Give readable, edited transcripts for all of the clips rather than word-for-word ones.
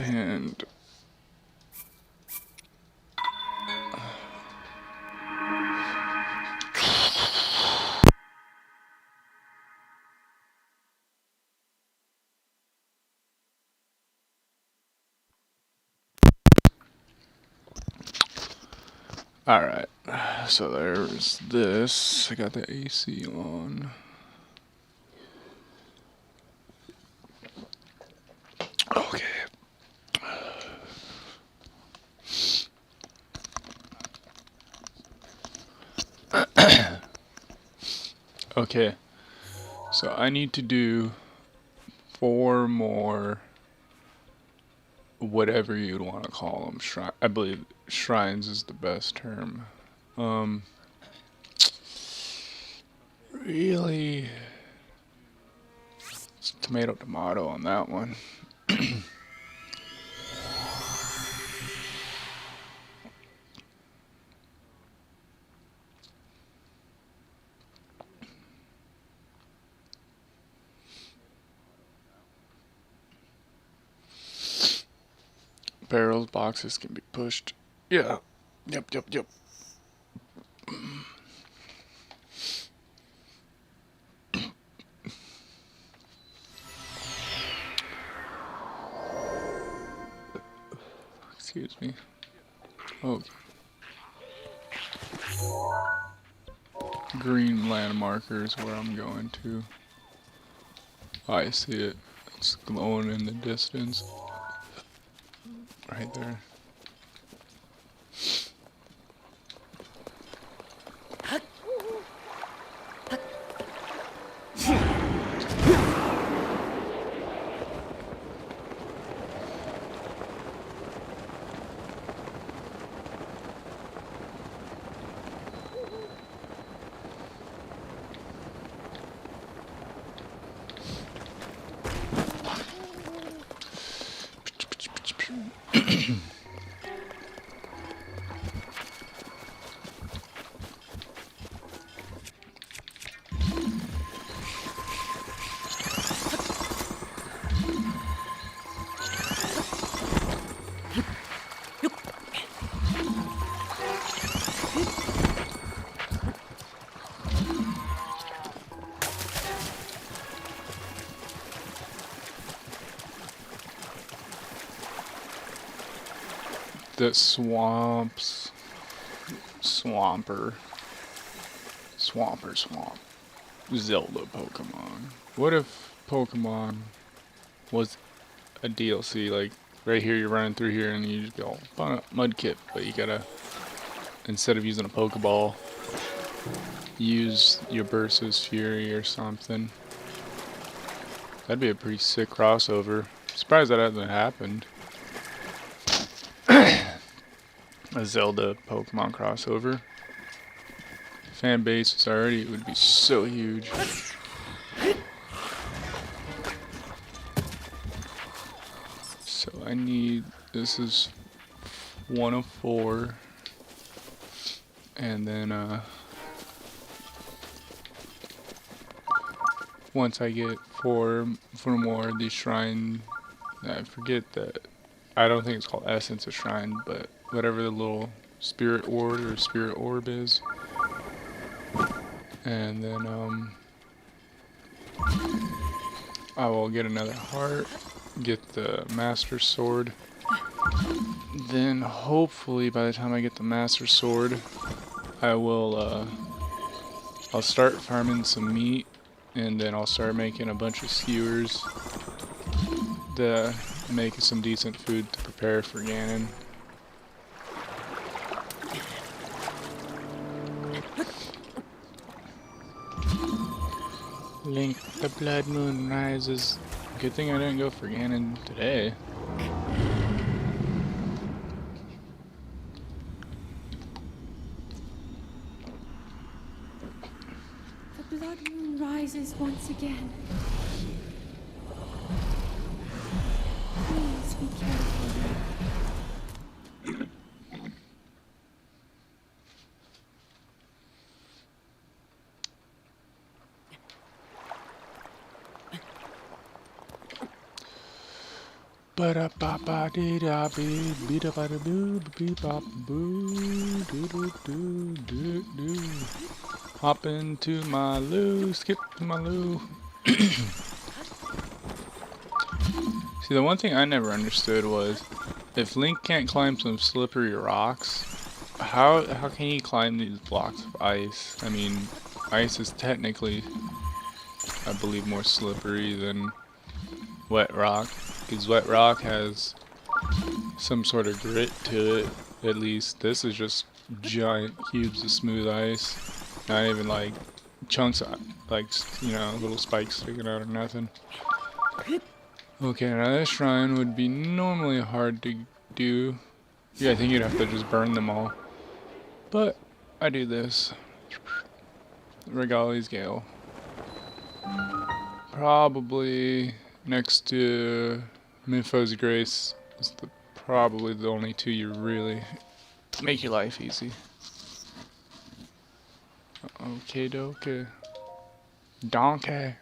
And alright, so there's this. I got the AC on. Okay. Okay, so I need to do 4 more, whatever you'd want to call them. I believe shrines is the best term. Really, it's tomato tomato on that one. Barrels, boxes can be pushed. Yeah. Yep. Excuse me. Okay. Green landmarker is where I'm going to. I see it. It's glowing in the distance. Right there. The swamp. Zelda Pokemon. What if Pokemon was a DLC? Like, right here you're running through here and you just go, Mudkip, but you gotta, instead of using a Pokeball, use your Burst's Fury or something. That'd be a pretty sick crossover. Surprised that hasn't happened. A Zelda Pokemon crossover. Fan base is already, it would be so huge. So I need, this is 1 of 4. And then once I get 4 more of these shrine, I forget that, I don't think it's called Essence of Shrine, but whatever the little spirit ward or spirit orb is. And then I will get another heart, get the master sword. Then hopefully by the time I get the master sword, I will I'll start farming some meat, and then I'll start making a bunch of skewers to make some decent food to prepare for Ganon. Link, the blood moon rises. Good thing I didn't go for Ganon today. The blood moon rises once again. Please be careful. Ba da ba ba dee da bee bee da ba da boo bee bop boo doo doo doo doo doo. Hop into my loo, skip to my loo. See, the one thing I never understood was if Link can't climb some slippery rocks, how can he climb these blocks of ice? I mean, ice is technically, I believe, more slippery than wet rock, because wet rock has some sort of grit to it. At least this is just giant cubes of smooth ice, not even like chunks of, like, you know, little spikes sticking out or nothing. Okay, now this shrine would be normally hard to do. Yeah, I think you'd have to just burn them all. But I do this. Regali's Gale. Probably next to Minfo's Grace is probably the only two you really make your life easy. Okay, dokie. Donkey.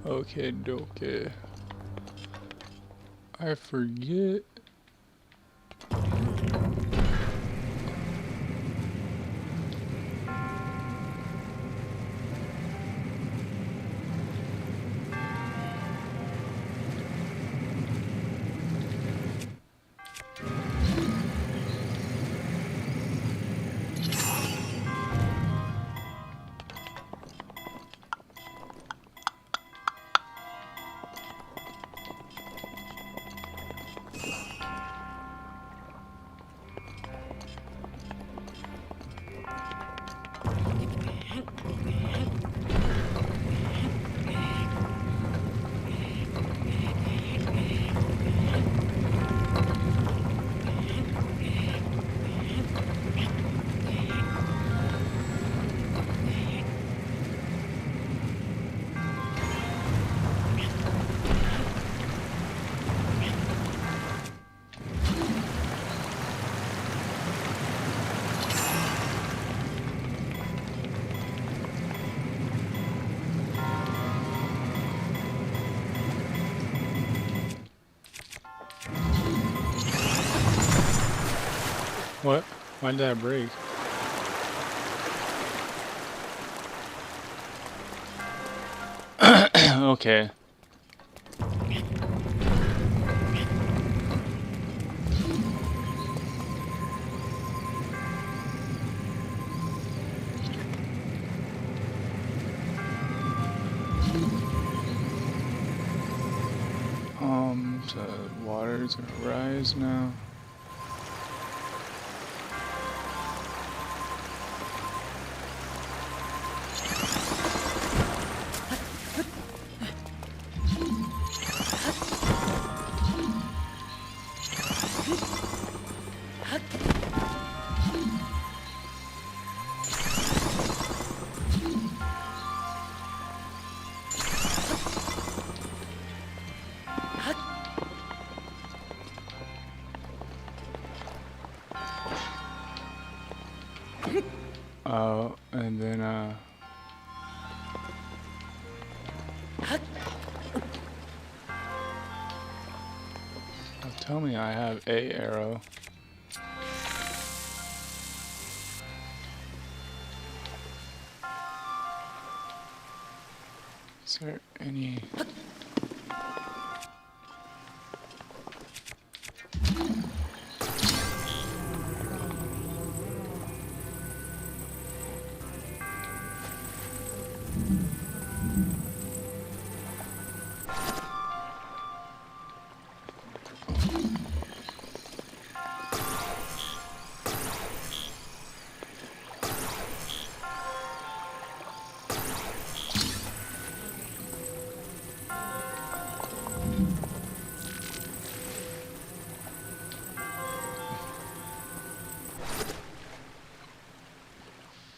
Okay, dokie. I forget. What? Why did that break? Okay. So water's gonna rise now. And then, tell me I have a arrow. Is there any...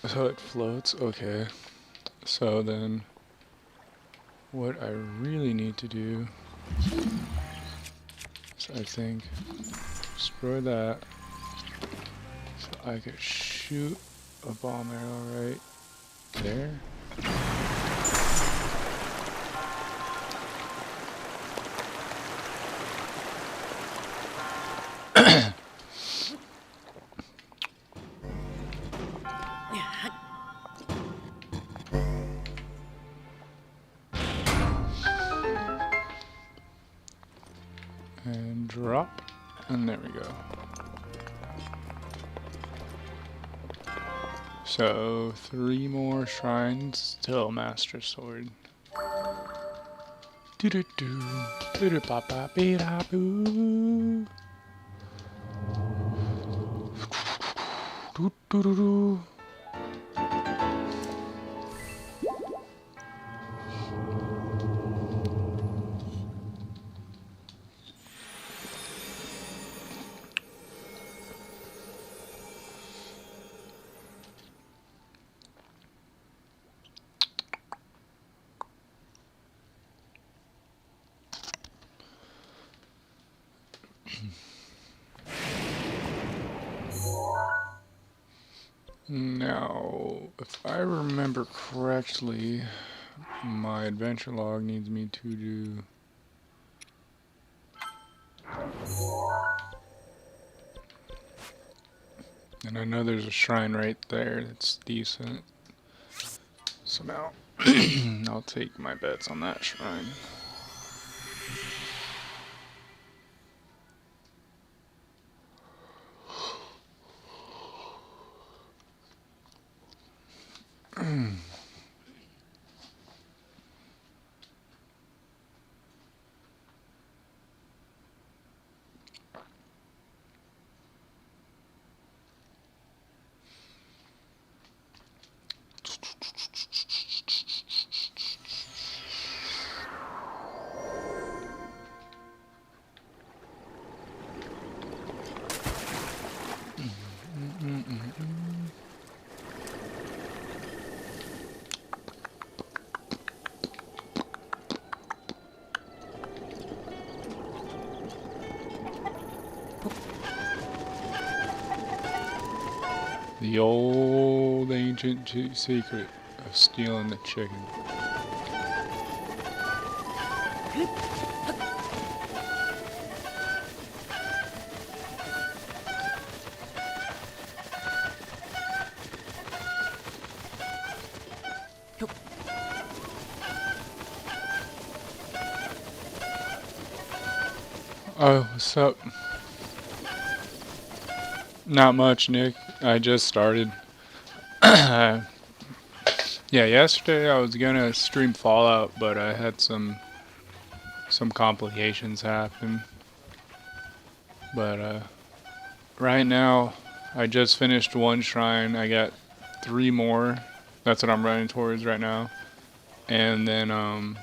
So it floats? Okay. So then, what I really need to do is I think. Destroy that. So I could shoot a bomb arrow right there. And drop. And there we go. So 3 more shrines till Master Sword. Do do do do do ba ba be da boo. Do do do do. Now, if I remember correctly, my adventure log needs me to do... And I know there's a shrine right there that's decent. So now, I'll take my bets on that shrine. The old ancient secret of stealing the chicken. Oh, what's up? Not much, Nick. I just started. Yeah, yesterday I was gonna stream Fallout, but I had some complications happen. But right now, I just finished 1 shrine. I got 3 more. That's what I'm running towards right now. And then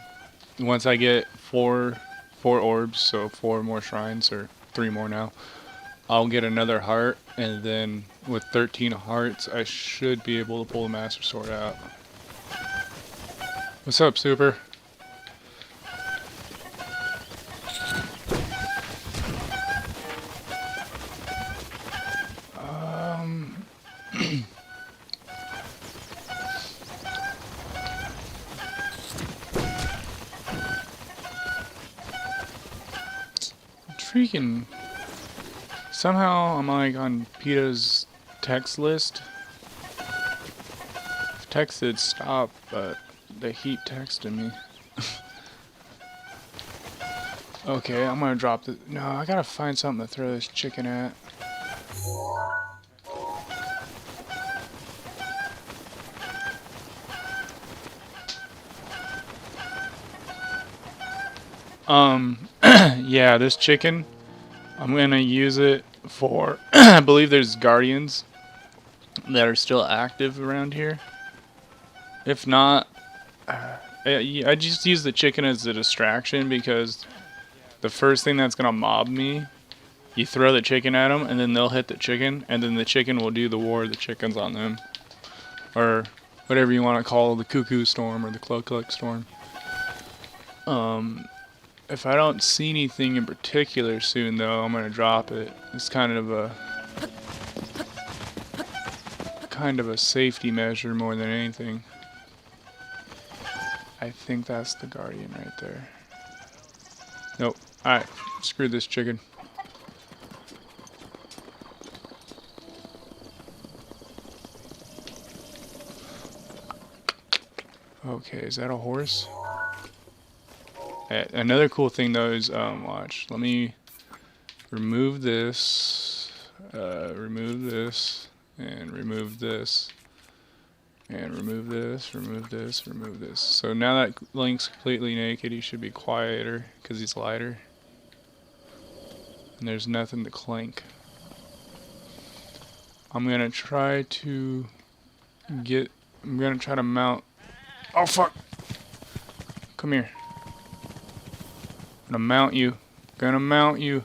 once I get four orbs, so 4 more shrines, or 3 more now, I'll get another heart, and then with 13 hearts, I should be able to pull the Master Sword out. What's up, Super? Freaking... Somehow I'm like on PETA's text list. I've texted stop, but they keep texting me. Okay, I'm gonna drop the... No, I gotta find something to throw this chicken at. Yeah, this chicken, I'm gonna use it for... I believe there's guardians that are still active around here. If not, I just use the chicken as a distraction, because the first thing that's gonna mob me, you throw the chicken at them, and then they'll hit the chicken, and then the chicken will do the war of the chickens on them. Or whatever you want to call the cuckoo storm or the cluck cluck storm. If I don't see anything in particular soon, though, I'm gonna drop it. It's kind of a safety measure more than anything. I think that's the guardian right there. Nope. Alright, screw this chicken. Okay, is that a horse? Another cool thing though is, watch. Let me remove this, remove this, and remove this, and remove this, remove this, remove this. So now that Link's completely naked, he should be quieter because he's lighter. And there's nothing to clank. I'm gonna try to mount. Oh fuck! Come here. I'm gonna mount you. Gonna mount you.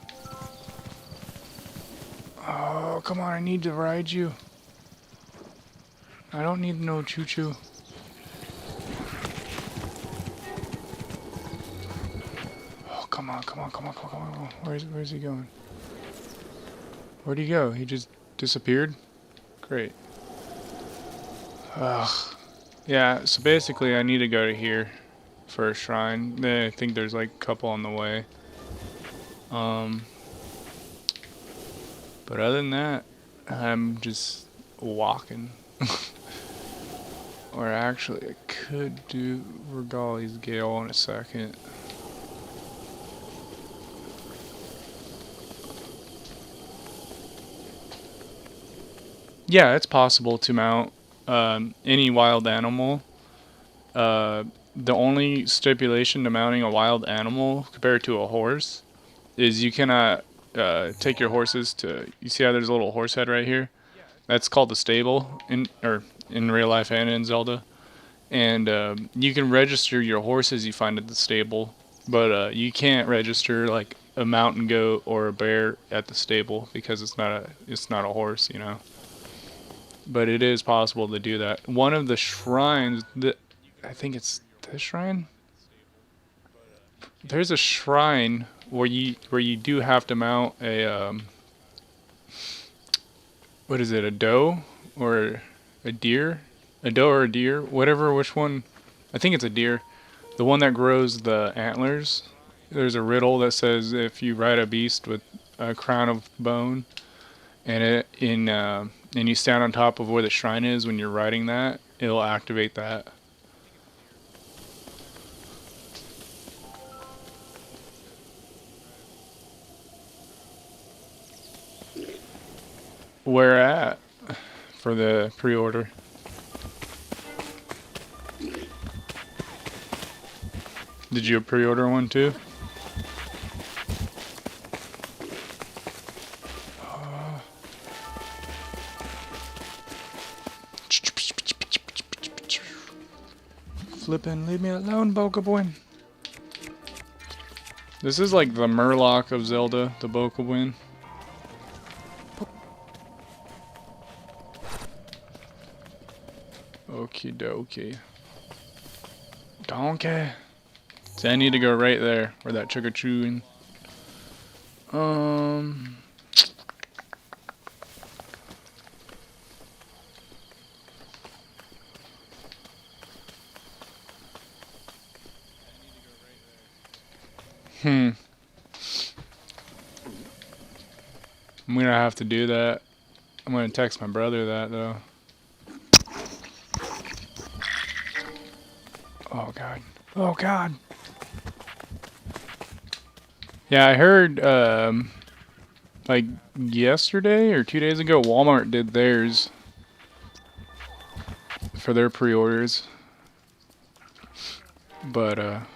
Oh, come on, I need to ride you. I don't need no choo-choo. Oh, come on, come on, come on, come on, come on. Where's he going? Where'd he go? He just disappeared? Great. Ugh. Yeah, so basically I need to go to here for a shrine. Then I think there's like a couple on the way. But other than that, I'm just walking. Or actually, I could do Regali's Gale in a second. Yeah, it's possible to mount any wild animal. The only stipulation to mounting a wild animal compared to a horse is you cannot take your horses to. You see how there's a little horse head right here? That's called the stable in real life and in Zelda. And you can register your horses you find at the stable, but you can't register like a mountain goat or a bear at the stable because it's not a horse, you know. But it is possible to do that. One of the shrines that I think it's this shrine. There's a shrine where you do have to mount a what is it, a doe or a deer? A doe or a deer, whatever, which one? I think it's a deer. The one that grows the antlers. There's a riddle that says if you ride a beast with a crown of bone and you stand on top of where the shrine is when you're riding that, it'll activate that. Where at for the pre-order? Did you pre-order one too? Flippin', leave me alone, Bokoblin. This is like the Murloc of Zelda, the Bokoblin. Okie dokie. Donkey. So I need to go right there where that chugga-chewing. I'm gonna have to do that. I'm gonna text my brother that though. Oh god. Oh god. Yeah, I heard like yesterday or 2 days ago Walmart did theirs for their pre-orders. But I'm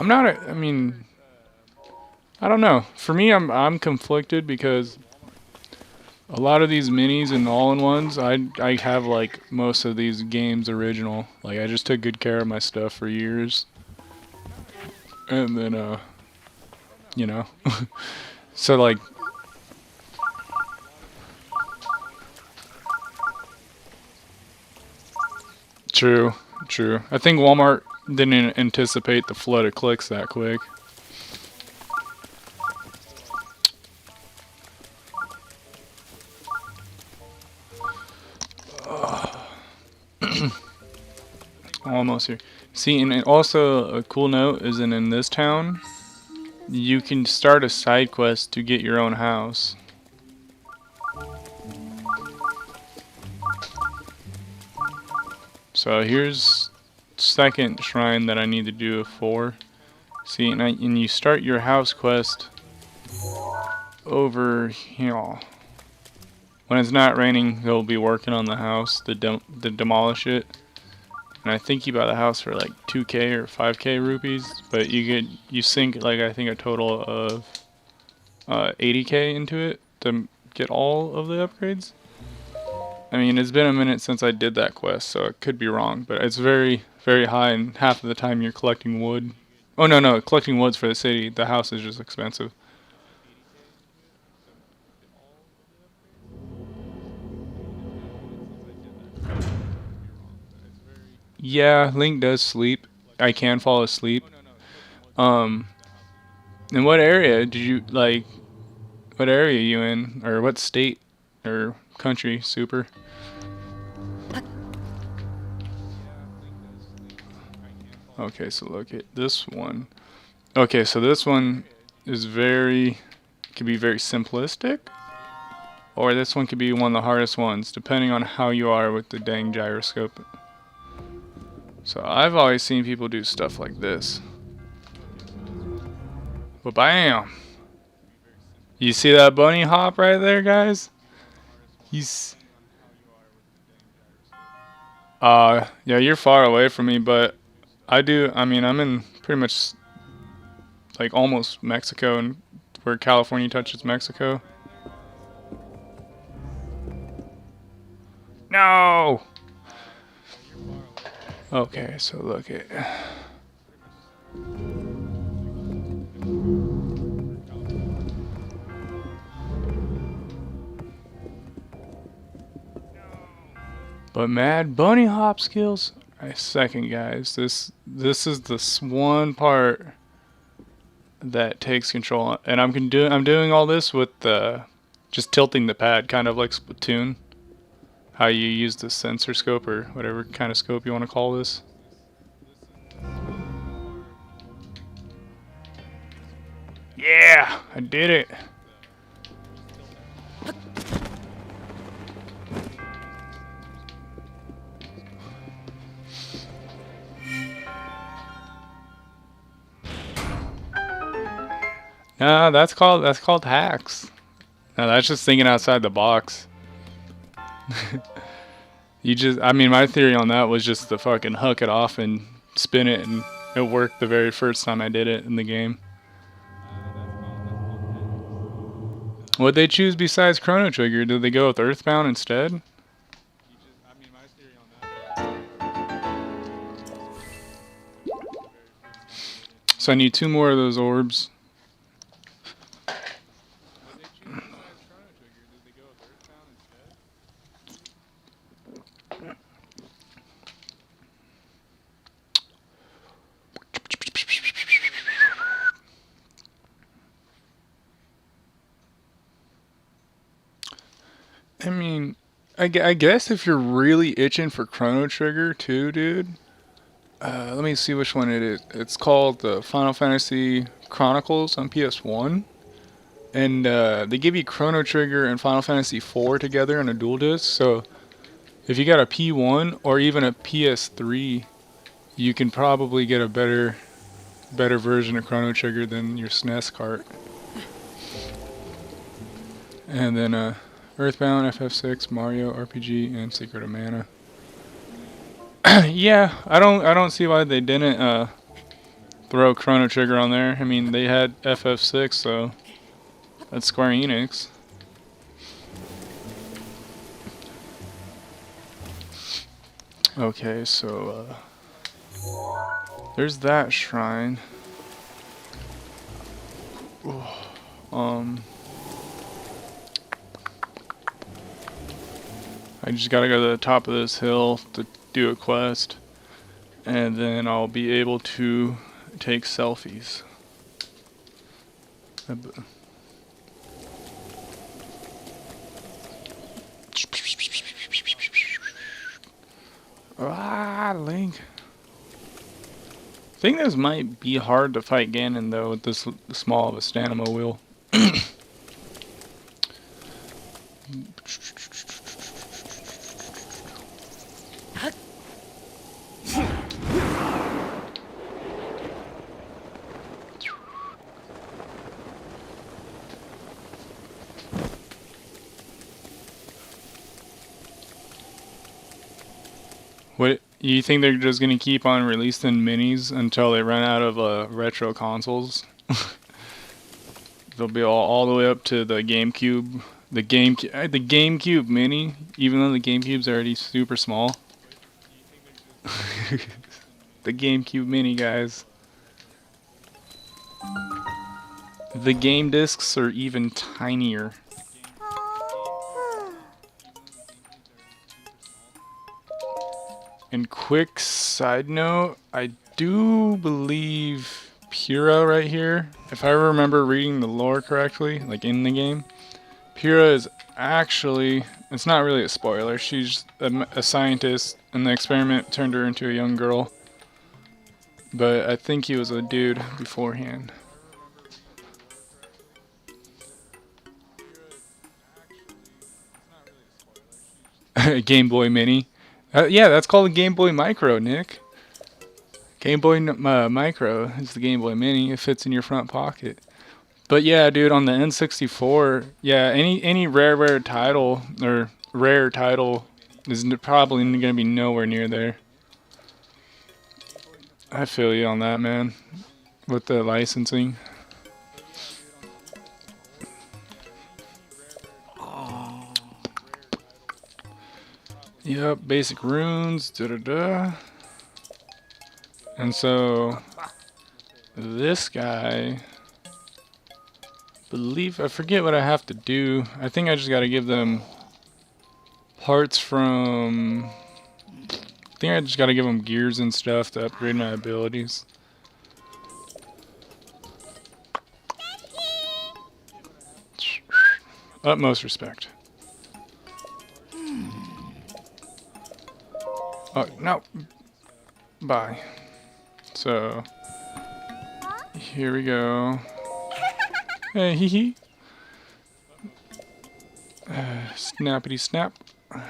not I mean I don't know. For me I'm conflicted because a lot of these minis and all-in-ones, I have like most of these games original. Like I just took good care of my stuff for years. And then you know. So like true. I think Walmart Didn't anticipate the flood of clicks that quick. Almost here. See, and also a cool note is in this town, you can start a side quest to get your own house. So here's second shrine that I need to do it for. See, and you start your house quest over here. When it's not raining, they'll be working on the house to demolish it. And I think you buy the house for like 2k or 5k rupees, but you sink like I think a total of 80k into it to get all of the upgrades. I mean, it's been a minute since I did that quest, so it could be wrong, but it's very, very high, and half of the time you're collecting wood. Oh no, collecting wood's for the city. The house is just expensive. Yeah, Link does sleep. I can fall asleep. In what area did you, like, what area are you in? Or what state or country, Super? Okay, so look at this one. Okay, so this one is could be very simplistic. Or this one could be one of the hardest ones, depending on how you are with the dang gyroscope. So I've always seen people do stuff like this. But bam! You see that bunny hop right there, guys? He's... yeah, you're far away from me, but I mean, I'm in pretty much, like, almost Mexico, and where California touches Mexico. No! Okay, so look at... But mad bunny hop skills. I second, guys. This is the one part that takes control, and I'm doing all this with just tilting the pad, kind of like Splatoon. How you use the sensor scope or whatever kind of scope you want to call this. Yeah, I did it. Nah, that's called hacks. No, that's just thinking outside the box. I mean, my theory on that was just to fucking hook it off and spin it, and it worked the very first time I did it in the game. What'd they choose besides Chrono Trigger? Did they go with Earthbound instead? So I need 2 more of those orbs. I mean, I guess if you're really itching for Chrono Trigger too, dude. Let me see which one it is. It's called the Final Fantasy Chronicles on PS1. And they give you Chrono Trigger and Final Fantasy 4 together on a dual disc. So if you got a P1 or even a PS3, you can probably get a better version of Chrono Trigger than your SNES cart. And then Earthbound, FF6, Mario, RPG, and Secret of Mana. Yeah, I don't see why they didn't throw Chrono Trigger on there. I mean, they had FF6, so that's Square Enix. Okay, so there's that shrine. I just gotta go to the top of this hill to do a quest. And then I'll be able to take selfies. Ah, Link. I think this might be hard to fight Ganon though with this small of a stamina wheel. What, you think they're just gonna keep on releasing minis until they run out of retro consoles? They'll be all the way up to the GameCube, the GameCube Mini, even though the GameCube's already super small. The GameCube Mini, guys. The game discs are even tinier. And quick side note, I do believe Pyrrha right here, if I remember reading the lore correctly, like in the game, Pyrrha is actually, it's not really a spoiler, she's a scientist and the experiment turned her into a young girl. But I think he was a dude beforehand. Game Boy Mini. Yeah, that's called a Game Boy Micro, Nick. Game Boy Micro is the Game Boy Mini. It fits in your front pocket. But yeah, dude, on the N64, yeah, any rare title or rare title is probably gonna be nowhere near there. I feel you on that, man. With the licensing. Yep, basic runes, da-da-da. And so, this guy, I forget what I have to do. I think I just gotta give them parts from, I think I just gotta give them gears and stuff to upgrade my abilities. Utmost respect. Oh, no. Bye. So, here we go. Hey, hee hee. Snappity snap. Or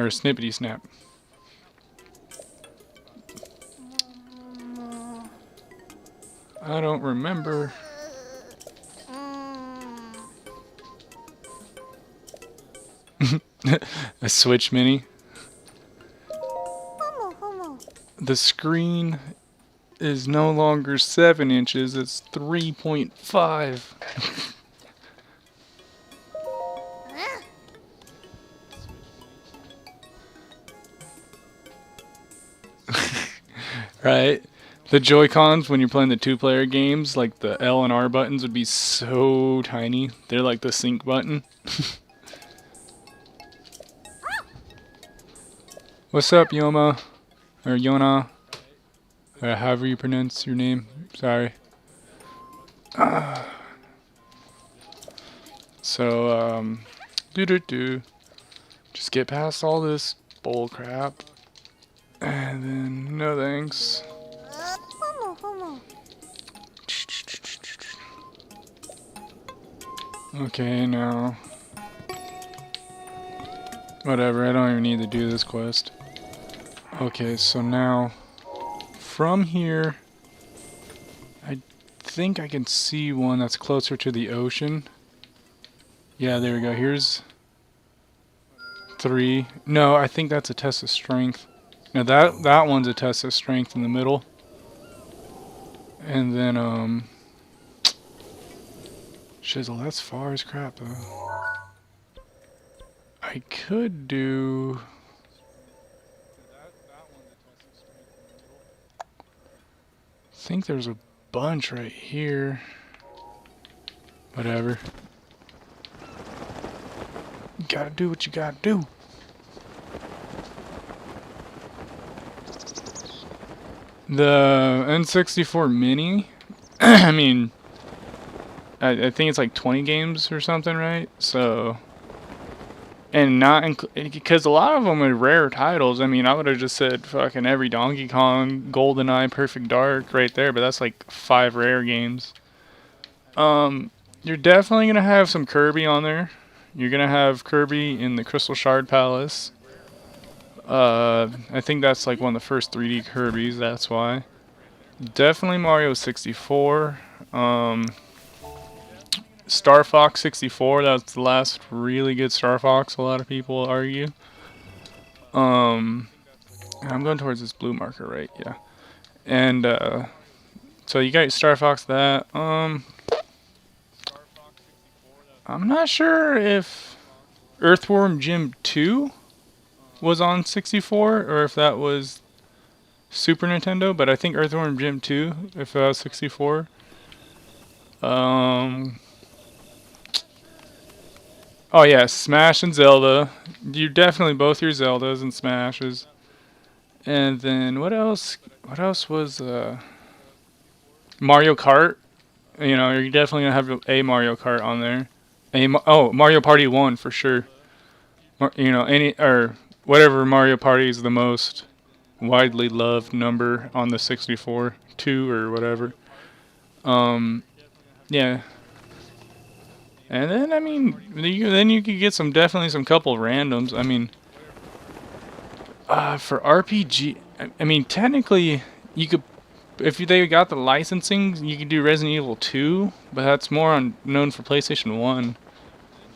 snippity snap. I don't remember. A Switch Mini. The screen is no longer 7 inches, it's 3.5. Right? The Joy-Cons, when you're playing the 2-player games, like the L and R buttons would be so tiny. They're like the sync button. What's up, Yoma? Or Yona? However you pronounce your name. Sorry. So, just get past all this bull crap. And then, no thanks. Okay, now. Whatever, I don't even need to do this quest. Okay, so now, from here, I think I can see one that's closer to the ocean. Yeah, there we go. Here's 3. No, I think that's a test of strength. Now that one's a test of strength in the middle. And then, Shizzle, that's far as crap, though. I could do... I think there's a bunch right here. Whatever. You gotta do what you gotta do. The N64 Mini, I mean, I think it's like 20 games or something, right? So, and not because a lot of them are rare titles. I mean, I would have just said fucking every Donkey Kong, GoldenEye, Perfect Dark right there, but that's like 5 rare games. You're definitely gonna have some Kirby on there. You're gonna have Kirby in the Crystal Shard Palace. I think that's like one of the first 3D Kirbys. That's why. Definitely Mario 64. Star Fox 64. That's the last really good Star Fox. A lot of people argue. I'm going towards this blue marker, right? Yeah. And so you got Star Fox that. I'm not sure if Earthworm Jim 2 was on 64 or if that was Super Nintendo, but I think Earthworm Jim 2 if that was 64. Oh yeah, Smash and Zelda. You definitely both your Zeldas and Smashes. And then what else? What else was Mario Kart? You know, you're definitely gonna have a Mario Kart on there. Oh, Mario Party 1 for sure. You know, any or whatever Mario Party is the most widely loved number on the 64, 2 or whatever. Yeah. And then I mean, then you could get definitely some couple randoms. I mean, for RPG, I mean technically you could if they got the licensing, you could do Resident Evil 2, but that's more known for PlayStation 1.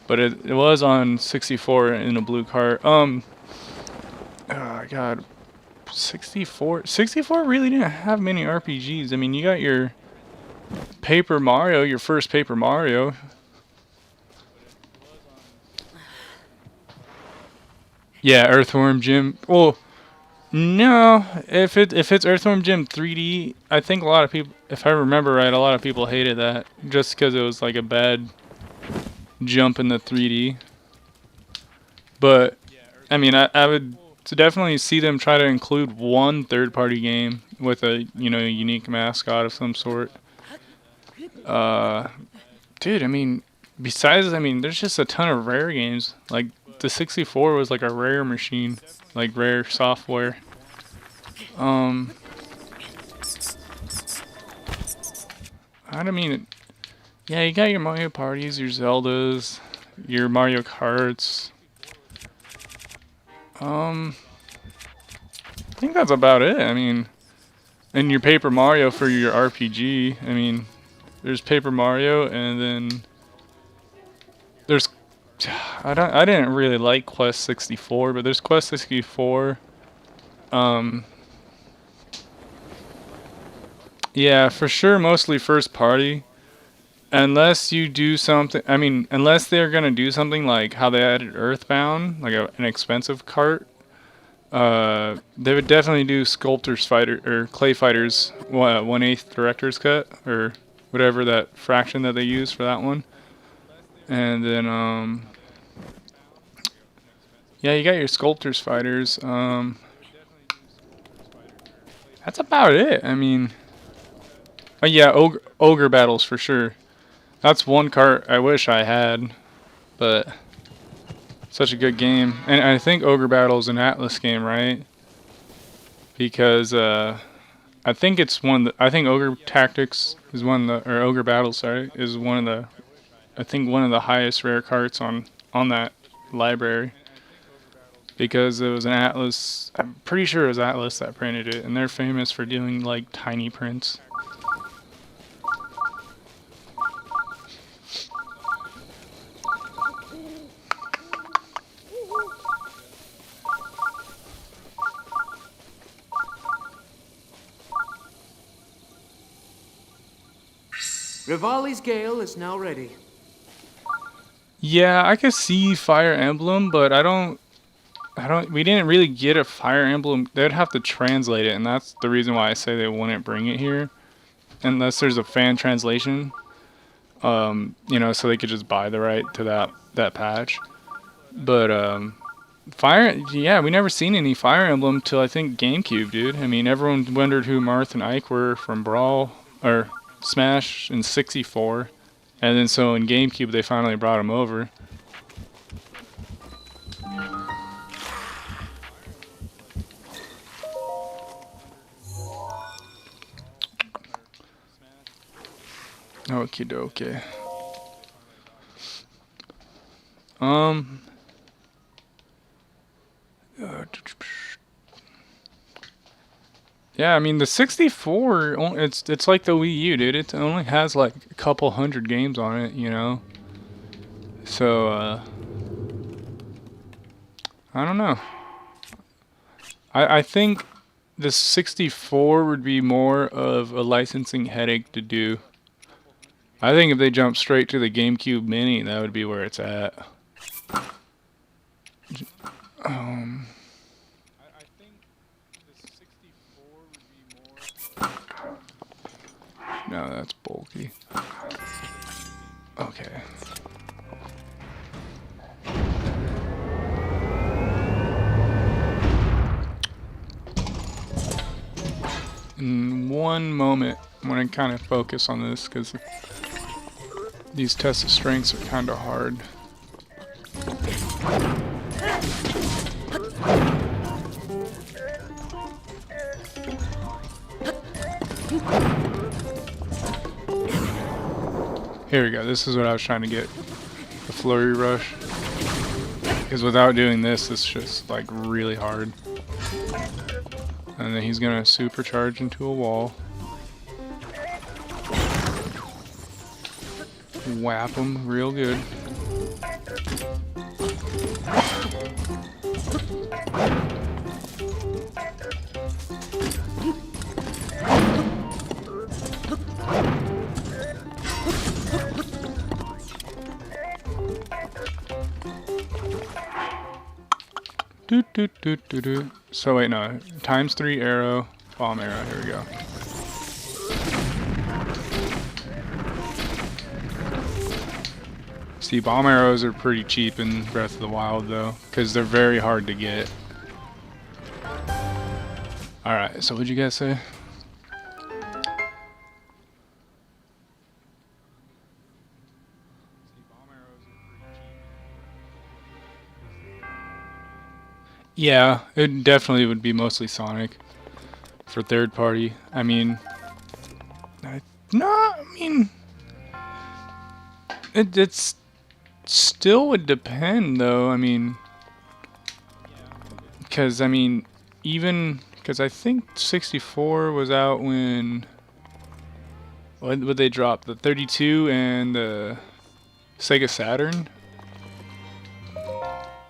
But it was on 64 in a blue cart. Oh god, 64 really didn't have many RPGs. I mean, you got your Paper Mario, your first Paper Mario. Yeah, Earthworm Jim. Well, no, if it's Earthworm Jim 3D, I think a lot of people, if I remember right, a lot of people hated that just because it was like a bad jump in the 3D. But I mean, I would definitely see them try to include one third-party game with a unique mascot of some sort. Dude, I mean, besides, I mean, there's just a ton of rare games. Like the 64 was like a rare machine, like rare software. I mean, yeah, you got your Mario parties, your Zeldas, your Mario Karts. I think that's about it. I mean, and your Paper Mario for your RPG. I mean, there's Paper Mario, and then there's I didn't really like Quest 64, but there's Quest 64. Yeah, for sure, mostly first party. Unless you do something, I mean, unless they're gonna do something like how they added Earthbound, like an expensive cart. They would definitely do Sculptor's Fighter or Clay Fighters 1/8 Director's Cut or whatever that fraction that they use for that one. And then yeah, you got your Sculptor's Fighters. That's about it. I mean, oh yeah, Ogre Battles for sure. That's one cart I wish I had, but such a good game. And I think Ogre Battle's an Atlas game, right? Because I think it's I think Ogre Tactics is or Ogre Battle, sorry, is I think one of the highest rare carts on that library. Because it was an Atlas, I'm pretty sure it was Atlas that printed it, and they're famous for doing like tiny prints. Rivali's Gale is now ready. Yeah, I could see Fire Emblem, but we didn't really get a Fire Emblem. They'd have to translate it, and that's the reason why I say they wouldn't bring it here. Unless there's a fan translation. So they could just buy the right to that patch. But Yeah, we never seen any Fire Emblem till I think GameCube, dude. I mean, everyone wondered who Marth and Ike were from Brawl or Smash in '64, and then so in GameCube they finally brought them over. Okie dokie. Yeah, I mean the 64, it's like the Wii U, dude. It only has like a couple hundred games on it, you know. So I don't know. I think the 64 would be more of a licensing headache to do. I think if they jump straight to the GameCube Mini, that would be where it's at. Um, I think the 64 would be more. No, that's bulky. Okay. In one moment, I'm gonna kind of focus on this because these tests of strengths are kind of hard. Here we go. This is what I was trying to get. The flurry rush. Because without doing this, it's just like really hard. And then he's gonna supercharge into a wall. Whap him real good. Do. So wait, no. ×3 arrow, bomb arrow. Here we go. See, bomb arrows are pretty cheap in Breath of the Wild, though, because they're very hard to get. Alright, so what'd you guys say? Yeah, it definitely would be mostly Sonic for third party. I mean, it's still would depend though. I mean, because even because I think 64 was out when what would they drop the 32 and the Sega Saturn.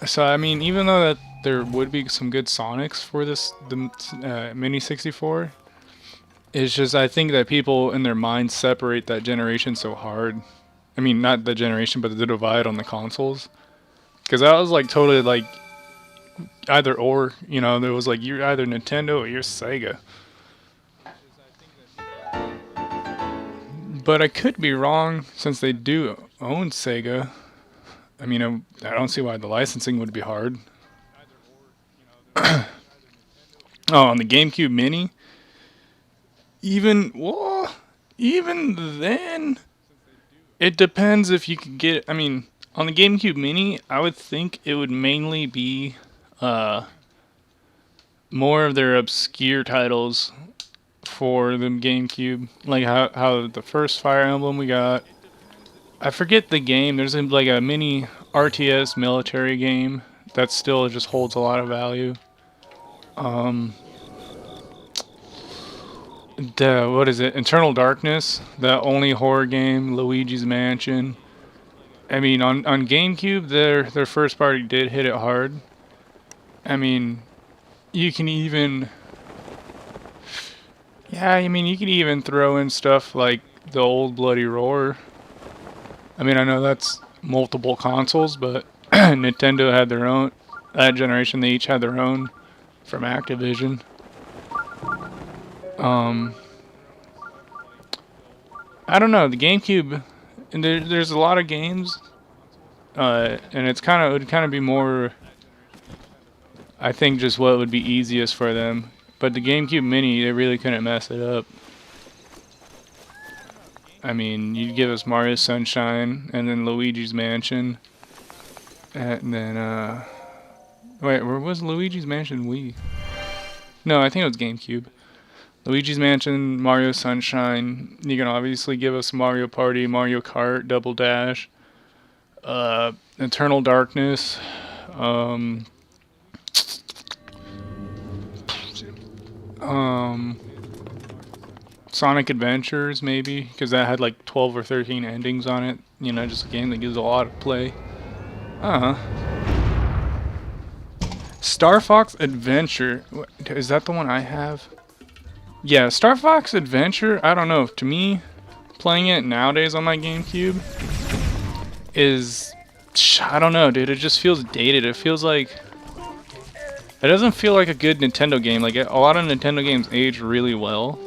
So I mean, even though that there would be some good Sonics for the Mini 64, it's just I think that people in their minds separate that generation so hard. I mean, not the generation, but the divide on the consoles. Because I was like totally like either or, you know, there was like you're either Nintendo or you're Sega. But I could be wrong since they do own Sega. I mean, I don't see why the licensing would be hard. Oh, on the GameCube Mini? Even then, it depends if you could get. I mean, on the GameCube Mini, I would think it would mainly be more of their obscure titles for the GameCube, like how the first Fire Emblem we got. I forget the game. There's like a mini RTS military game that still just holds a lot of value. What is it? Eternal Darkness, the only horror game, Luigi's Mansion. I mean, on GameCube, their first party did hit it hard. I mean, you can even, yeah, I mean, you can even throw in stuff like the old Bloody Roar. I mean, I know that's multiple consoles, but Nintendo had their own. That generation, they each had their own from Activision. I don't know, the GameCube, and there's a lot of games, and it would kind of be more I think just what would be easiest for them. But the GameCube Mini, they really couldn't mess it up. I mean, you'd give us Mario Sunshine, and then Luigi's Mansion, and then, wait, where was Luigi's Mansion Wii? No, I think it was GameCube. Luigi's Mansion, Mario Sunshine, you can obviously give us Mario Party, Mario Kart, Double Dash, Eternal Darkness, Sonic Adventures, maybe, because that had like 12 or 13 endings on it. You know, just a game that gives a lot of play. Star Fox Adventure. Is that the one I have? Yeah, Star Fox Adventure, I don't know. To me, playing it nowadays on my GameCube is... I don't know, dude. It just feels dated. It feels like... It doesn't feel like a good Nintendo game. Like, a lot of Nintendo games age really well.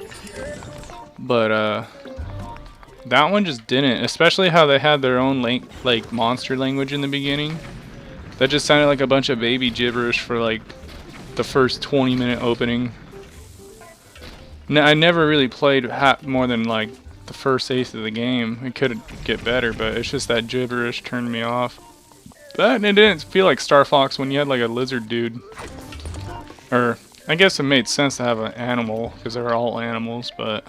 But, that one just didn't. Especially how they had their own, like, monster language in the beginning. That just sounded like a bunch of baby gibberish for, like, the first 20-minute opening. I never really played more than, like, the first eighth of the game. It could get better, but it's just that gibberish turned me off. But it didn't feel like Star Fox when you had, like, a lizard dude. Or, I guess it made sense to have an animal, because they're all animals, but...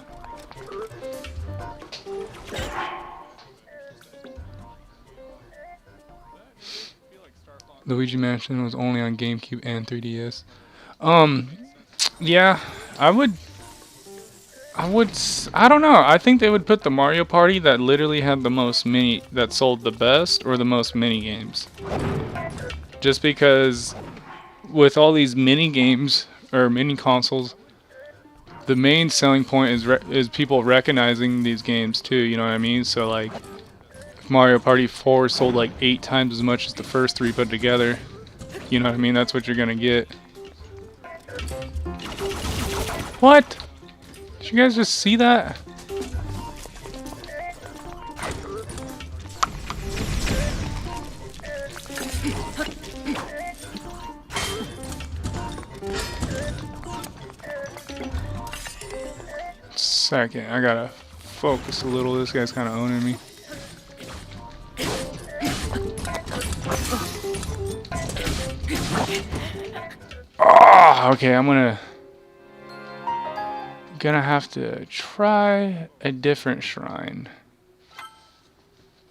Luigi Mansion was only on GameCube and 3DS. Yeah, I don't know. I think they would put the Mario Party that literally had the most that sold the best, or the most mini games. Just because with all these mini games or mini consoles, the main selling point is people recognizing these games too. You know what I mean? So like, Mario Party 4 sold like 8 times as much as the first 3 put together. You know what I mean? That's what you're gonna get. What? Did you guys just see that? Second, I gotta focus a little. This guy's kind of owning me. Oh, okay, I'm gonna have to try a different shrine.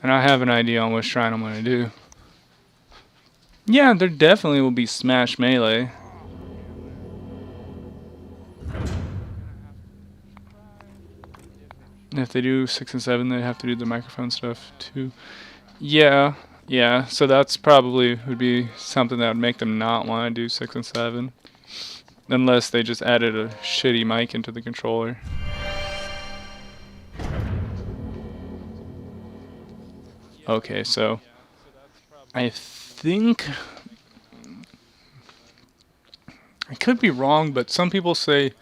And I have an idea on what shrine I'm gonna do. Yeah, there definitely will be Smash Melee. If they do 6 and 7, they have to do the microphone stuff too. Yeah, yeah. So that's probably would be something that would make them not want to do 6 and 7, unless they just added a shitty mic into the controller. Okay, so I think I could be wrong, but some people say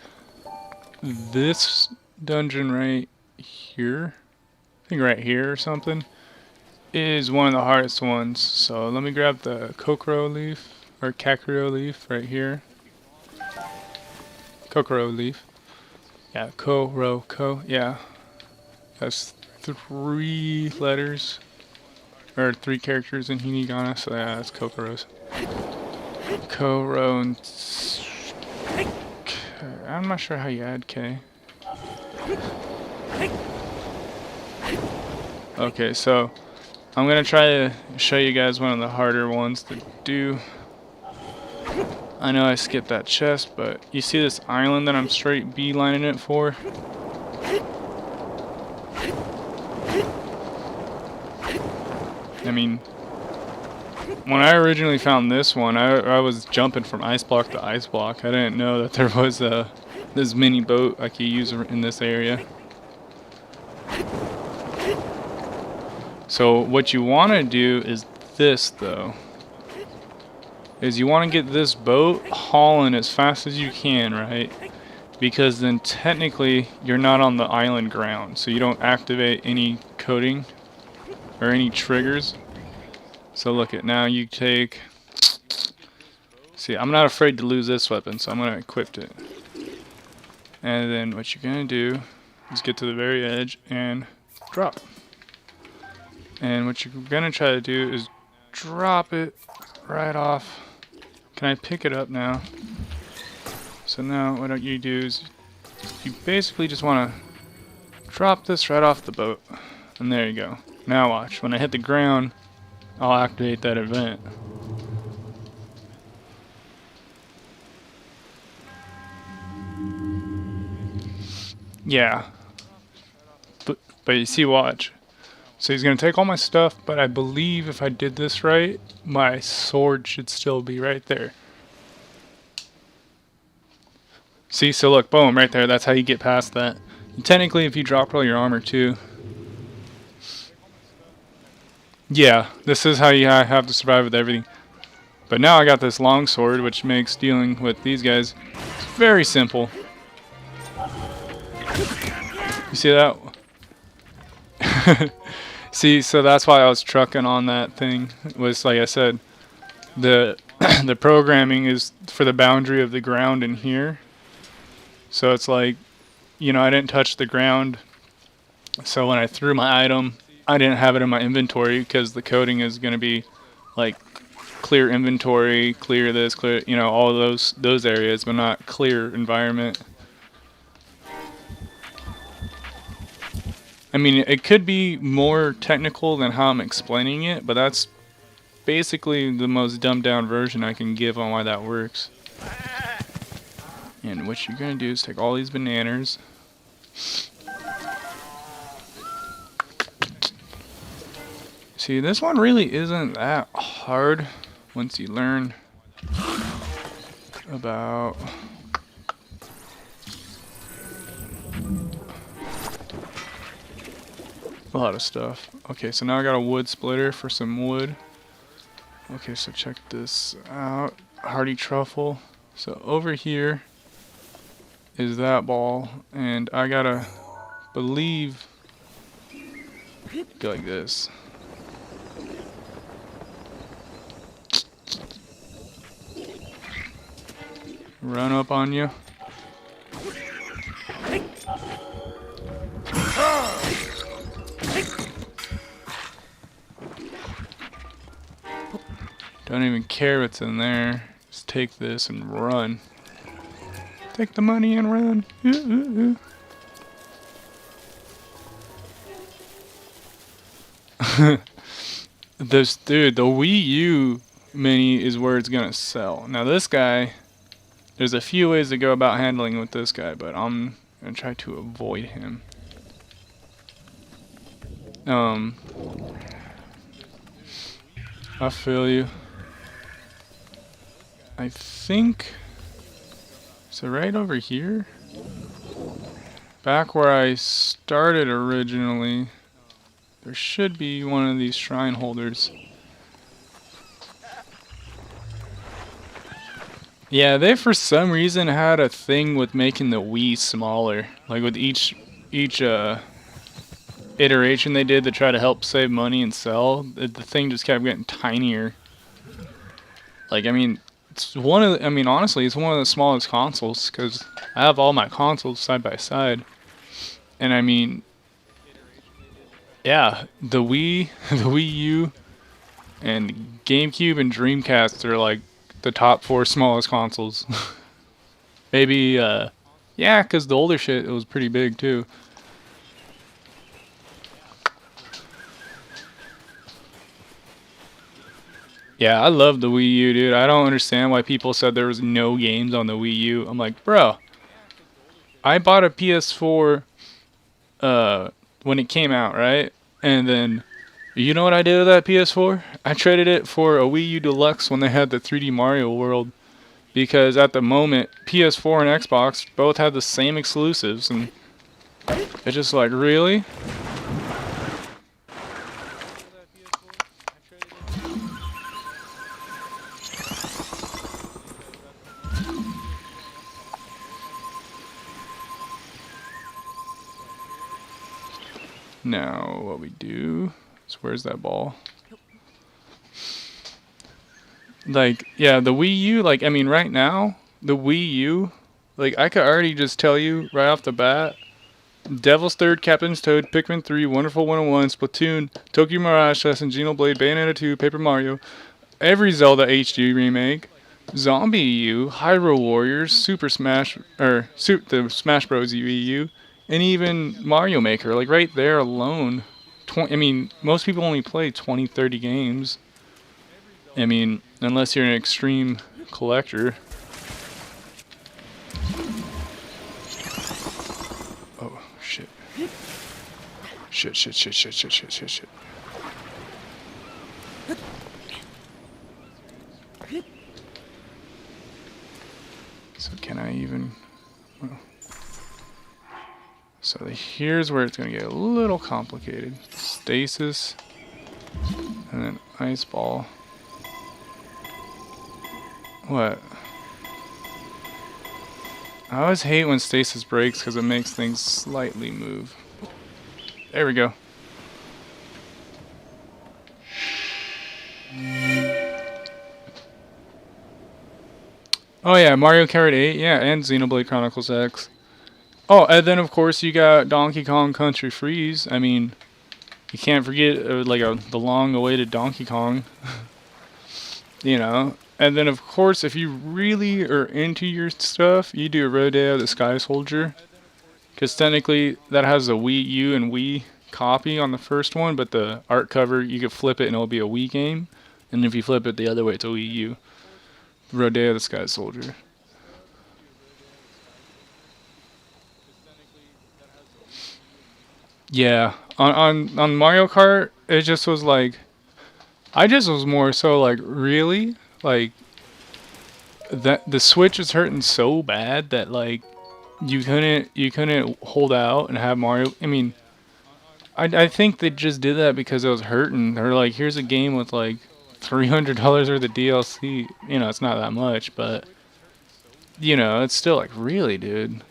this dungeon right here, I think right here or something, is one of the hardest ones. So let me grab the Kokoro leaf, or Kakuro leaf right here. Kokoro leaf. Yeah, yeah. That's 3 letters, or 3 characters in Hinagana, so yeah, that's Kokoro's. Koro and... I'm not sure how you add K. Okay, so I'm gonna try to show you guys one of the harder ones to do. I know I skipped that chest, but you see this island that I'm straight beelining it for? I mean, when I originally found this one, I was jumping from ice block to ice block. I didn't know that there was this mini boat I could use in this area. So what you want to do is this, though. Is you want to get this boat hauling as fast as you can, right? Because then technically you're not on the island ground, so you don't activate any coding or any triggers. So look at now, you take See, I'm not afraid to lose this weapon, so I'm going to equip it. And then what you're going to do is get to the very edge and drop. And what you're going to try to do is drop it right off. Can I pick it up now? So now what you do is you basically just want to drop this right off the boat. And there you go. Now watch. When I hit the ground, I'll activate that event. Yeah. But you see, watch. So he's going to take all my stuff, but I believe if I did this right, my sword should still be right there. See, so look, boom, right there. That's how you get past that. And technically, if you dropped all your armor too. Yeah, this is how you have to survive with everything. But now I got this long sword, which makes dealing with these guys very simple. You see that? See, so that's why I was trucking on that thing. Was like I said, the the programming is for the boundary of the ground in here. So it's like, you know, I didn't touch the ground. So when I threw my item, I didn't have it in my inventory because the coding is going to be like clear inventory, clear this, clear, you know, all those areas, but not clear environment. I mean, it could be more technical than how I'm explaining it, but that's basically the most dumbed down version I can give on why that works. And what you're going to do is take all these bananas. See, this one really isn't that hard once you learn about a lot of stuff. Okay, so now I got a wood splitter for some wood. Okay, so check this out. Hardy truffle. So over here is that ball, and I gotta believe go like this. Run up on you. Don't even care what's in there. Just take this and run. Take the money and run. Dude, the wiiu mini is where it's gonna sell. Now this guy, there's a few ways to go about handling with this guy, but I'm gonna try to avoid him. I feel you. I think so. Right over here, back where I started originally, there should be one of these shrine holders. Yeah, they for some reason had a thing with making the Wii smaller. Like with each iteration they did to try to help save money and sell, the thing just kept getting tinier. Like, I mean, honestly, it's one of the smallest consoles because I have all my consoles side by side. And I mean, yeah, the Wii, the Wii U, and GameCube and Dreamcast are like the top 4 smallest consoles. Maybe, yeah, because the older shit, it was pretty big too. Yeah, I love the Wii U, dude. I don't understand why people said there was no games on the Wii U. I'm like, bro, I bought a PS4 when it came out, right? And then, you know what I did with that PS4? I traded it for a Wii U Deluxe when they had the 3D Mario World. Because at the moment, PS4 and Xbox both had the same exclusives. And it's just like, really? Now, what we do is, where's that ball? Like, yeah, the Wii U, like, I mean, right now, the Wii U, like, I could already just tell you right off the bat, Devil's Third, Captain's Toad, Pikmin 3, Wonderful 101, Splatoon, Tokyo Mirage Test, and Xenoblade, Bayonetta 2, Paper Mario, every Zelda HD remake, Zombie U, Hyrule Warriors, Super Smash, the Smash Bros. Wii U, and even Mario Maker, like, right there alone. I mean, most people only play 20, 30 games. I mean, unless you're an extreme collector. Oh, shit. Shit. So can I even... Well, so here's where it's going to get a little complicated. Stasis. And then Ice Ball. What? I always hate when stasis breaks because it makes things slightly move. There we go. Oh yeah, Mario Kart 8, yeah, and Xenoblade Chronicles X. Oh, and then of course you got Donkey Kong Country Freeze. I mean, you can't forget the long-awaited Donkey Kong. You know. And then of course, if you really are into your stuff, you do a Rodeo the Sky Soldier. Because technically, that has a Wii U and Wii copy on the first one, but the art cover, you could flip it and it'll be a Wii game. And if you flip it the other way, it's a Wii U. Rodeo the Sky Soldier. Yeah, on Mario Kart, it just was like, I just was more so like, really? Like, that the Switch is hurting so bad that like, you couldn't hold out and have Mario. I mean, I think they just did that because it was hurting. They're like, here's a game with like $300 worth of DLC. You know, it's not that much, but you know, it's still like, really, dude.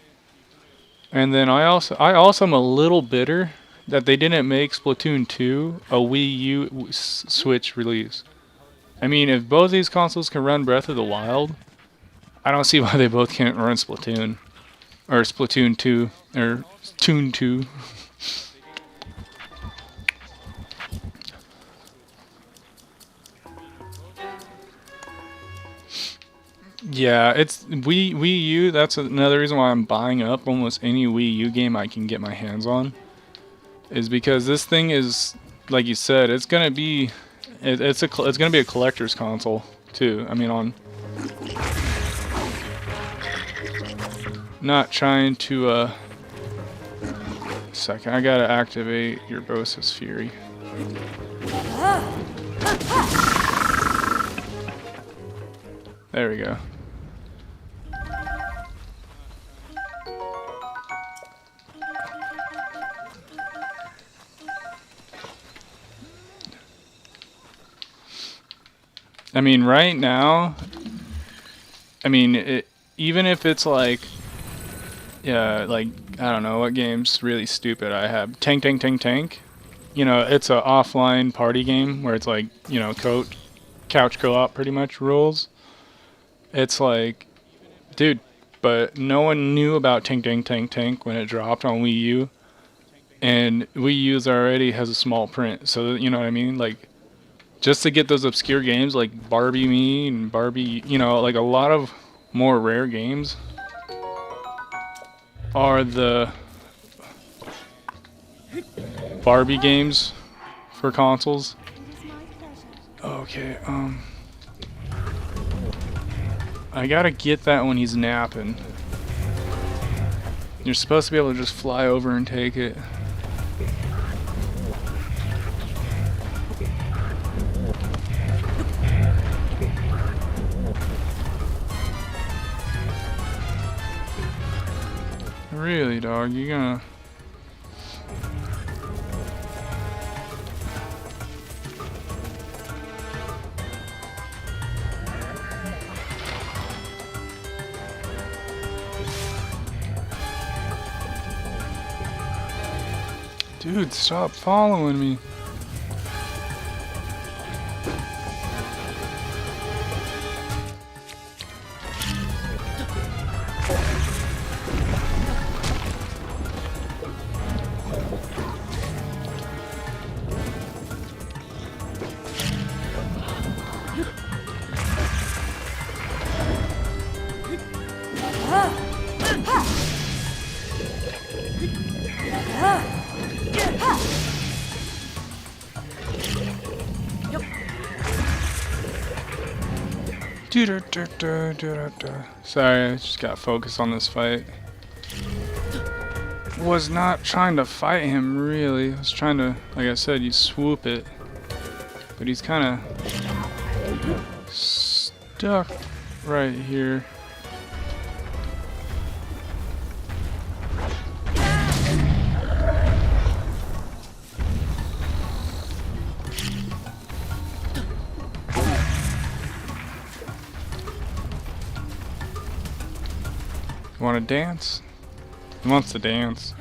And then I also am a little bitter that they didn't make Splatoon 2 a Wii U Switch release. I mean, if both these consoles can run Breath of the Wild, I don't see why they both can't run Splatoon. Or Splatoon 2. Or Toon 2. Yeah, it's Wii U. That's another reason why I'm buying up almost any Wii U game I can get my hands on. Is because this thing is, like you said, it's gonna be, it's gonna be a collector's console too. I mean, on. Not trying to. Second, I gotta activate Urbosa's Fury. There we go. I mean, right now, I mean, even if it's like, yeah, like, I don't know, what game's really stupid I have? Tank. You know, it's a offline party game where it's like, you know, couch co-op pretty much rules. It's like, dude, but no one knew about Tank when it dropped on Wii U. And Wii U's already has a small print, so, you know what I mean? Like, just to get those obscure games like Barbie Me and Barbie, you know, like a lot of more rare games are the Barbie games for consoles. Okay, I gotta get that when he's napping. You're supposed to be able to just fly over and take it. Really, dog? You gonna... Dude, stop following me. Sorry, I just got focused on this fight. Was not trying to fight him, really. I was trying to, like I said, you swoop it. But he's kind of stuck right here. You want to dance? He wants to dance.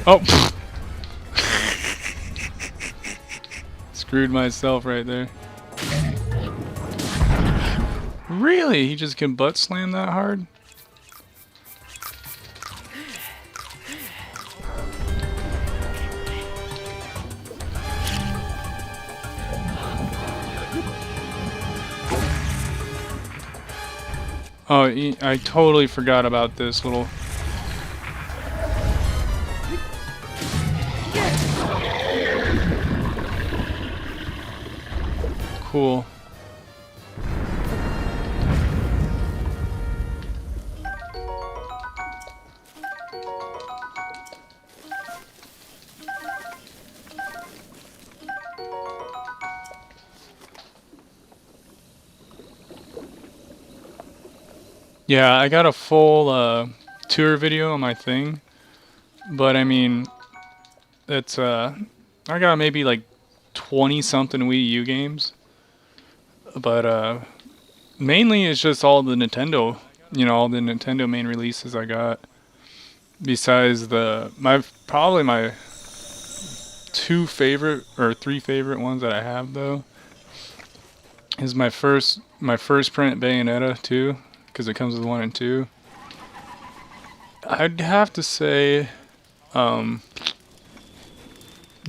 Oh! Screwed myself right there. Really? He just can butt slam that hard? Oh, I totally forgot about this little... Cool. Yeah, I got a full tour video on my thing, but I mean, it's I got maybe like 20 something Wii U games, but mainly it's just all the Nintendo, all the Nintendo main releases I got. Besides probably my two favorite or three favorite ones that I have though is my first print Bayonetta 2. Because it comes with 1 and 2. I'd have to say,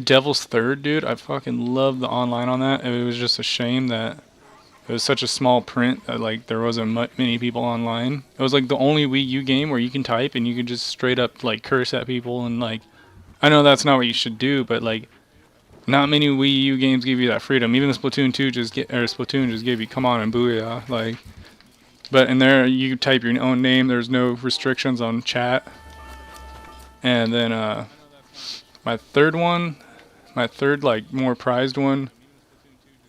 Devil's Third, dude. I fucking love the online on that. It was just a shame that it was such a small print that like there wasn't many people online. It was like the only Wii U game where you can type and you can just straight up like curse at people and like. I know that's not what you should do, but like, not many Wii U games give you that freedom. Even the Splatoon 2 Splatoon just gave you "Come on" and "Booyah" like. But in there, you type your own name. There's no restrictions on chat. And then my third like more prized one,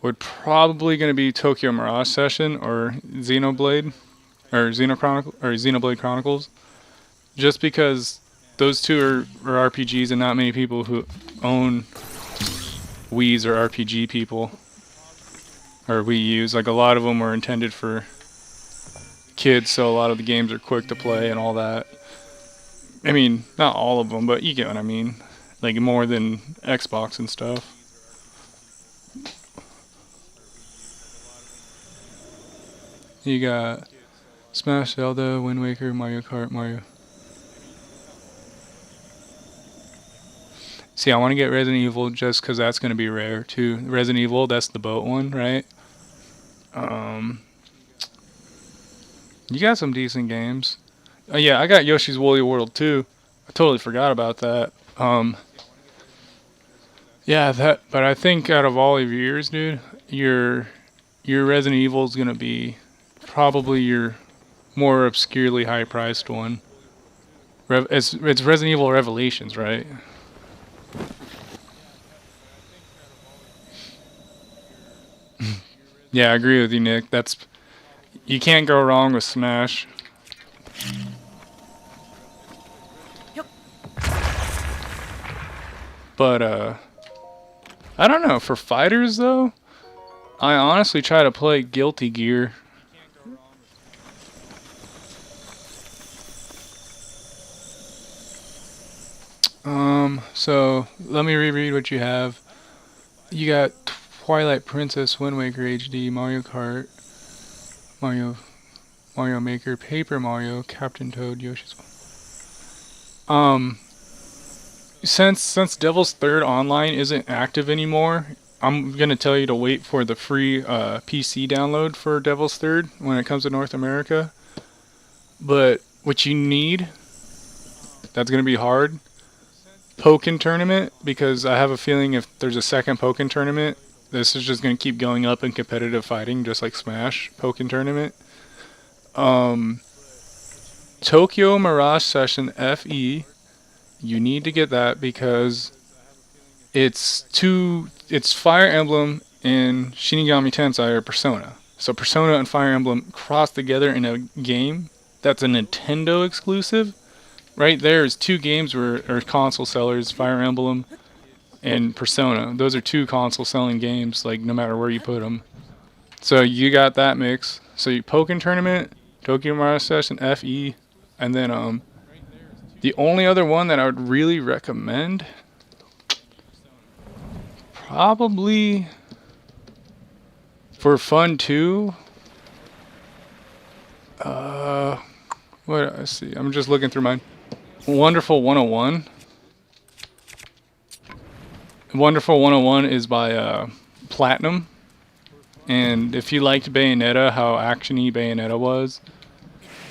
would probably gonna be Tokyo Mirage Session or Xenoblade, or Xenoblade Chronicles, just because those two are RPGs, and not many people who own Wii's are RPG people, or Wii U's. Like a lot of them were intended for kids, so a lot of the games are quick to play and all that. I mean, not all of them, but you get what I mean. Like more than Xbox and stuff. You got Smash, Zelda, Wind Waker, Mario Kart, Mario. See, I want to get Resident Evil just because that's going to be rare too. Resident Evil, that's the boat one, right? You got some decent games. Yeah, I got Yoshi's Woolly World too. I totally forgot about that. Yeah, but I think out of all of your years, dude, your Resident Evil is gonna be probably your more obscurely high-priced one. It's Resident Evil Revelations, right? Yeah, I agree with you, Nick. You can't go wrong with Smash. But I don't know, for fighters though, I honestly try to play Guilty Gear. So let me reread what you have. You got Twilight Princess, Wind Waker HD, Mario Kart, Mario Maker, Paper Mario, Captain Toad, Yoshi's. Since Devil's Third Online isn't active anymore, I'm gonna tell you to wait for the free PC download for Devil's Third when it comes to North America. But what you need that's going to be hard. Pokken tournament, because I have a feeling if there's a second Pokken tournament, this is just going to keep going up in competitive fighting, just like Smash Pokken tournament. Tokyo Mirage Session FE, you need to get that because it's Fire Emblem and Shinigami Tensei or Persona. So Persona and Fire Emblem cross together in a game that's a Nintendo exclusive. Right there is two games where are console sellers, Fire Emblem and Persona. Those are two console selling games, like no matter where you put them. So you got that mix. So you Pokken Tournament, Tokyo Mirage Session FE, and then the only other one that I would really recommend, probably for fun too. What I see? I'm just looking through mine. Wonderful 101. Wonderful 101 is by Platinum. And if you liked Bayonetta, how actiony Bayonetta was,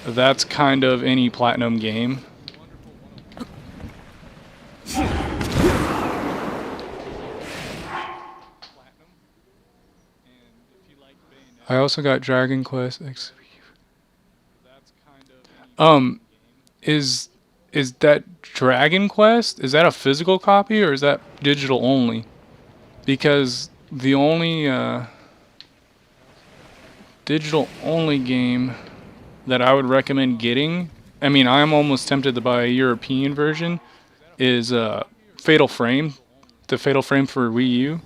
that's kind of any Platinum game. I also got Dragon Quest X. Is that Dragon Quest? Is that a physical copy or is that digital only? Because the only digital only game that I would recommend getting, I mean, I'm almost tempted to buy a European version, is Fatal Frame, the Fatal Frame for Wii U.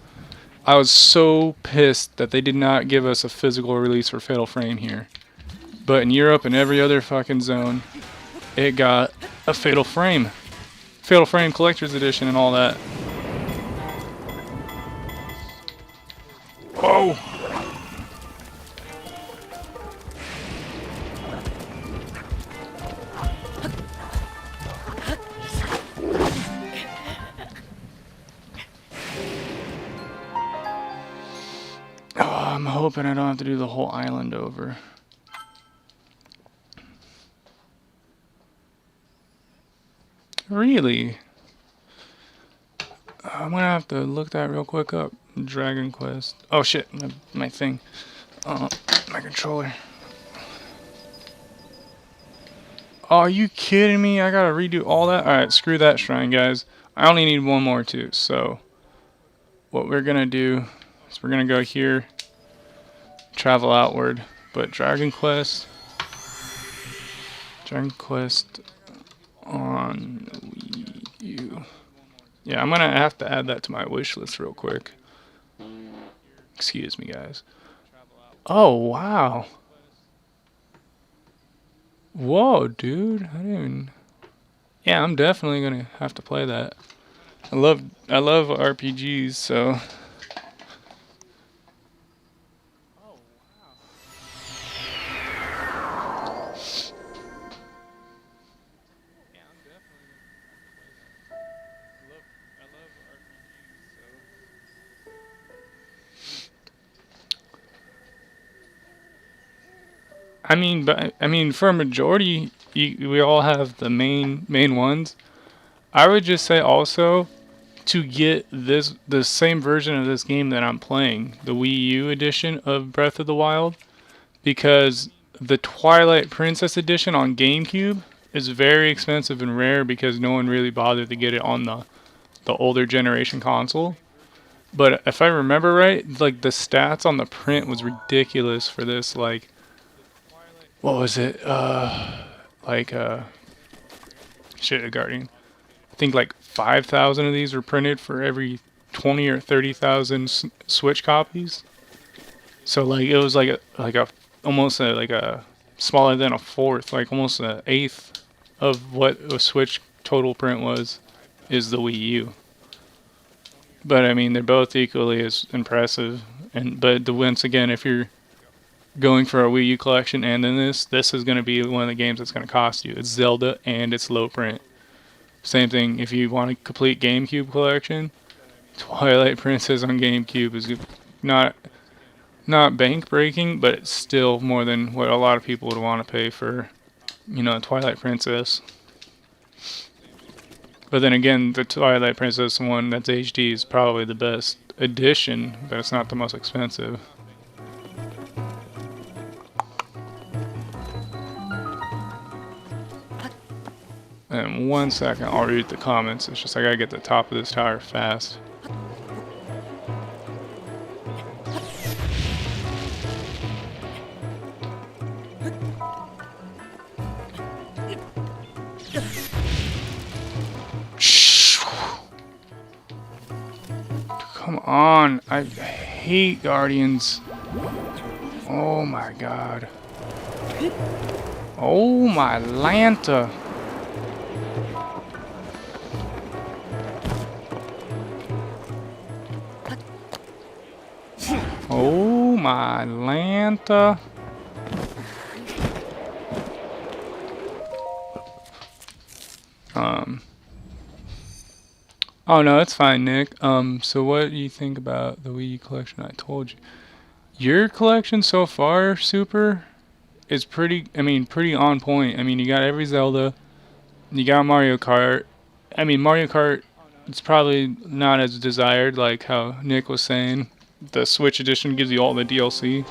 I was so pissed that they did not give us a physical release for Fatal Frame here. But in Europe and every other fucking zone, it got a Fatal Frame. Fatal Frame Collector's Edition and all that. Oh! I'm hoping I don't have to do the whole island over. Really? I'm gonna have to look that real quick up. Dragon Quest. Oh shit, my thing. My controller. Oh, are you kidding me? I gotta redo all that? Alright, screw that shrine, guys. I only need one more too, so what we're gonna do is we're gonna go here, travel outward, but Dragon Quest on wiiu. Yeah, I'm gonna have to add that to my wish list real quick. Excuse me, guys. Oh, wow. Whoa, dude. I didn't even... Yeah, I'm definitely gonna have to play that. I love RPGs, so... I mean, for a majority, we all have the main ones. I would just say also to get the same version of this game that I'm playing, the Wii U edition of Breath of the Wild, because the Twilight Princess edition on GameCube is very expensive and rare because no one really bothered to get it on the older generation console. But if I remember right, like the stats on the print was ridiculous for this, like what was it? Shit, Guardian. I think like 5,000 of these were printed for every 20 or 30,000 Switch copies. So like it was like a smaller than a fourth, like almost an eighth of what a Switch total print was, is the Wii U. But I mean, they're both equally as impressive. But once again, if you're going for a Wii U collection and then this is going to be one of the games that's going to cost you. It's Zelda and it's low print. Same thing if you want a complete GameCube collection. Twilight Princess on GameCube is not bank breaking, but it's still more than what a lot of people would want to pay for, Twilight Princess. But then again, the Twilight Princess one that's HD is probably the best edition, but it's not the most expensive. And 1 second, I'll read the comments. It's just I gotta get the top of this tower fast. Come on, I hate Guardians. Oh my god. Oh my Lanta. Oh my Lanta. Oh no, it's fine, Nick. So what do you think about the Wii U collection? I told you. Your collection so far, Super, is pretty on point. I mean, you got every Zelda, you got Mario Kart. I mean, Mario Kart, it's probably not as desired, like how Nick was saying. The Switch edition gives you all the DLC.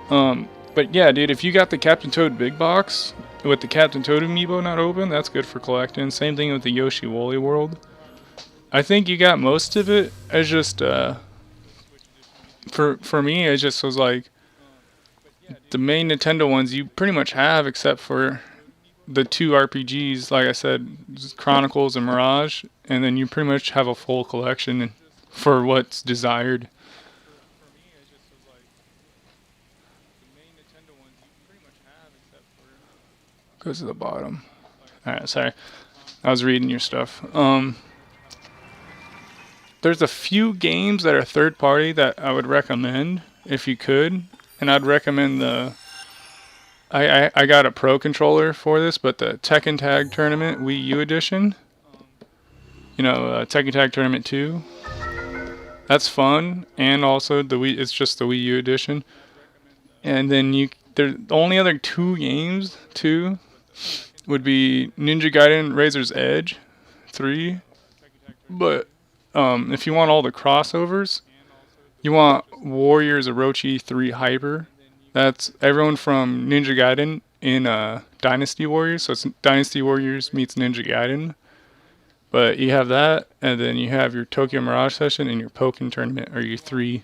But yeah, dude, if you got the Captain Toad big box with the Captain Toad amiibo not open, that's good for collecting. Same thing with the Yoshi Woolly World. I think you got most of it. It's just for me, it just was like the main Nintendo ones you pretty much have, except for the two RPGs. Like I said, Chronicles and Mirage, and then you pretty much have a full collection for what's desired. Goes to the bottom. Alright, sorry. I was reading your stuff. There's a few games that are third party that I would recommend if you could. And I'd recommend the... I got a Pro controller for this, but the Tekken Tag Tournament Wii U edition. You know, Tekken Tag Tournament 2. That's fun. And also, it's just the Wii U edition. And then the only other two games, too, would be Ninja Gaiden Razor's Edge 3. But if you want all the crossovers, you want Warriors Orochi 3 Hyper. That's everyone from Ninja Gaiden in Dynasty Warriors. So it's Dynasty Warriors meets Ninja Gaiden. But you have that, and then you have your Tokyo Mirage Session and your Pokken Tournament, or your three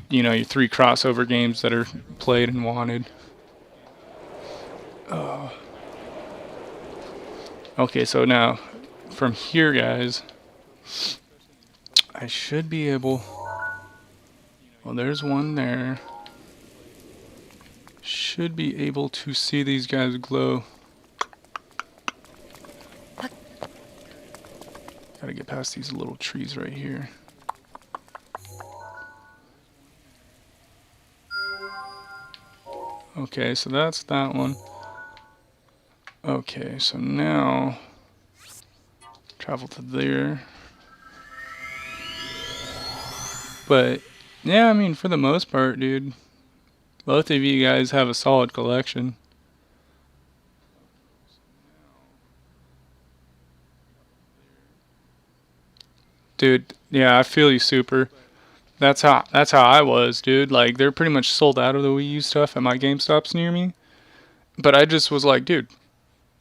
crossover games that are played and wanted. Okay, so now from here, guys, I should be able... Well, there's one there. Should be able to see these guys glow. Gotta get past these little trees right here. Okay, so that's that one. Okay, so now travel to there. But yeah, I mean, for the most part, dude, both of you guys have a solid collection. Dude, yeah, I feel you, Super. That's how I was, dude. Like, they're pretty much sold out of the Wii U stuff at my GameStops near me. But I just was like, dude,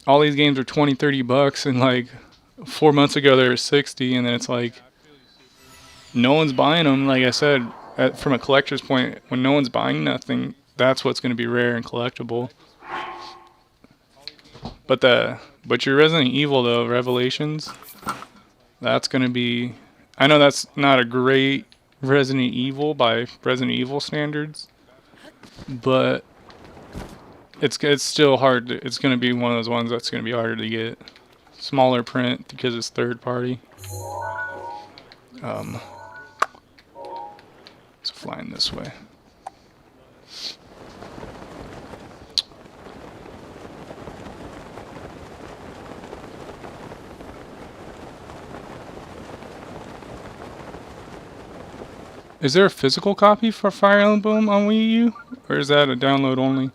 all these games are 20, 30 bucks, and like 4 months ago they were 60, and then it's like no one's buying them. Like I said, from a collector's point, when no one's buying nothing, that's what's going to be rare and collectible. But your Resident Evil though, Revelations, that's going to be... I know that's not a great Resident Evil by Resident Evil standards, but it's still hard. It's going to be one of those ones that's going to be harder to get. Smaller print because it's third party. It's flying this way. Is there a physical copy for Fire Emblem on Wii U? Or is that a download only?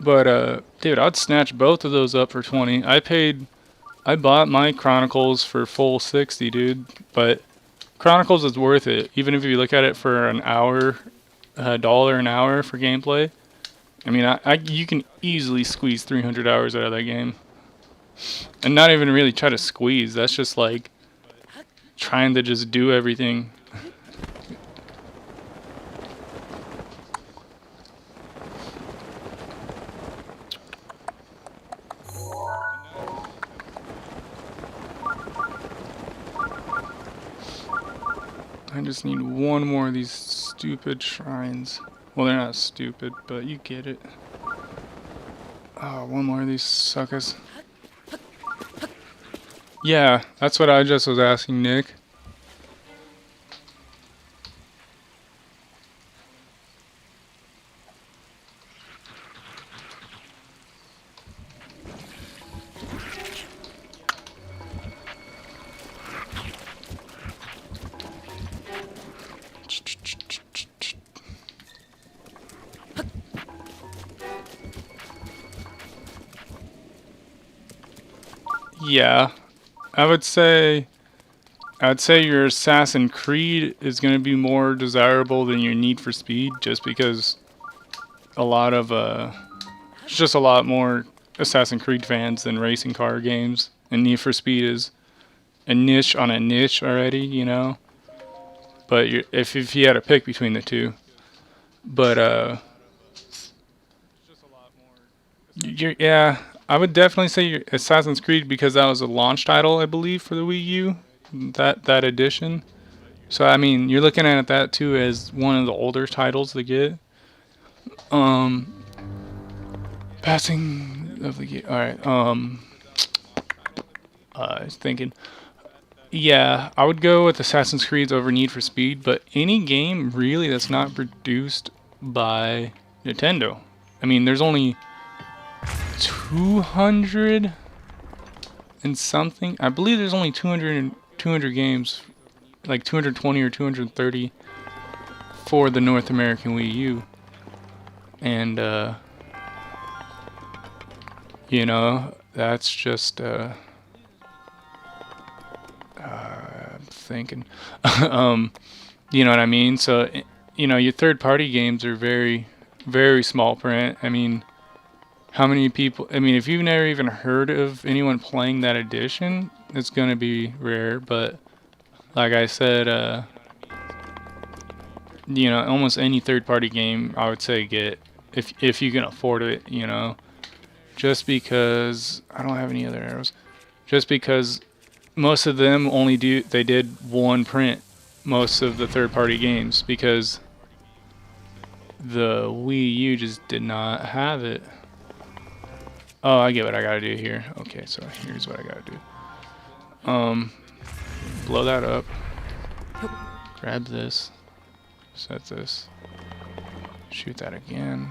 But, dude, I'd snatch both of those up for 20. I paid I bought my Chronicles for full 60, dude. But Chronicles is worth it, even if you look at it for an hour, $1 an hour for gameplay. I mean, you can easily squeeze 300 hours out of that game, and not even really try to squeeze. That's just like trying to just do everything. I just need one more of these stupid shrines. Well, they're not stupid, but you get it. Oh, one more of these suckers. Yeah, that's what I just was asking Nick. Yeah, I'd say your Assassin's Creed is going to be more desirable than your Need for Speed, just because a lot of it's just a lot more Assassin's Creed fans than racing car games, and Need for Speed is a niche on a niche already, you know. But if you had to pick between the two, but yeah, I would definitely say your Assassin's Creed, because that was a launch title, I believe, for the Wii U, that edition. So I mean, you're looking at that too as one of the older titles to get. Passing of the game. All right. I was thinking. Yeah, I would go with Assassin's Creed over Need for Speed, but any game really that's not produced by Nintendo. I mean, there's only 200 and something. I believe there's only 200 games, like 220 or 230 for the North American Wii U. And, you know, that's just, I'm thinking, you know what I mean? So, you know, your third-party games are very, very small print. I mean, how many people, I mean, if you've never even heard of anyone playing that edition, it's going to be rare. But like I said, you know, almost any third-party game, I would say get, if you can afford it, you know. Just because, I don't have any other arrows. Just because most of them they did one print, most of the third-party games, because the Wii U just did not have it. Oh, I get what I gotta do here. Okay, so here's what I gotta do. Blow that up. Grab this. Set this. Shoot that again.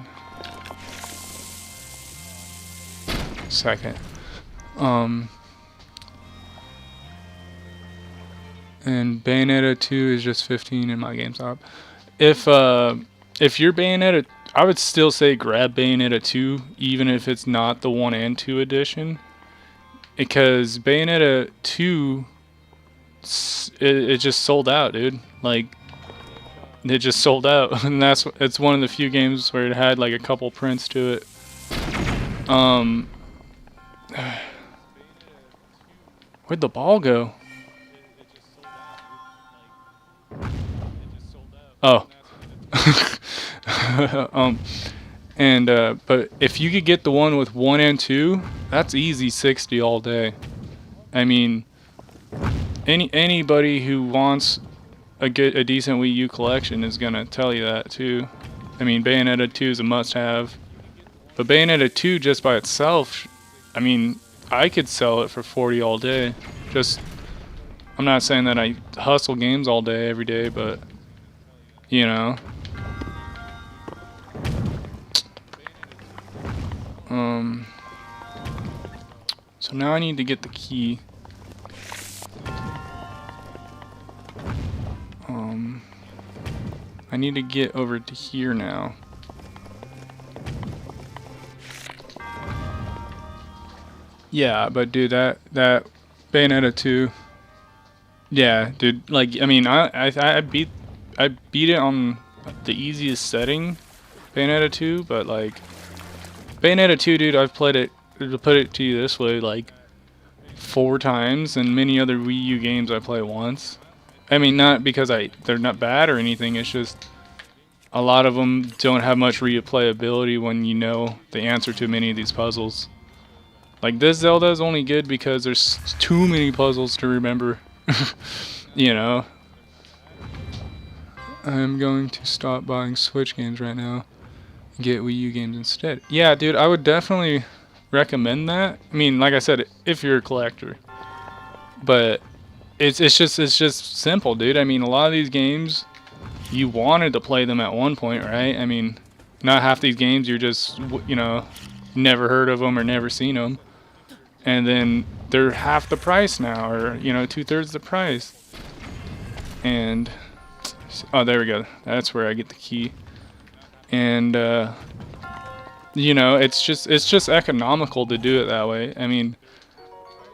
Second. And Bayonetta 2 is just 15 in my GameStop. If you're Bayonetta, I would still say grab Bayonetta 2, even if it's not the 1 and 2 edition, because Bayonetta 2, it just sold out, dude. Like, it just sold out, and it's one of the few games where it had like a couple prints to it. Where'd the ball go? Oh. But if you could get the one with 1 and 2, that's easy 60 all day. I mean, anybody who wants a decent Wii U collection is gonna tell you that too. I mean, Bayonetta 2 is a must-have, but Bayonetta 2 just by itself, I mean, I could sell it for 40 all day. I'm not saying that I hustle games all day every day, but you know. So now I need to get the key. I need to get over to here now. Yeah, but dude, that Bayonetta 2. Yeah, dude. Like, I mean, I beat it on the easiest setting, Bayonetta 2. But like, Bayonetta 2, dude, I've played it. To put it to you this way, like 4 times, and many other Wii U games I play once. I mean, not because they're not bad or anything. It's just a lot of them don't have much replayability when you know the answer to many of these puzzles. Like this Zelda is only good because there's too many puzzles to remember. You know. I'm going to stop buying Switch games right now. Get Wii U games instead. Yeah, dude, I would definitely recommend that. I mean, like I said, if you're a collector. But it's just simple, dude. I mean, a lot of these games you wanted to play them at one point, right? I mean, not half these games you're just never heard of them or never seen them, and then they're half the price now, or 2/3 the price. And oh, there we go. That's where I get the key. And it's just economical to do it that way. I mean,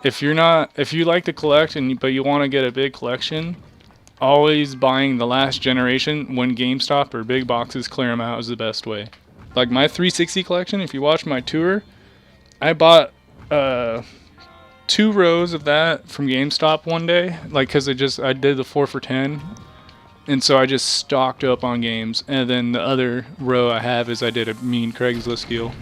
if you like to collect but you want to get a big collection, always buying the last generation when GameStop or big boxes clear them out is the best way. Like my 360 collection, if you watch my tour, I bought 2 rows of that from GameStop one day, like because I did the 4 for 10, and so I just stocked up on games. And then the other row I have is I did a mean Craigslist deal.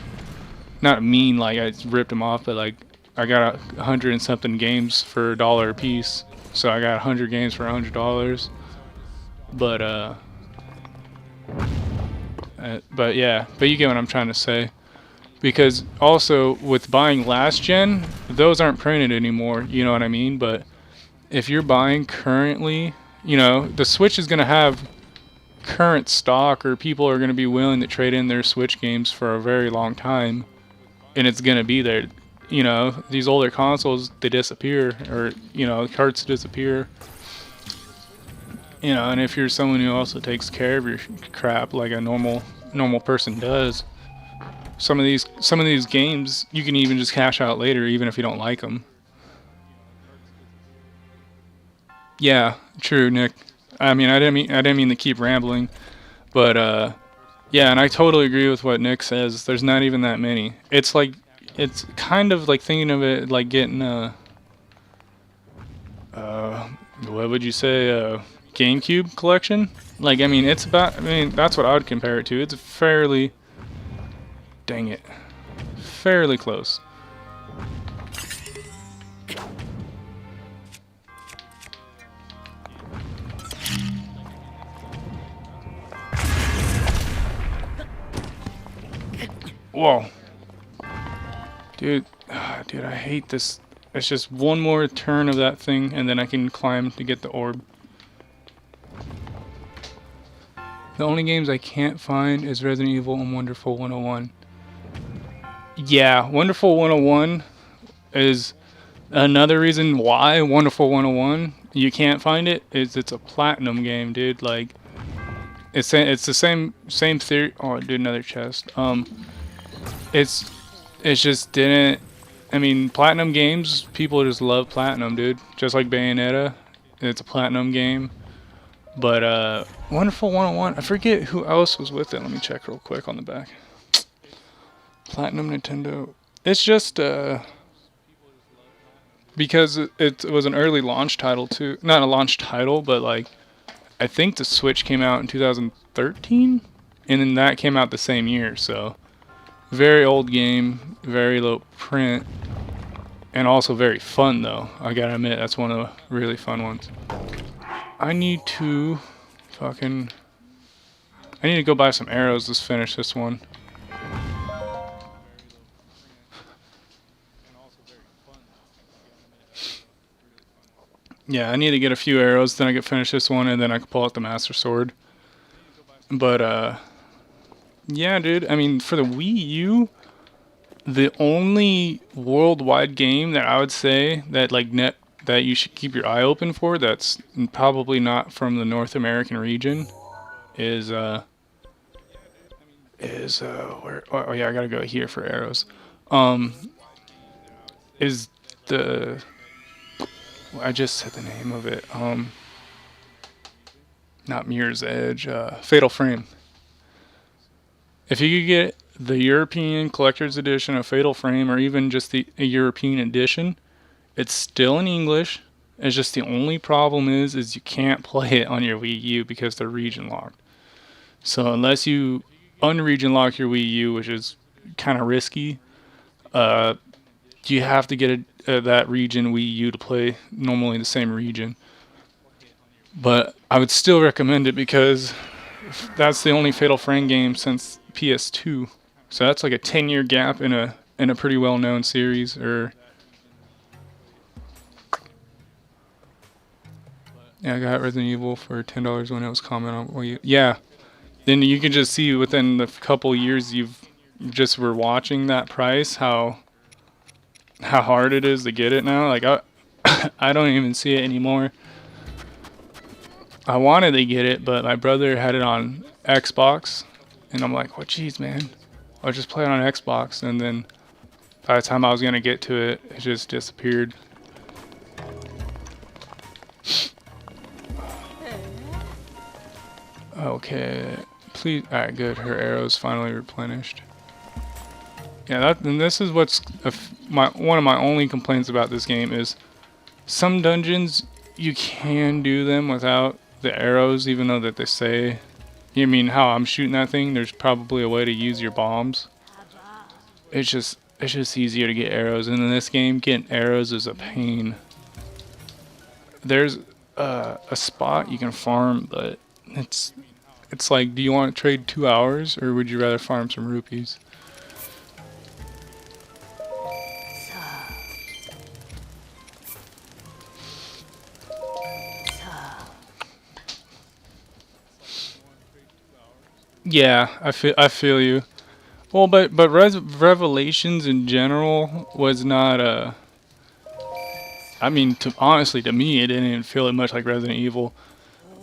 Not mean like I ripped them off, but like I got 100 and something games for $1 a piece. So I got 100 games for $100. But but you get what I'm trying to say. Because also with buying last gen, those aren't printed anymore. You know what I mean? But if you're buying currently, the Switch is gonna have current stock, or people are gonna be willing to trade in their Switch games for a very long time, and it's gonna be there. These older consoles, they disappear, or carts disappear. And if you're someone who also takes care of your crap like a normal person does, some of these games you can even just cash out later, even if you don't like them. Yeah, true, Nick. I mean, I didn't mean to keep rambling, but yeah, and I totally agree with what Nick says. There's not even that many. It's kind of like thinking of it like getting what would you say, a GameCube collection? Like, I mean, that's what I would compare it to. It's fairly, dang it, fairly close. Whoa. Dude, I hate this. It's just one more turn of that thing, and then I can climb to get the orb. The only games I can't find is Resident Evil and Wonderful 101. Yeah, Wonderful 101 is another reason why Wonderful 101 you can't find it. Is it's a platinum game, dude. Like, it's the same theory. Oh, dude, another chest. It's just didn't. I mean, platinum games, people just love platinum, dude. Just like Bayonetta, it's a platinum game. But Wonderful 101, I forget who else was with it. Let me check real quick on the back. Platinum Nintendo. It's just because it was an early launch title too. Not a launch title, but like I think the Switch came out in 2013, and then that came out the same year. So very old game, very low print, and also very fun though. I gotta admit, that's one of the really fun ones. I need to go buy some arrows. Let's finish this one. Yeah, I need to get a few arrows, then I can finish this one, and then I can pull out the Master Sword. But yeah, dude. I mean, for the Wii U, the only worldwide game that I would say that that you should keep your eye open for, that's probably not from the North American region, is where? Oh yeah, I gotta go here for arrows. is the I just said the name of it. Not Mirror's Edge. Fatal Frame. If you could get the European Collector's Edition of Fatal Frame, or even just a European edition, it's still in English. It's just the only problem is you can't play it on your Wii U because they're region locked. So unless you unregion lock your Wii U, which is kind of risky, you have to get that region Wii U to play normally the same region. But I would still recommend it because that's the only Fatal Frame game since PS2. So that's like a 10-year gap in a pretty well-known series. Or yeah, I got Resident Evil for $10 when it was common on Wii U. Yeah, then you can just see within the couple years you've just were watching that price how hard it is to get it now. Like I don't even see it anymore. I wanted to get it, but my brother had it on Xbox, and I'm like, well, geez, man, I'll just play it on Xbox. And then by the time I was gonna get to it, it just disappeared. Okay, please. All right, good. Her arrow's finally replenished. Yeah, and this is what's one of my only complaints about this game is some dungeons you can do them without the arrows, even though that they say, you mean how I'm shooting that thing, there's probably a way to use your bombs. It's just easier to get arrows, and in this game getting arrows is a pain. There's a spot you can farm, but it's like, do you want to trade 2 hours, or would you rather farm some rupees? Yeah, I feel you. Well, but Revelations in general was not I mean, honestly, to me, it didn't even feel much like Resident Evil.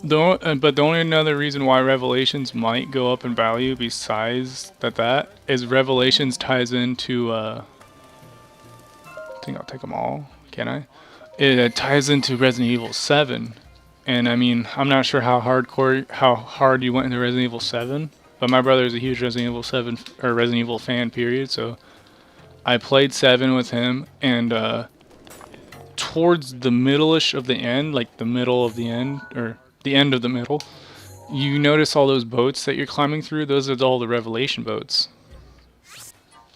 But the only another reason why Revelations might go up in value, besides that is Revelations ties into. I think I'll take them all. Can I? It ties into Resident Evil 7. And I mean, I'm not sure how hard you went into Resident Evil 7, but my brother is a huge Resident Evil 7 or Resident Evil fan, period. So I played 7 with him, and towards the middle-ish of the end, like the middle of the end, or the end of the middle, you notice all those boats that you're climbing through. Those are all the Revelation boats.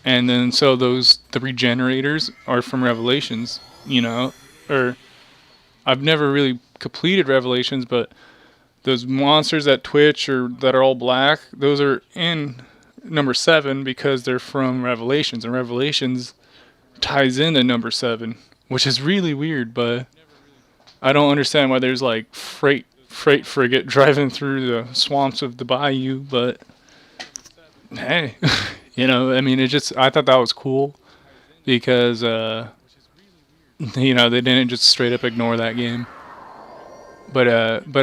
And then so the regenerators are from Revelations, or I've never really completed Revelations, but those monsters that twitch or that are all black, those are in number 7 because they're from Revelations, and Revelations ties into number 7, which is really weird. But I don't understand why there's like freight frigate driving through the swamps of the bayou. But hey, I mean, I thought that was cool because they didn't just straight up ignore that game. But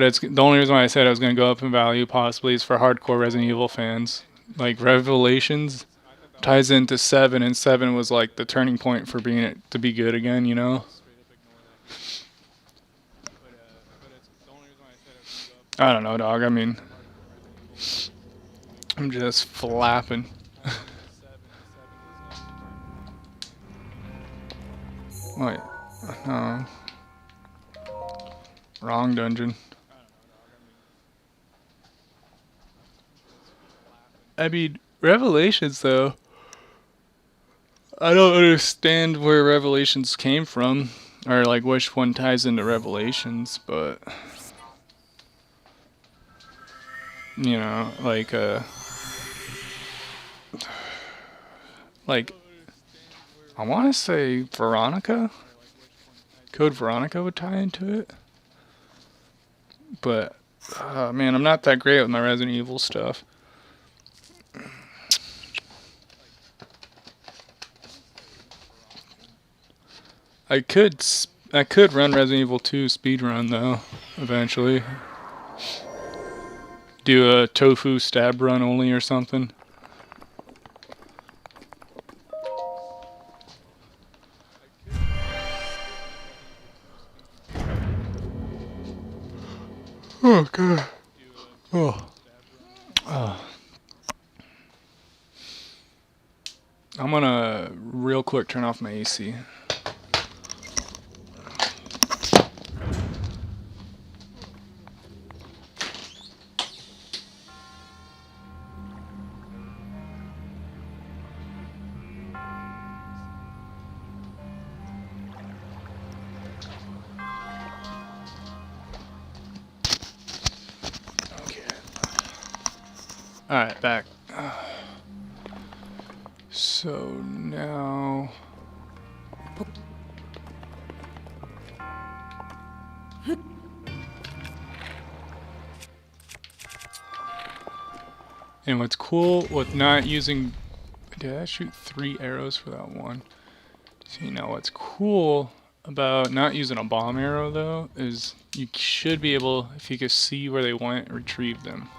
it's the only reason why I said I was going to go up in value possibly is for hardcore Resident Evil fans. Like Revelations ties into 7, and 7 was like the turning point for being it to be good again, I don't know, dog. I mean, I'm just flapping. Wait, no. Wrong dungeon. I mean, Revelations, though. I don't understand where Revelations came from, or like which one ties into Revelations, but like I want to say Veronica. Code Veronica would tie into it. But, man, I'm not that great with my Resident Evil stuff. I could run Resident Evil 2 speedrun, though, eventually. Do a tofu stab run only or something. Oh god. Oh. Oh. I'm gonna real quick turn off my AC. Okay. Alright, back. So now... And what's cool with not using... Did I shoot 3 arrows for that one? See, now what's cool about not using a bomb arrow though is you should be able, if you can see where they went, retrieve them.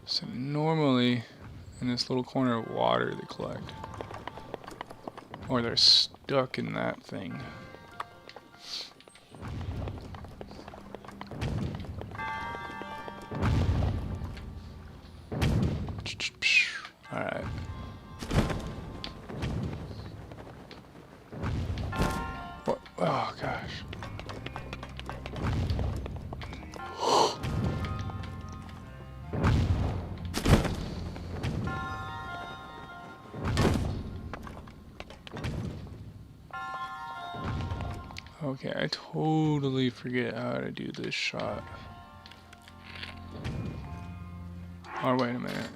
So normally in this little corner of water they collect. Or they're stuck in that thing. Alright. What? Oh gosh. Okay, I totally forget how to do this shot. Oh, wait a minute.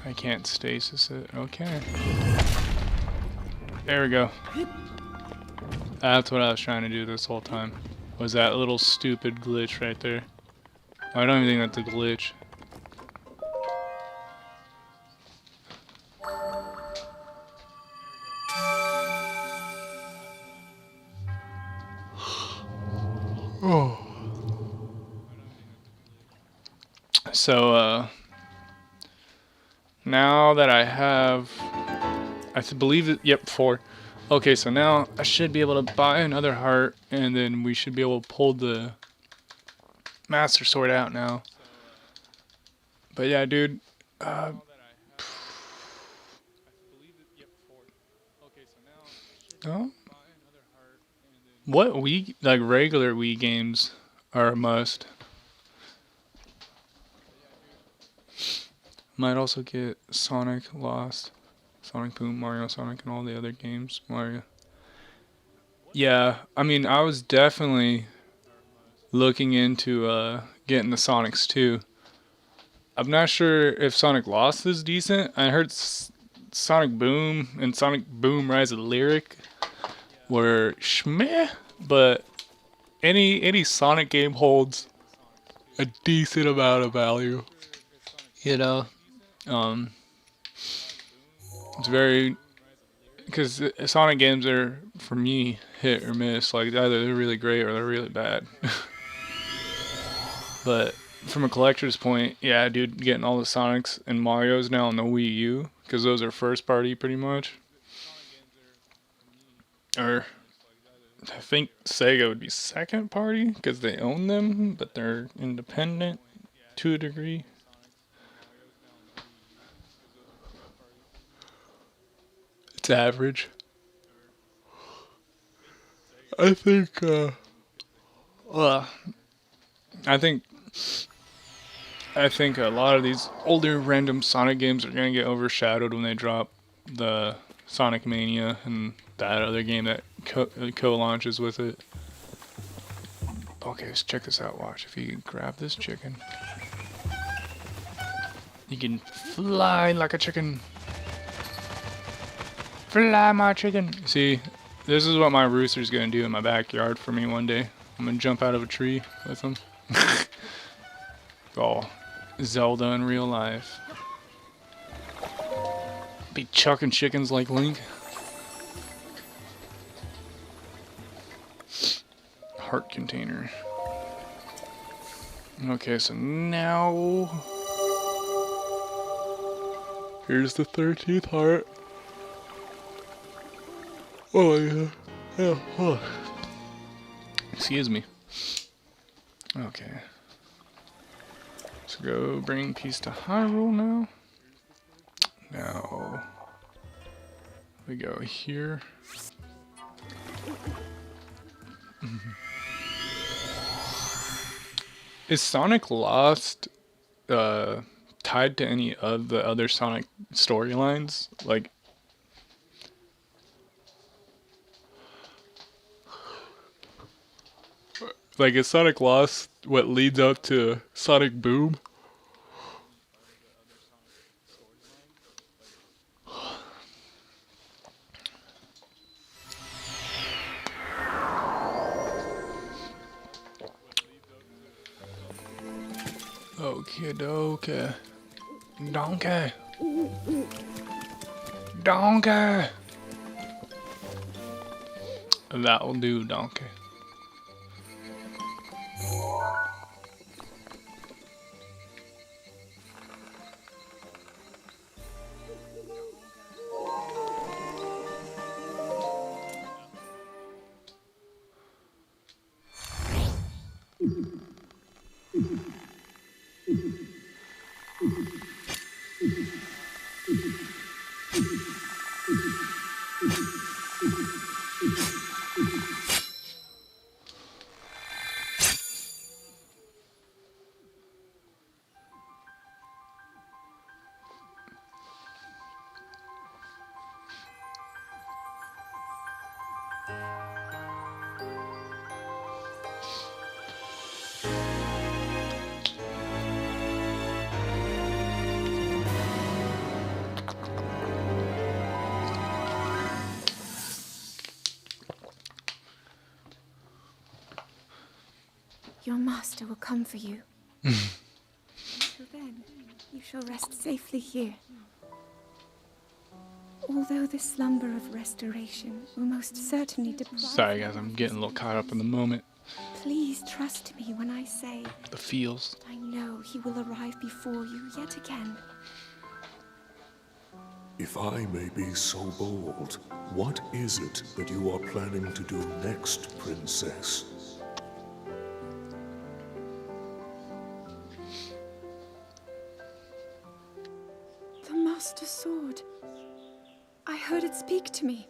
I can't stasis it. Okay. There we go. That's what I was trying to do this whole time. Was that little stupid glitch right there. I don't even think that's a glitch. Oh. So, now that I have, believe it, yep, 4. Okay, so now I should be able to buy another heart, and then we should be able to pull the Master Sword out now. But yeah, dude, oh, what Wii, like regular Wii games are a must. Might also get Sonic Lost, Sonic Boom, Mario Sonic, and all the other games. Mario. Yeah, I mean, I was definitely looking into getting the Sonics too. I'm not sure if Sonic Lost is decent. I heard Sonic Boom and Sonic Boom Rise of Lyric were schmeh, but any Sonic game holds a decent amount of value. You know, it's very, because Sonic games are, for me, hit or miss. Like either they're really great or they're really bad. But from a collector's point, yeah, dude, getting all the Sonics and Marios now on the Wii U, because those are first party pretty much. Or I think Sega would be second party because they own them, but they're independent to a degree. It's average. I think, I think I think a lot of these older random Sonic games are gonna get overshadowed when they drop the Sonic Mania and that other game that co-launches with it. Okay, let's check this out. Watch, if you can grab this chicken, you can fly like a chicken. Fly, my chicken. See, this is what my rooster's gonna do in my backyard for me one day. I'm gonna jump out of a tree with him. Oh, Zelda in real life. Be chucking chickens like Link. Heart container. Okay, so now here's the 13th heart. Oh yeah. Yeah. Oh. Excuse me. Okay. So go bring peace to Hyrule now. Now we go here. Is Sonic Lost tied to any of the other Sonic storylines? Like is Sonic Lost what leads up to Sonic Boom? Okay, dokie. Donkey. Donkey. That'll do, donkey. Your master will come for you. Until then, you shall rest safely here. Although the slumber of restoration will most certainly deprive Sorry you guys, I'm of getting a little caught up in the moment. Please trust me when I say The feels. I know he will arrive before you yet again. If I may be so bold, what is it that you are planning to do next, Princess? The Master Sword. I heard it speak to me.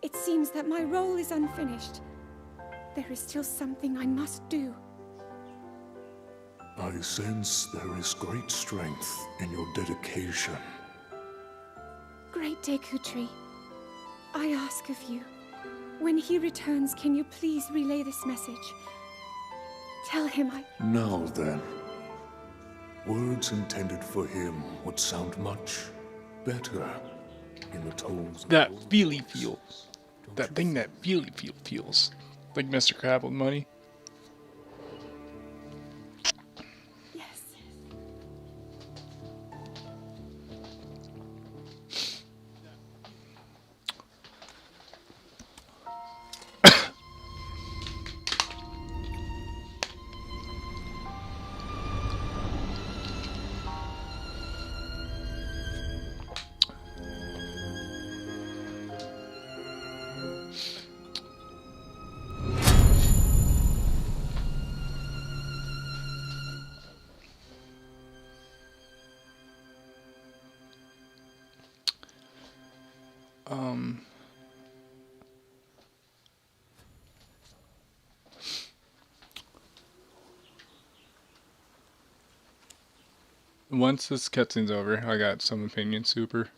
It seems that my role is unfinished. There is still something I must do. I sense there is great strength in your dedication. Great Dekutri, I ask of you, when he returns, can you please relay this message? Tell him Now then, words intended for him would sound much better in the tones of That your feely voice. feel. Don't That you thing that feely feels. Like Mr. Crab with money. Yes. Once this cutscene's over, I got some opinion, Super.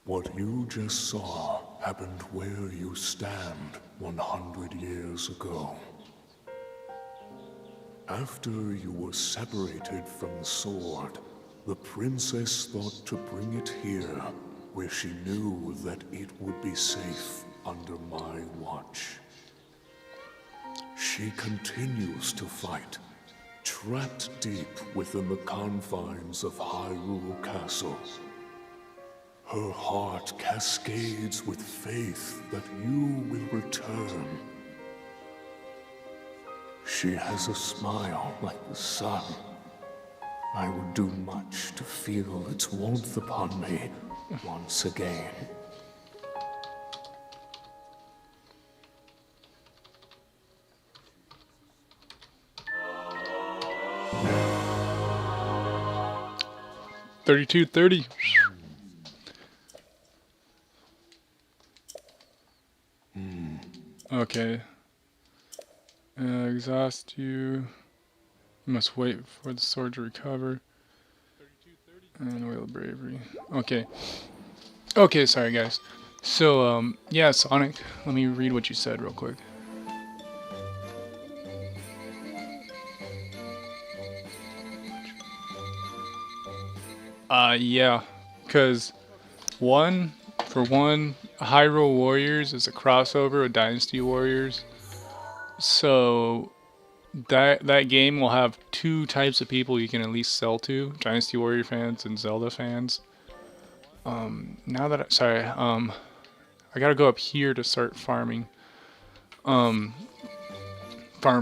What you just saw happened where you stand 100 years ago. After you were separated from the sword, the princess thought to bring it here, where she knew that it would be safe under my watch. She continues to fight, trapped deep within the confines of Hyrule Castle. Her heart cascades with faith that you will return. She has a smile like the sun, I would do much to feel its warmth upon me once again. $32.30. Okay. Exhaust you. You must wait for the sword to recover. And wheel of bravery. Okay. Okay, sorry guys. So, yeah, Sonic, let me read what you said real quick. Yeah. Because, for one, Hyrule Warriors is a crossover with Dynasty Warriors. So, that game will have two types of people you can at least sell to: Dynasty Warrior fans and Zelda fans. Now that I gotta go up here to start farming. Farm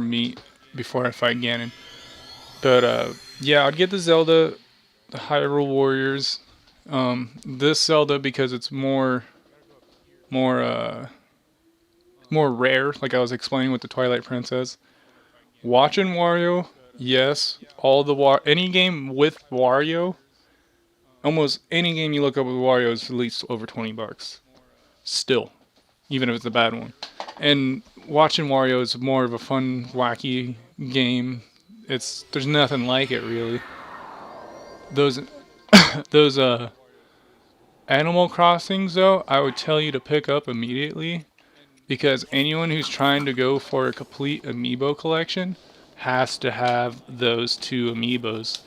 meat before I fight Ganon. But yeah, I'd get the Zelda, the Hyrule Warriors. This Zelda because it's more rare, like I was explaining with the Twilight Princess. Watching Wario, yes. Any game with Wario, almost any game you look up with Wario is at least over $20. Still, even if it's a bad one. And watching Wario is more of a fun, wacky game. There's nothing like it really. Those those Animal Crossings though, I would tell you to pick up immediately. Because anyone who's trying to go for a complete amiibo collection has to have those two amiibos.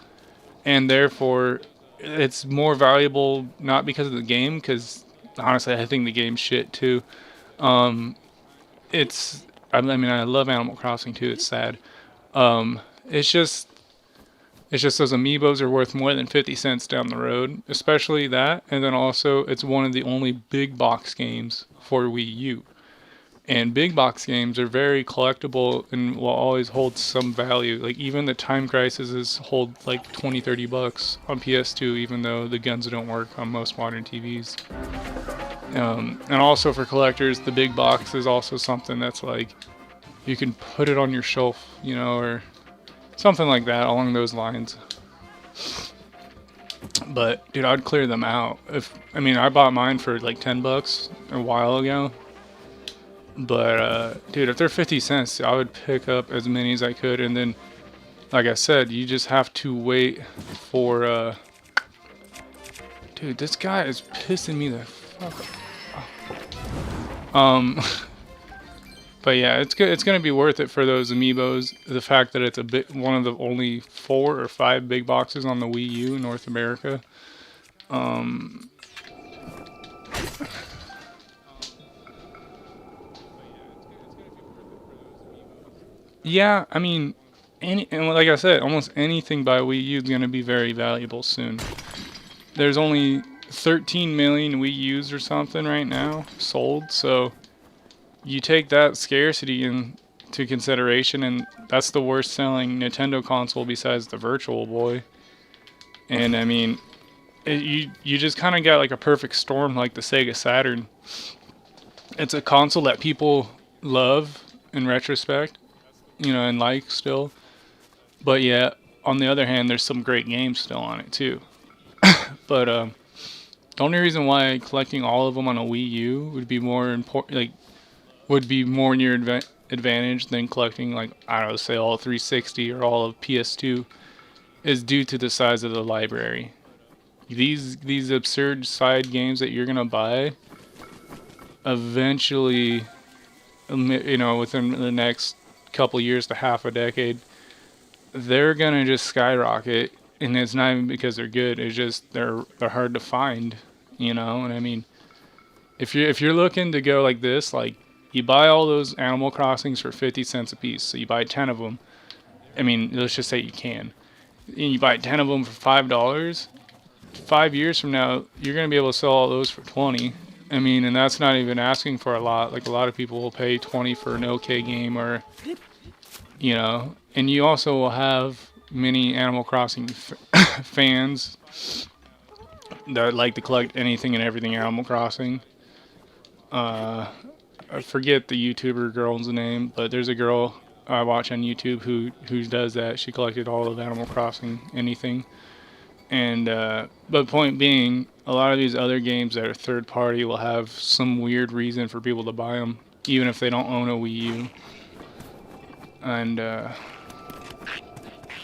And therefore, it's more valuable not because of the game, because honestly, I think the game's shit too. I mean, I love Animal Crossing too, it's sad. It's just those amiibos are worth more than 50 cents down the road, especially that. And then also, it's one of the only big box games for Wii U. And big box games are very collectible and will always hold some value. Like even the Time Crises hold like $20-30 on PS2, even though the guns don't work on most modern TVs. And also for collectors, the big box is also something that's like you can put it on your shelf, or something like that along those lines. But dude, I'd clear them out. I bought mine for like $10 a while ago. But, dude, if they're 50 cents, I would pick up as many as I could. And then, like I said, you just have to wait for, Dude, this guy is pissing me the fuck off. But yeah, it's good. It's going to be worth it for those amiibos. The fact that it's one of the only 4 or 5 big boxes on the Wii U in North America. Yeah, I mean, and like I said, almost anything by Wii U is going to be very valuable soon. There's only 13 million Wii U's or something right now sold, so you take that scarcity into consideration, and that's the worst selling Nintendo console besides the Virtual Boy. And I mean, you just kind of got like a perfect storm like the Sega Saturn. It's a console that people love in retrospect. And like still. But yeah, on the other hand, there's some great games still on it too. But the only reason why collecting all of them on a Wii U would be more important, would be more in your advantage than collecting say all 360 or all of PS2, is due to the size of the library. These absurd side games that you're gonna buy, eventually, within the next couple years to half a decade, they're gonna just skyrocket. And it's not even because they're good, it's just they're hard to find, and I mean, if you're looking to go like this, like you buy all those Animal Crossings for 50 cents a piece, so you buy 10 of them. I mean, let's just say you can, and you buy 10 of them for $5. 5 years from now, you're gonna be able to sell all those for 20. I mean, and that's not even asking for a lot. Like a lot of people will pay 20 for an okay game, or and you also will have many Animal Crossing fans that like to collect anything and everything Animal Crossing. I forget the YouTuber girl's name, but there's a girl I watch on YouTube who does that. She collected all of Animal Crossing anything. And but point being, a lot of these other games that are third party will have some weird reason for people to buy them, even if they don't own a Wii U. And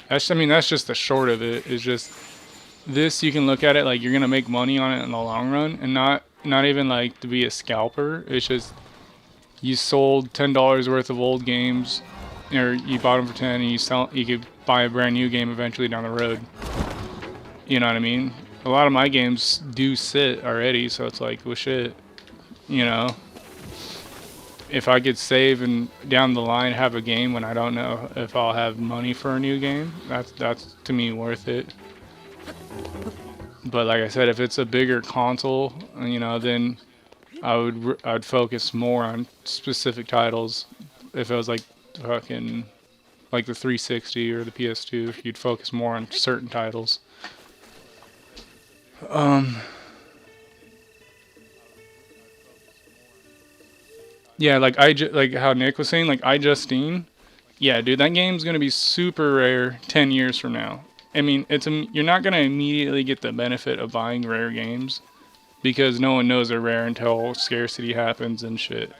that's just the short of it. Is just this, you can look at it like you're gonna make money on it in the long run, and not even like to be a scalper. It's just you sold $10 worth of old games, or you bought them for 10, and you could buy a brand new game eventually down the road. You know what I mean? A lot of my games do sit already, so it's like, well, shit. You know, if I could save and down the line have a game when I don't know if I'll have money for a new game, that's to me worth it. But like I said, if it's a bigger console, you know, then I'd focus more on specific titles. If it was like fucking like the 360 or the PS2, you'd focus more on certain titles. Yeah, like like how Nick was saying, like iJustine. Yeah, dude, that game's gonna be super rare 10 years from now. I mean, you're not gonna immediately get the benefit of buying rare games because no one knows they're rare until scarcity happens and shit.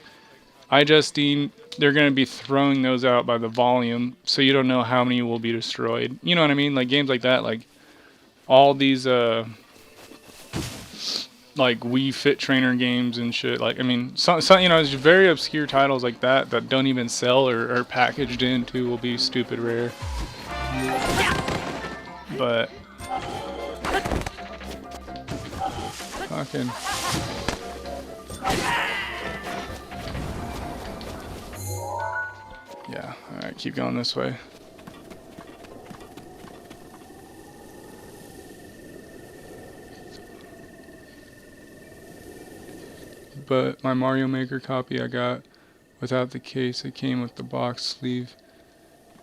iJustine, they're gonna be throwing those out by the volume, so you don't know how many will be destroyed. You know what I mean? Like games like that, like all these like Wii Fit Trainer games and shit. Like, I mean, some you know, it's very obscure titles like that that don't even sell or are packaged into will be stupid rare. But fucking yeah. All right, keep going this way. But my Mario Maker copy I got without the case. It came with the box sleeve.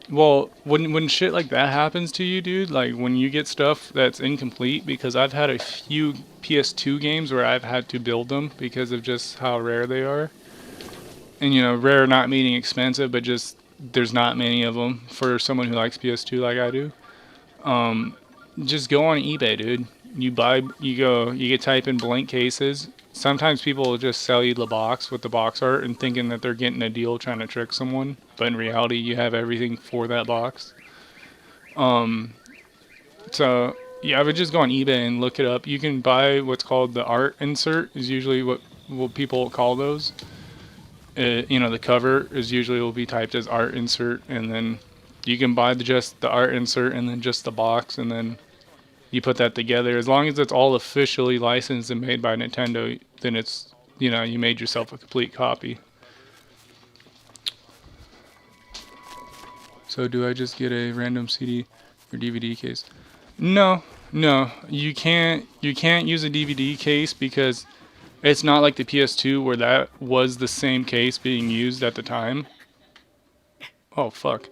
Well, when shit like that happens to you, dude, like when you get stuff that's incomplete, because I've had a few PS2 games where I've had to build them because of just how rare they are. And you know, rare not meaning expensive, but just there's not many of them for someone who likes PS2 like I do. Just go on eBay, dude. You get type in blank cases. Sometimes people will just sell you the box with the box art and thinking that they're getting a deal trying to trick someone. But in reality, you have everything for that box. So, yeah, I would just go on eBay and look it up. You can buy what's called the art insert, is usually what people call those. You know, the cover is usually will be typed as art insert, and then you can buy just the art insert and then just the box, and then you put that together. As long as it's all officially licensed and made by Nintendo, then it's, you know, you made yourself a complete copy. So do I just get a random CD or DVD case? No, you can't use a DVD case because it's not like the PS2 where that was the same case being used at the time. Oh fuck.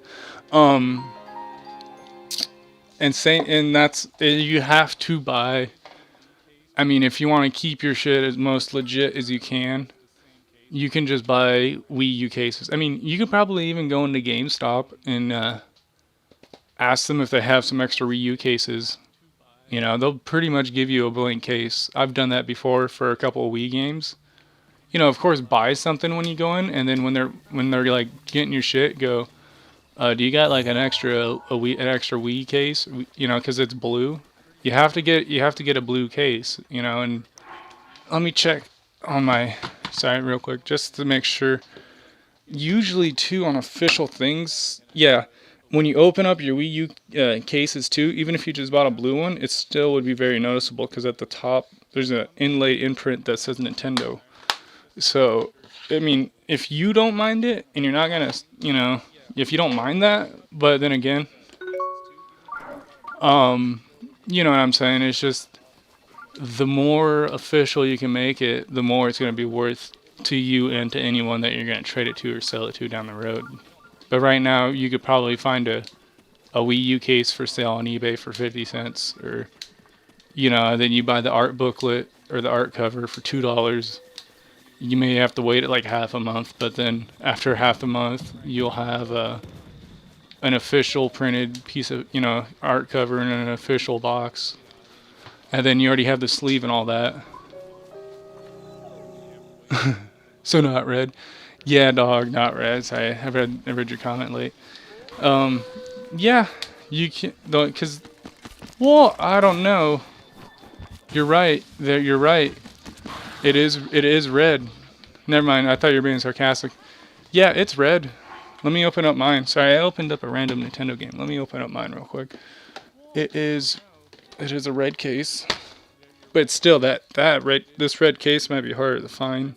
And that's, you have to buy. I mean, if you want to keep your shit as most legit as you can just buy Wii U cases. I mean, you could probably even go into GameStop and ask them if they have some extra Wii U cases. You know, they'll pretty much give you a blank case. I've done that before for a couple of Wii games. You know, of course, buy something when you go in, and then when they're like getting your shit, go, do you got like an extra Wii case? You know, because it's blue. You have to get a blue case. You know, and let me check on my site real quick just to make sure. Usually, too, on official things, yeah. When you open up your Wii U cases too, even if you just bought a blue one, it still would be very noticeable because at the top there's an inlaid imprint that says Nintendo. So, I mean, if you don't mind it, and you're not gonna, you know, if you don't mind that, but then again, you know what I'm saying? It's just the more official you can make it, the more it's gonna be worth to you and to anyone that you're gonna trade it to or sell it to down the road. But right now, you could probably find a a Wii U case for sale on eBay for 50 cents, or then you buy the art booklet or the art cover for $2. You may have to wait like half a month, but then after half the month, you'll have an official printed piece of, art cover in an official box. And then you already have the sleeve and all that. So not red. Yeah, dog, not red. Sorry, I read your comment late. Yeah, you can, because, well, I don't know. You're right. You're right. It is red. Never mind. I thought you were being sarcastic. Yeah, it's red. Let me open up mine. Sorry, I opened up a random Nintendo game. Let me open up mine real quick. It is a red case, but still, this red case might be harder to find.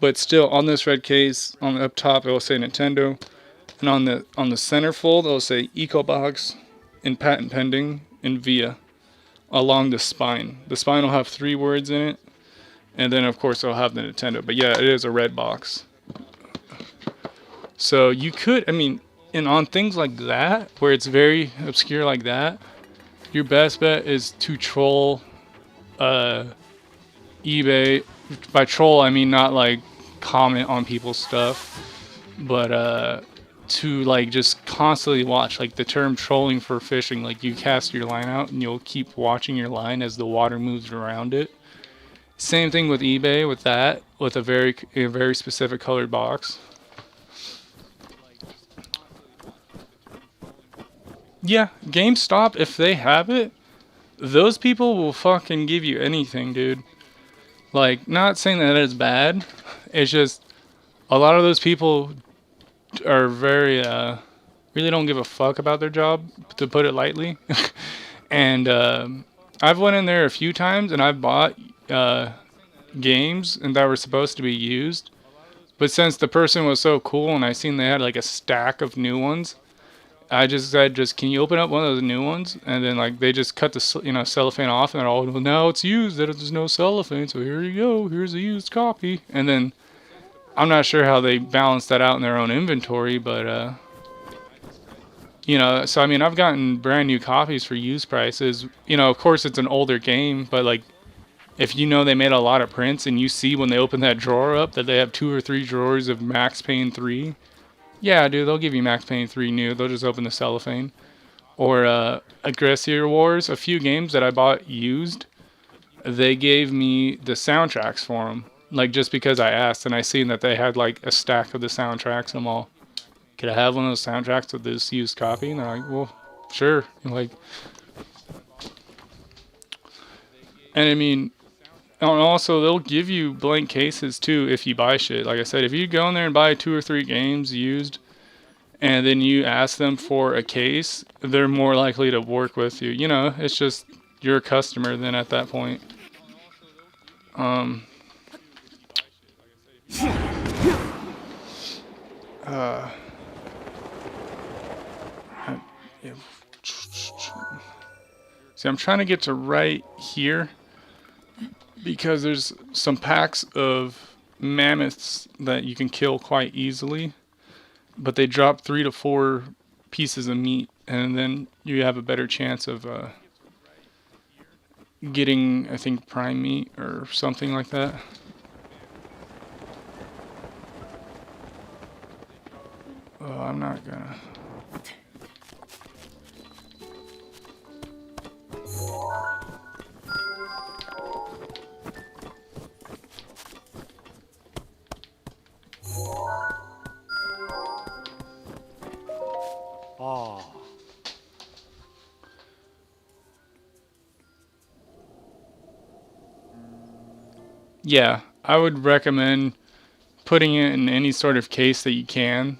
But still, on this red case, on the up top, it will say Nintendo, and on the centerfold, it will say EcoBox, and patent pending, and Via, along the spine. The spine will have 3 words in it, and then of course it'll have the Nintendo. But yeah, it is a red box. So you could, and on things like that, where it's very obscure like that, your best bet is to troll eBay. By troll, I mean not like comment on people's stuff, but to like just constantly watch. Like the term trolling for fishing, like you cast your line out and you'll keep watching your line as the water moves around it. Same thing with eBay with that, with a very specific colored box. Yeah, GameStop, if they have it, those people will fucking give you anything, dude. Like, not saying that it's bad. It's just a lot of those people are very really don't give a fuck about their job, to put it lightly. And I've went in there a few times and I've bought games and that were supposed to be used. But since the person was so cool and I seen they had like a stack of new ones, I just said, can you open up one of those new ones? And then like they just cut the cellophane off, and they're all, well, now it's used. There's no cellophane, so here you go. Here's a used copy. And then I'm not sure how they balance that out in their own inventory, but so I've gotten brand new copies for used prices. Of course it's an older game, but like if they made a lot of prints and you see when they open that drawer up that they have 2 or 3 drawers of Max Payne 3. Yeah, dude, they'll give you Max Payne 3 new. They'll just open the cellophane. Or Aggressor Wars, a few games that I bought used, they gave me the soundtracks for them. Like, just because I asked, and I seen that they had, like, a stack of the soundtracks. I'm all, could I have one of those soundtracks with this used copy? And they're like, well, sure. And also, they'll give you blank cases, too, if you buy shit. Like I said, if you go in there and buy 2 or 3 games used, and then you ask them for a case, they're more likely to work with you. It's just, you're a customer then at that point. See, I'm trying to get to right here, because there's some packs of mammoths that you can kill quite easily, but they drop 3 to 4 pieces of meat, and then you have a better chance of getting, I think, prime meat or something like that. Oh, I'm not gonna. Yeah, I would recommend putting it in any sort of case that you can.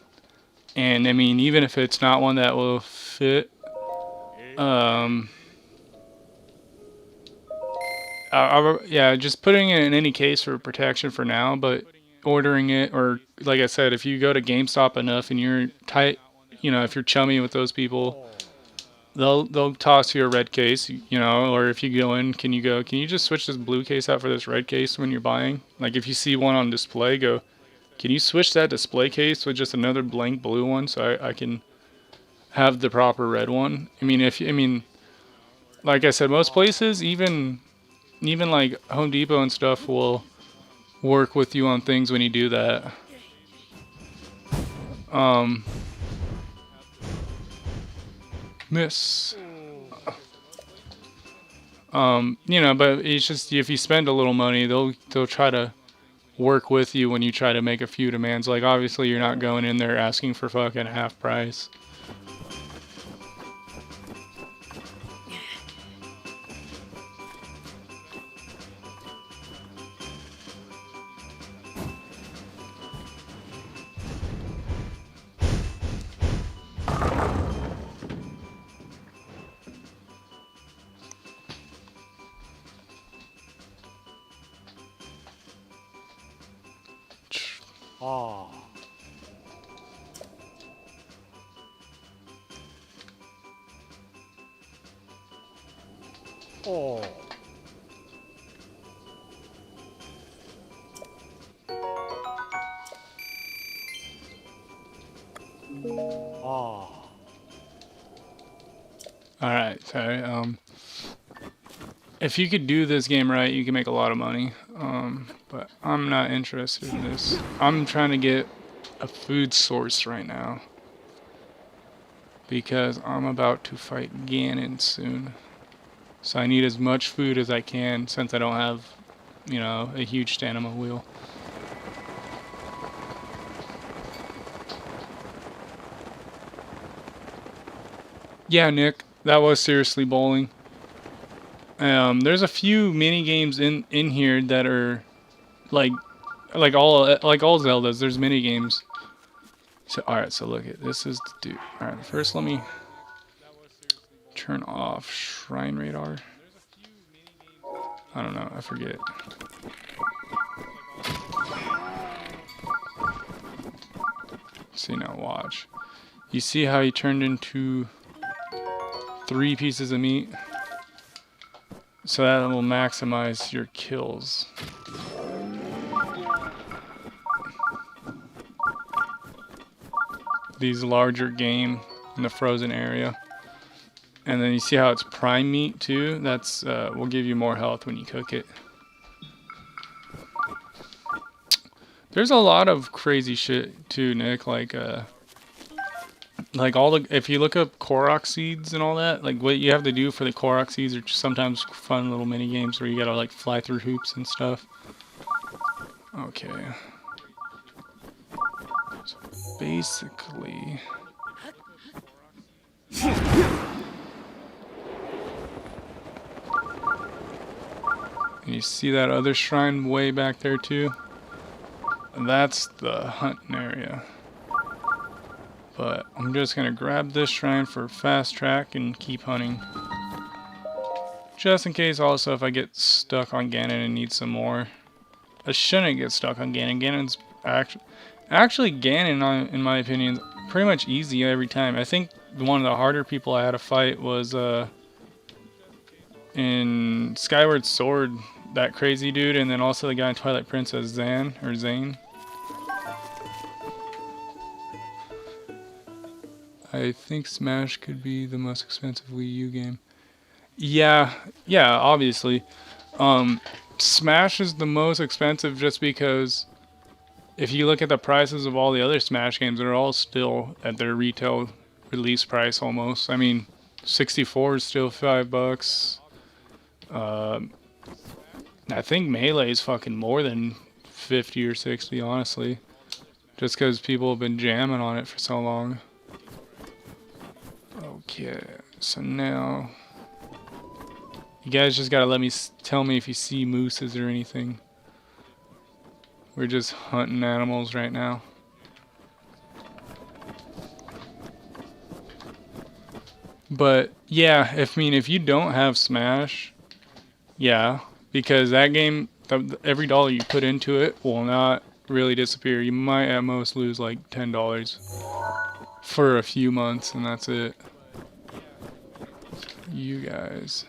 And even if it's not one that will fit, just putting it in any case for protection for now, but ordering it, or like I said, if you go to GameStop enough and you're tight, if you're chummy with those people, they'll toss you a red case, or if you go in, can you just switch this blue case out for this red case when you're buying? Like if you see one on display, can you switch that display case with just another blank blue one so I can have the proper red one. I mean, like I said, most places, even like Home Depot and stuff, will work with you on things when you do that. Miss. You know, but it's just if you spend a little money, they'll try to work with you when you try to make a few demands. Like obviously you're not going in there asking for fucking half price. Oh. Oh. Oh. Alright, sorry. If you could do this game right, you can make a lot of money. But I'm not interested in this. I'm trying to get a food source right now. Because I'm about to fight Ganon soon. So I need as much food as I can since I don't have, you know, a huge stamina wheel. Yeah, Nick, that was seriously bowling. There's a few mini games in here that are like all Zeldas. There's mini games. So all right, so look at this is the dude. All right, first let me turn off Shrine Radar. I don't know, I forget. See now, watch. You see how he turned into 3 pieces of meat? So that will maximize your kills. These larger game in the frozen area. And then you see how it's prime meat too? That's will give you more health when you cook it. There's a lot of crazy shit too, Nick, like all the, if you look up Korok seeds and all that, like what you have to do for the Korok seeds are just sometimes fun little mini games where you gotta like fly through hoops and stuff. Okay. So basically, and you see that other shrine way back there too? That's the hunting area. But I'm just gonna grab this shrine for fast track and keep hunting. Just in case also if I get stuck on Ganon and need some more. I shouldn't get stuck on Ganon. Ganon's actually Ganon, in my opinion, pretty much easy every time. I think one of the harder people I had to fight was in Skyward Sword, that crazy dude, and then also the guy in Twilight Princess, Zane. I think Smash could be the most expensive Wii U game. Yeah, obviously. Smash is the most expensive just because if you look at the prices of all the other Smash games, they're all still at their retail release price almost. I mean, 64 is still $5. I think Melee is fucking more than 50 or 60, honestly. Just because people have been jamming on it for so long. Okay, so now you guys just gotta tell me if you see mooses or anything. We're just hunting animals right now. But yeah, if you don't have Smash, yeah, because that game, every dollar you put into it will not really disappear. You might at most lose like $10 for a few months, and that's it. You guys.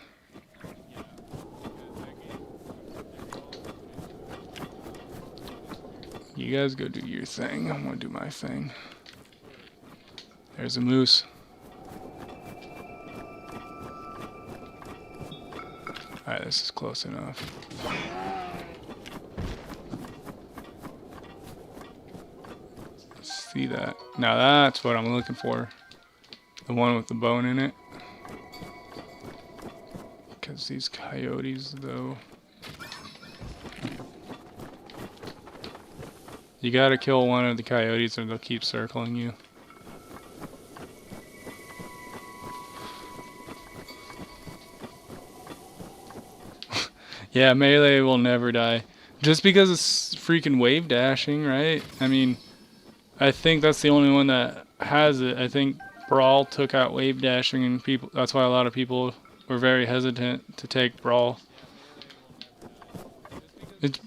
You guys go do your thing. I'm gonna do my thing. There's a moose. Alright, this is close enough. See that? Now that's what I'm looking for. The one with the bone in it. Because these coyotes, though. You gotta kill one of the coyotes or they'll keep circling you. Yeah, melee will never die. Just because it's freaking wave dashing, right? I mean, I think that's the only one that has it. I think Brawl took out wave dashing and people that's why a lot of people were very hesitant to take Brawl. It's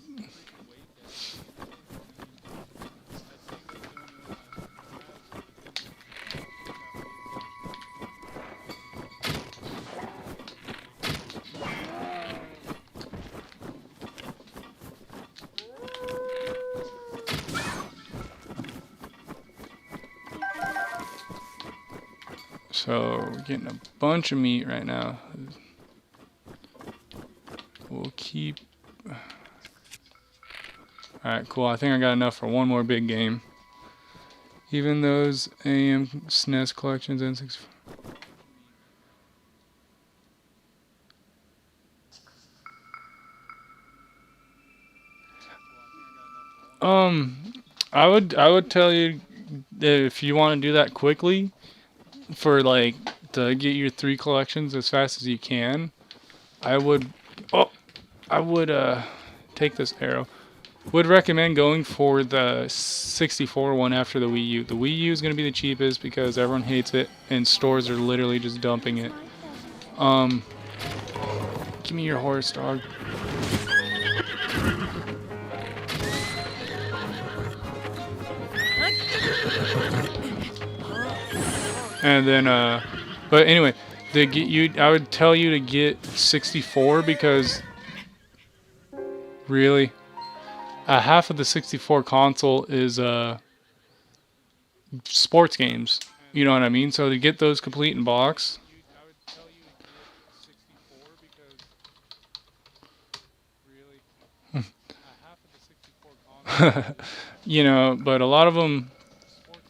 so we're getting a bunch of meat right now. We'll keep... Alright, cool. I think I got enough for one more big game. Even those AM SNES collections and 6. I would tell you that if you want to do that quickly, for like to get your 3 collections as fast as you can, I would take this arrow. Would recommend going for the 64 one after the Wii U. The Wii U is going to be the cheapest because everyone hates it and stores are literally just dumping it. Give me your horse, dog. And then, but anyway, I would tell you to get 64 because, really, half of the 64 console is sports games. You know what I mean? So to get those complete in box. You know, but a lot of them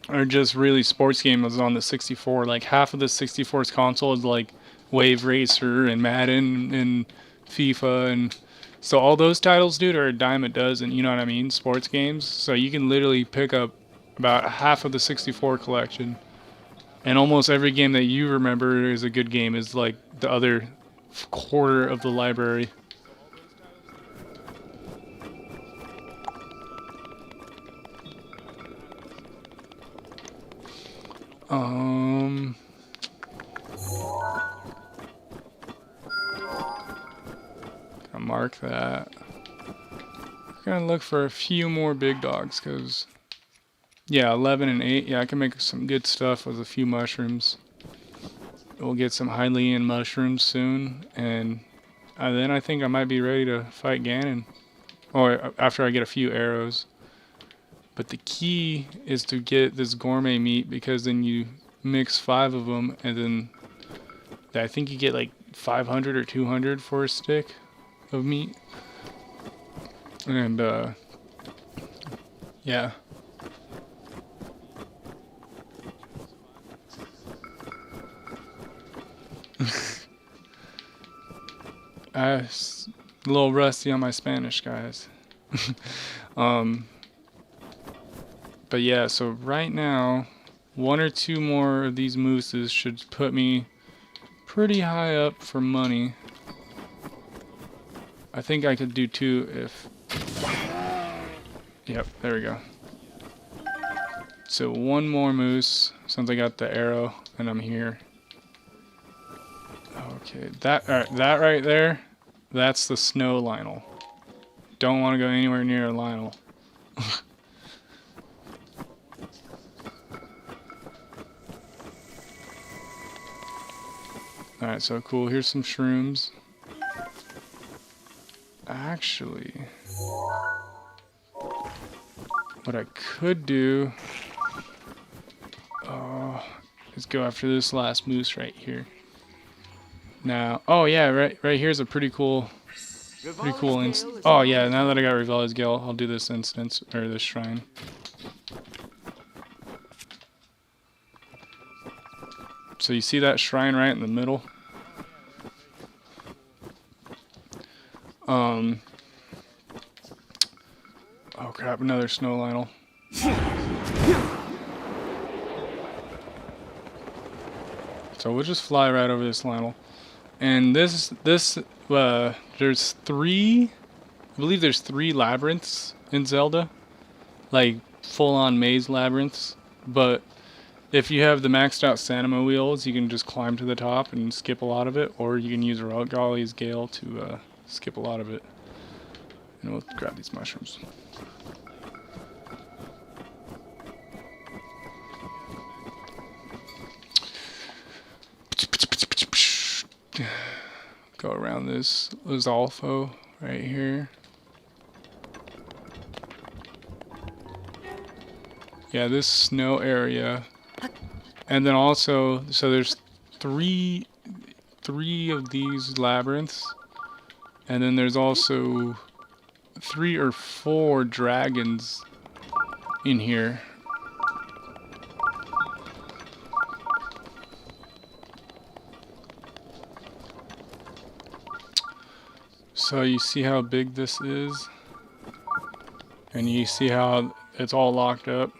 are just really sports games on the 64. Like half of the 64's console is like Wave Racer and Madden and FIFA, and so all those titles, dude, are a dime a dozen. You know what I mean? Sports games. So you can literally pick up about half of the 64 collection, and almost every game that you remember is a good game is like the other quarter of the library. Gonna mark that. Gonna look for a few more big dogs, cause yeah, 11 and 8. Yeah, I can make some good stuff with a few mushrooms. We'll get some Hylian mushrooms soon, and then I think I might be ready to fight Ganon, or after I get a few arrows. But the key is to get this gourmet meat, because then you mix 5 of them, and then I think you get like 500 or 200 for a stick of meat. And yeah. I'm a little rusty on my Spanish, guys. But yeah, so right now, 1 or 2 more of these mooses should put me pretty high up for money. I think I could do 2 if... Yep, there we go. So 1 more moose, since I got the arrow, and I'm here. Okay, that right there, that's the snow Lionel. Don't want to go anywhere near a Lionel. Alright, so cool. Here's some shrooms. Actually, what I could do is go after this last moose right here. Now, oh yeah, right here's a pretty cool Rivali's Gale is oh now yeah, ready. now that I got Rivali's Gale, I'll do this instance, or this shrine. So you see that shrine right in the middle? Oh crap, another snow Lionel. So we'll just fly right over this Lionel. And there's three, I believe there's 3 labyrinths in Zelda. Like full-on maze labyrinths. But if you have the maxed out Sanima wheels, you can just climb to the top and skip a lot of it. Or you can use Rivali's Gale to skip a lot of it. And we'll grab these mushrooms. Go around this Lizalfo right here. Yeah, this snow area. And then also, so there's three of these labyrinths. And then there's also 3 or 4 dragons in here. So you see how big this is? And you see how it's all locked up?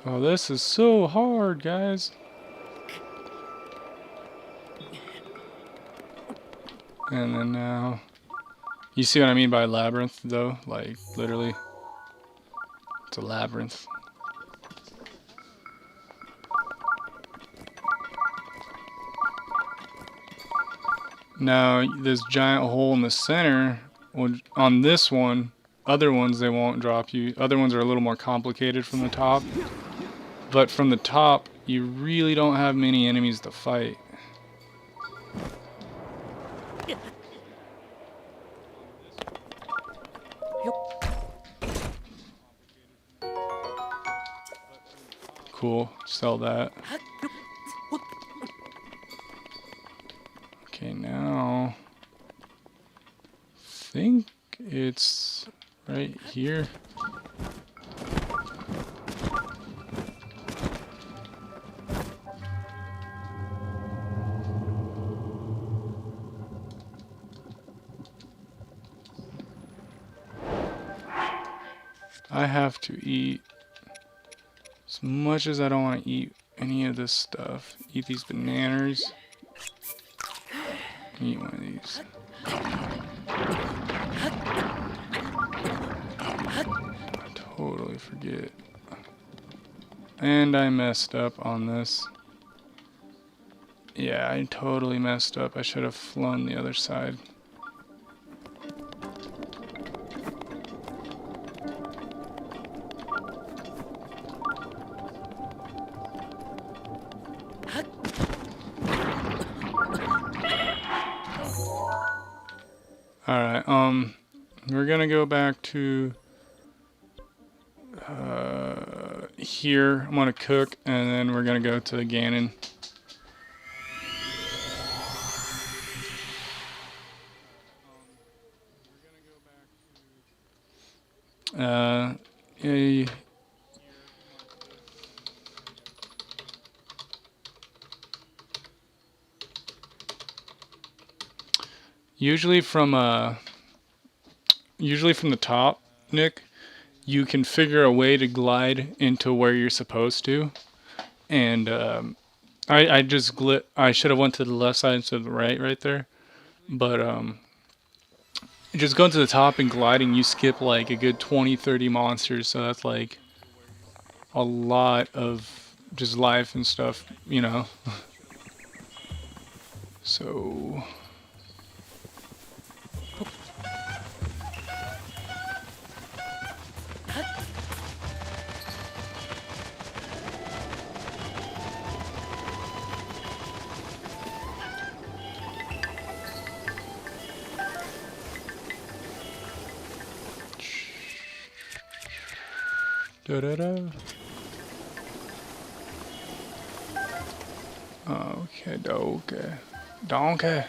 Oh, this is so hard, guys. And then now... You see what I mean by labyrinth, though? Like, literally. It's a labyrinth. Now, this giant hole in the center, on this one, other ones they won't drop you. Other ones are a little more complicated from the top. But from the top, you really don't have many enemies to fight. Cool, sell that. Okay, now... I think it's right here. I have to eat as much as I don't want to eat any of this stuff. Eat these bananas. Eat one of these. I totally forget. And I messed up on this. Yeah, I totally messed up. I should have flown the other side. Alright, we're gonna go back to here. I'm gonna cook, and then we're gonna go to Ganon. Yeah, usually from the top, Nick, you can figure a way to glide into where you're supposed to. And I should have went to the left side instead of the right there. But just going to the top and gliding, you skip like a good 20-30 monsters, so that's like a lot of just life and stuff, you know. So Da-da-da. Okay, okay. Donkey.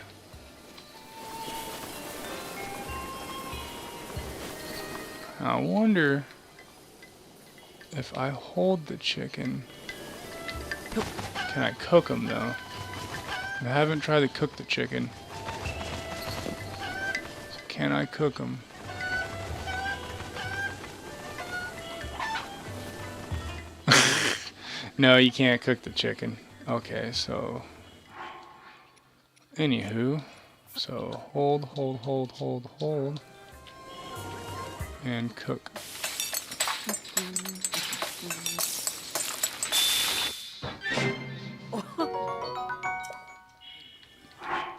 I wonder if I hold the chicken, can I cook them though? I haven't tried to cook the chicken. So can I cook them? No, you can't cook the chicken. Okay, so anywho, so hold, and cook.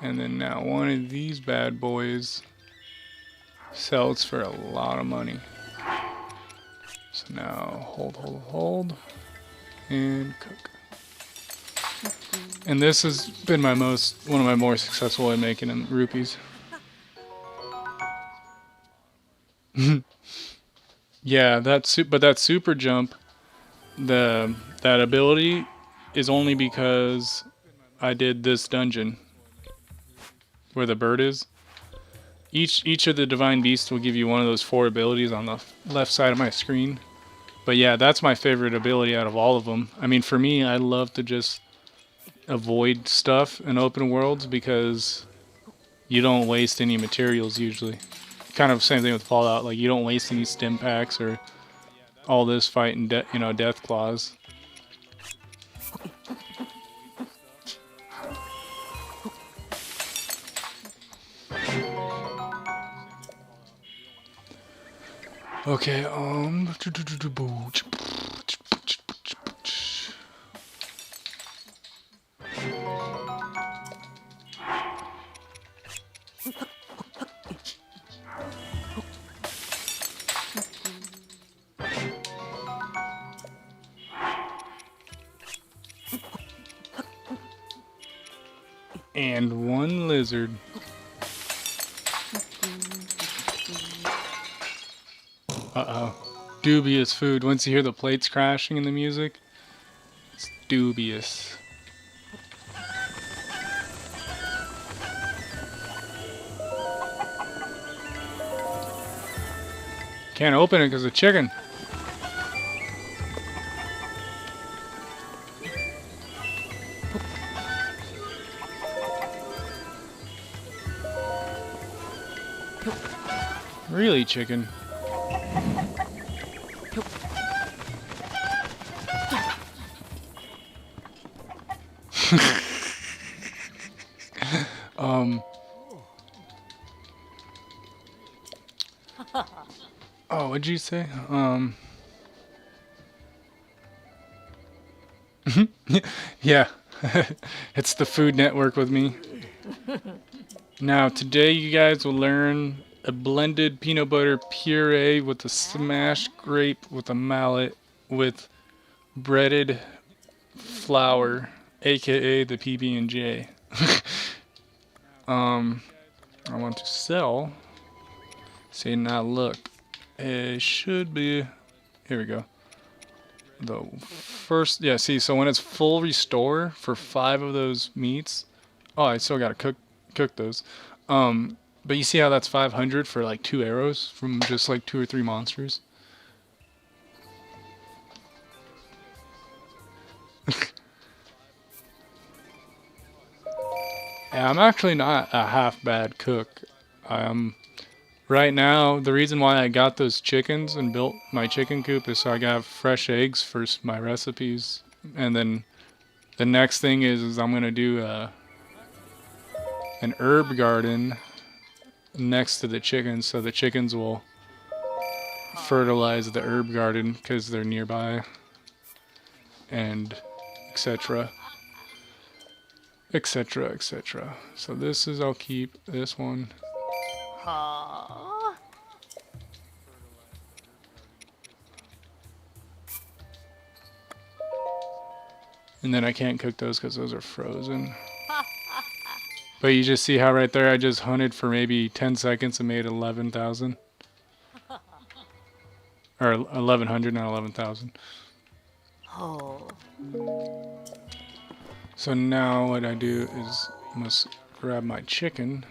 And then now one of these bad boys sells for a lot of money. So now hold, and cook. And this has been one of my more successful way of making them rupees. Yeah, but that super jump, that ability is only because I did this dungeon where the bird is. Each of the divine beasts will give you one of those 4 abilities on the left side of my screen. But yeah, that's my favorite ability out of all of them. I mean, for me, I love to just avoid stuff in open worlds because you don't waste any materials usually. Kind of same thing with Fallout, like you don't waste any stim packs or all this fighting death claws. Okay, and one lizard. Uh-oh. Dubious food. Once you hear the plates crashing in the music, it's dubious. Can't open it because of chicken. Really, chicken? Oh, what'd you say? Yeah, it's the Food Network with me. Now, today you guys will learn a blended peanut butter puree with a smashed grape with a mallet with breaded flour, aka the PB&J. I want to sell. See, now look, it should be, here we go. The first, yeah, see, so when it's full restore for 5 of those meats, oh, I still gotta cook those. But you see how that's 500 for like 2 arrows from just like 2 or 3 monsters? Yeah, I'm actually not a half bad cook. Right now, the reason why I got those chickens and built my chicken coop is so I got fresh eggs for my recipes. And then the next thing is I'm gonna do an herb garden next to the chickens, so the chickens will fertilize the herb garden because they're nearby, and etc. etc. etc. So this is, I'll keep this one. And then I can't cook those because those are frozen. But you just see how right there I just hunted for maybe 10 seconds and made 11,000. Or 1100, not 11,000. Oh. So now what I do is must grab my chicken.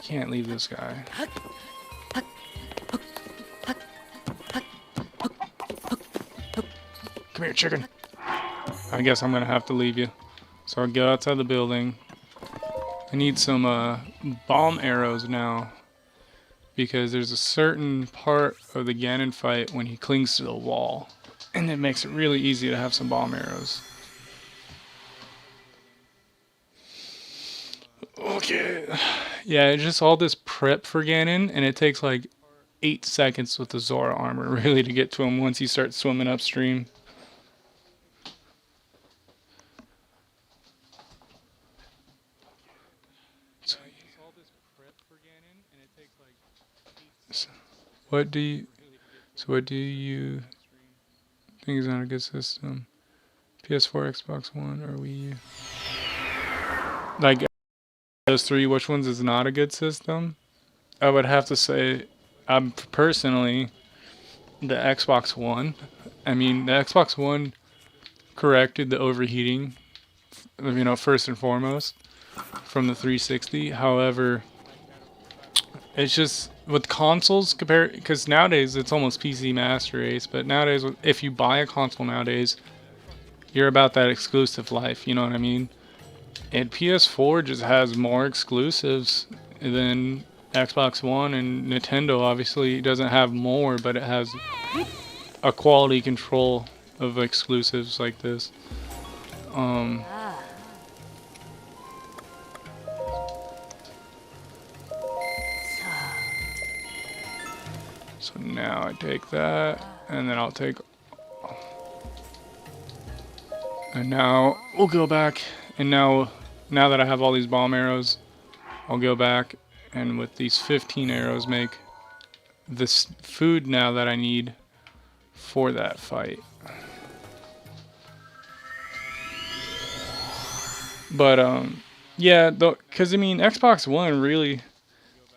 Can't leave this guy. Come here, chicken. I guess I'm gonna have to leave you. So I'll go outside the building. I need some bomb arrows now. Because there's a certain part of the Ganon fight when he clings to the wall. And it makes it really easy to have some bomb arrows. Okay. Yeah, it's just all this prep for Ganon, and it takes like 8 seconds with the Zora armor really to get to him once he starts swimming upstream. What do you think is not a good system? PS4, Xbox One, or Wii U? Like those three, which ones is not a good system? I would have to say, personally, the Xbox One. I mean, the Xbox One corrected the overheating, first and foremost, from the 360. However, it's just with consoles because nowadays it's almost PC Master Race. But nowadays, if you buy a console nowadays, you're about that exclusive life. You know what I mean? And PS4 just has more exclusives than Xbox One, and Nintendo obviously doesn't have more, but it has a quality control of exclusives like this. So now I take that, and then I'll take, and now we'll go back, and now that I have all these bomb arrows, I'll go back, and with these 15 arrows make this food now that I need for that fight. But yeah, because I mean Xbox One really,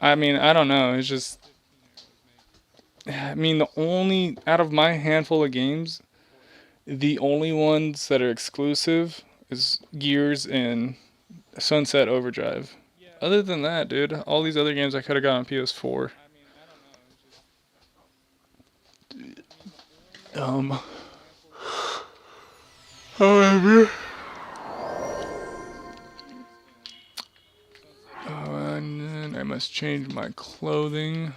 I mean I don't know, it's just, I mean the only out of my handful of games, the only ones that are exclusive is Gears and Sunset Overdrive. Other than that, dude, all these other games I could have got on PS4. However, and then I must change my clothing.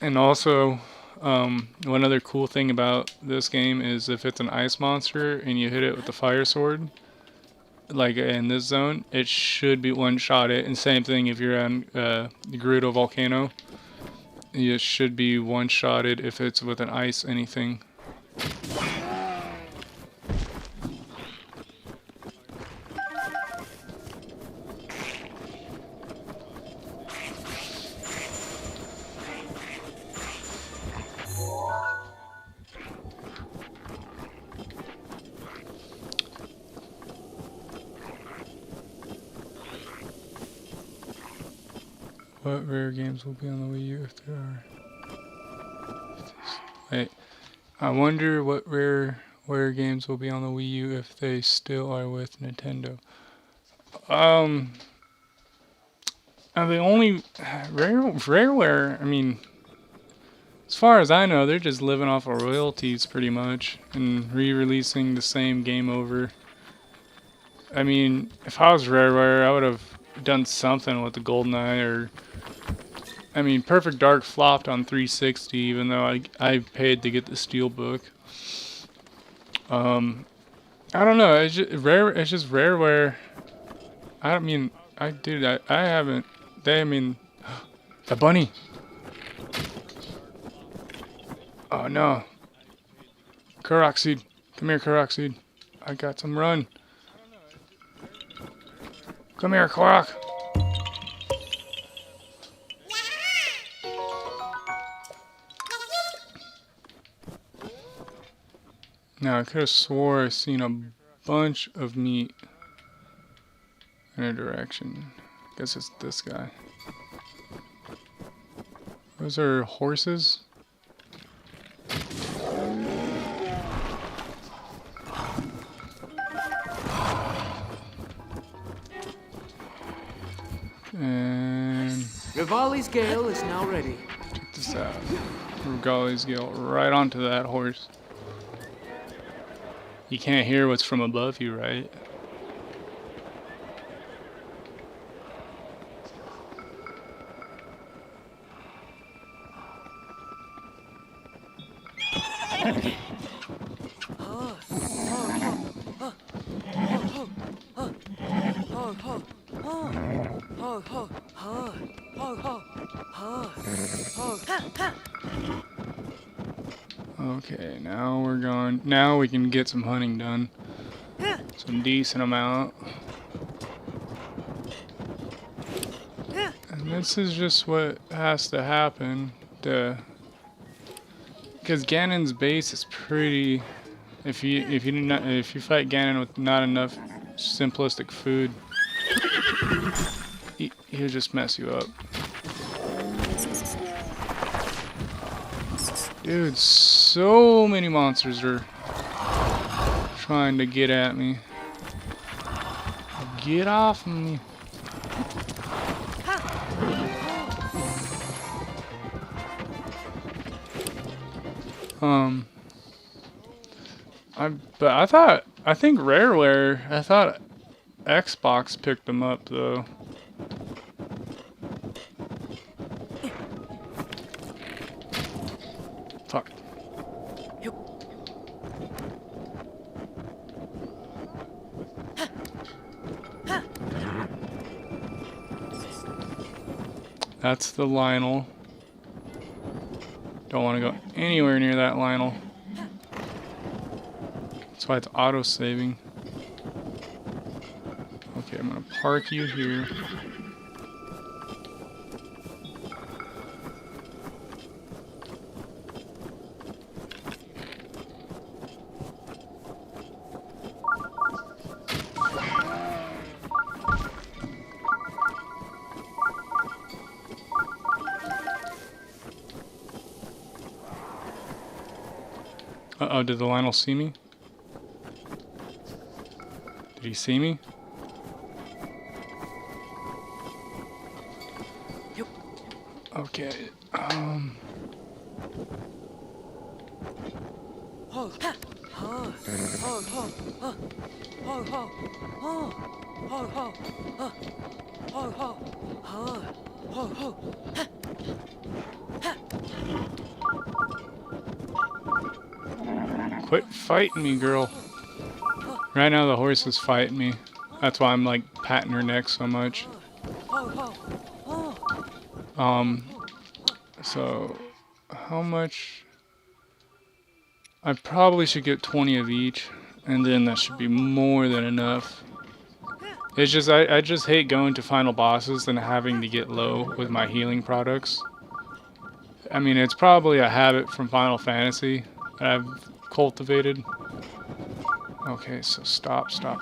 And also, one other cool thing about this game is if it's an ice monster and you hit it with the fire sword, like in this zone, it should be one-shot it. And same thing if you're on the Gerudo volcano, it should be one-shotted if it's with an ice anything. What rare games will be on the Wii U if there are? Wait, I wonder what rare games will be on the Wii U if they still are with Nintendo. The only rareware, I mean, as far as I know, they're just living off of royalties pretty much and re-releasing the same game over. I mean, if I was Rareware, I would have done something with the GoldenEye, or I mean, Perfect Dark flopped on 360, even though I paid to get the Steelbook. I don't know. It's just Rareware. I mean, I haven't. I mean, the bunny. Oh no. Korok seed. Come here, Korok seed. I got some run. Come here, Korok. Now I could have swore I seen bunch of meat in a direction. Guess it's this guy. Those are horses? And Rivali's Gale is now ready. check this out. Regali's Gale right onto that horse. You can't hear what's from above you, right? Okay, now we're going. Now we can get some hunting done. Some decent amount. And this is just what has to happen. Because Ganon's base is pretty. If you fight Ganon with not enough simplistic food, he'll just mess you up. Dude, so many monsters are trying to get at me. Get off me. I think Rareware, I thought Xbox picked them up though. Fuck. That's the Lionel. Don't want to go anywhere near that Lionel. That's why it's auto-saving. Okay, I'm gonna park you here. Uh-oh, did the Lionel see me? Did he see me? Okay, quit fighting me, girl. Right now the horse is fighting me. That's why I'm like patting her neck so much. So how much? I probably should get 20 of each, and then that should be more than enough. It's just I just hate going to final bosses and having to get low with my healing products. I mean, it's probably a habit from Final Fantasy that I've cultivated. Okay, so stop. Stop!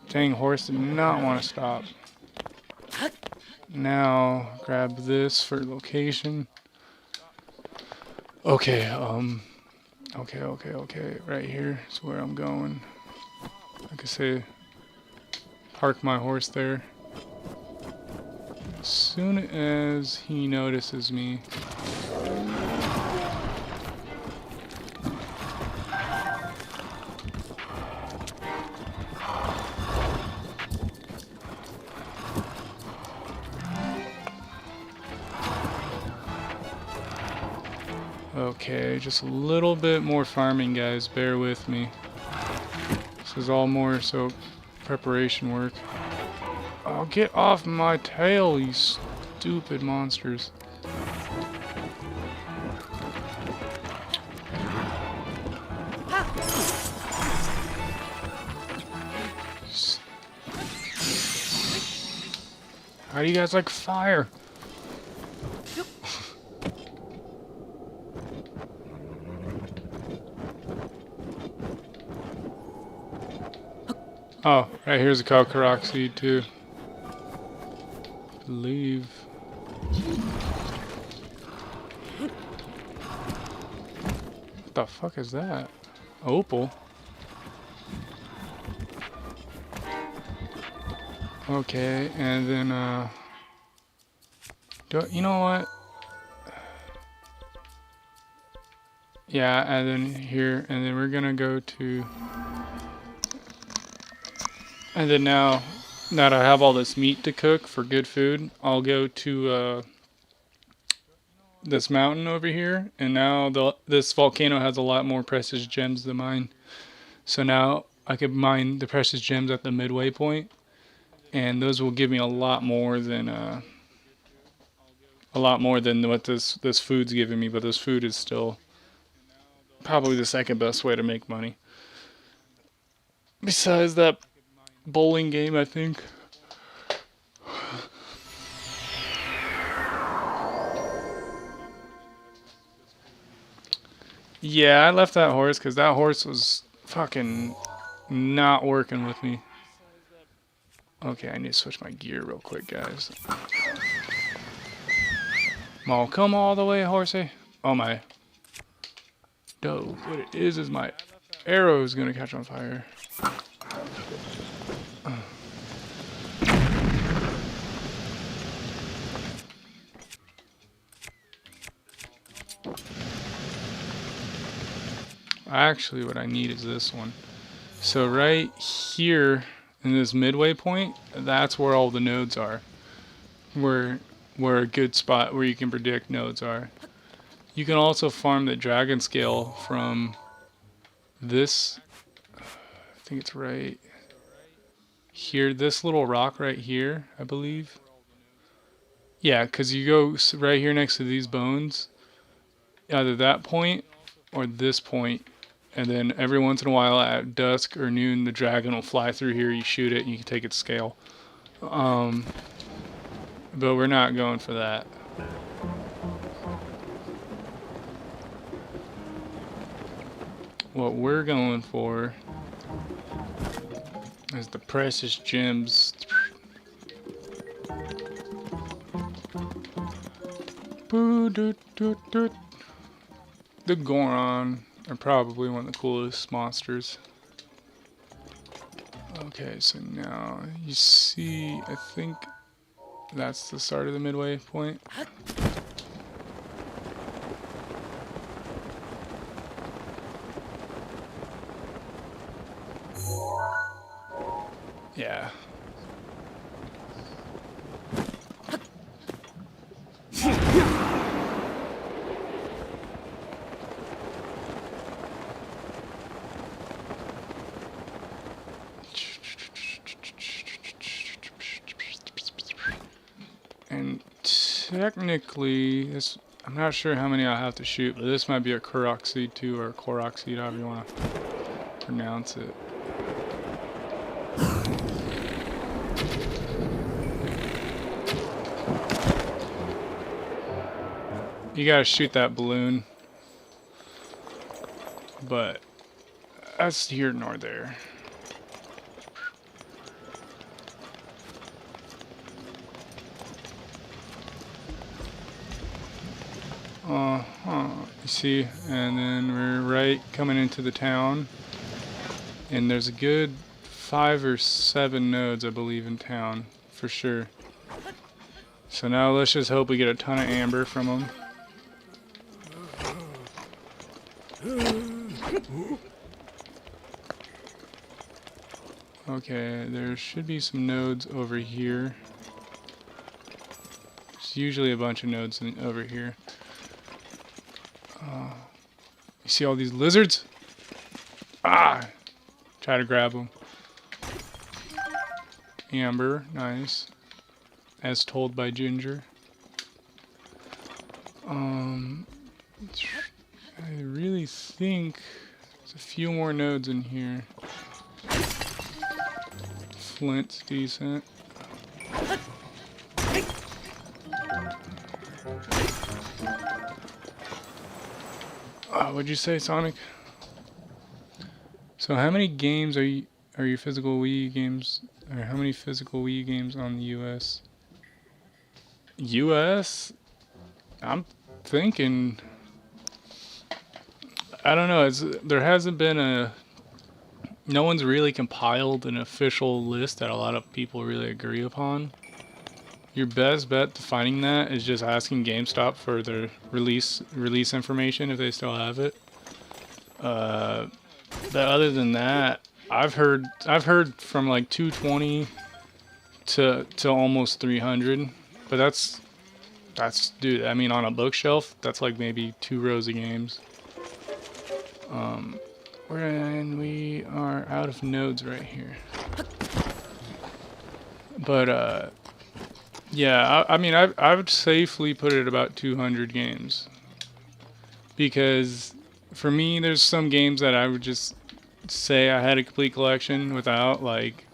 Dang, horse did not want to stop. Now, grab this for location. Okay, okay. Right here is where I'm going. Like I say, park my horse there. As soon as he notices me. Okay, just a little bit more farming, guys. Bear with me. This is all more so preparation work. Oh, get off my tail, you stupid monsters. How do you guys like fire? Oh, right here's a Kalkarok seed too. Believe. What the fuck is that? Opal? Okay, and then you know what? Yeah, and then here, and then we're gonna go to, and then now that I have all this meat to cook for good food, I'll go to this mountain over here, and now this volcano has a lot more precious gems than mine. So now I could mine the precious gems at the midway point, and those will give me a lot more than what this food's giving me. But this food is still probably the second best way to make money. Besides that bowling game, I think. Yeah, I left that horse because that horse was fucking not working with me. Okay, I need to switch my gear real quick, guys. Oh, come all the way, horsey. Oh my. Dope. What it is my arrow is gonna catch on fire. Actually, what I need is this one. So right here in this midway point, that's where all the nodes are. Where a good spot where you can predict nodes are. You can also farm the dragon scale from this. I think it's right here. This little rock right here, I believe. Yeah, because you go right here next to these bones. Either that point or this point. And then every once in a while at dusk or noon, the dragon will fly through here. You shoot it and you can take its scale. But we're not going for that. What we're going for is the precious gems. The Goron are probably one of the coolest monsters. Okay, so now you see, I think that's the start of the midway point. Yeah. And technically, this, I'm not sure how many I'll have to shoot, but this might be a Korok seed too, or a Korok seed, however you want to pronounce it. You gotta shoot that balloon, but that's here nor there. You see, and then we're right coming into the town, and there's a good 5 or 7 nodes, I believe, in town for sure. So now let's just hope we get a ton of amber from them. Okay, there should be some nodes over here. There's usually a bunch of nodes over here. You see all these lizards? Ah! Try to grab them. Amber, nice. As told by Ginger. I really think there's a few more nodes in here. Flint's decent. What'd you say, Sonic? So how many games are are your physical Wii games, or how many physical Wii games on the US? US? I'm thinking, I don't know, there hasn't been no one's really compiled an official list that a lot of people really agree upon. Your best bet to finding that is just asking GameStop for their release information if they still have it. But other than that, I've heard from like 220 to almost 300, but that's dude. I mean, on a bookshelf, that's like maybe 2 rows of games. And we are out of nodes right here. But yeah, I mean, I would safely put it at about 200 games, because for me, there's some games that I would just say I had a complete collection without, like,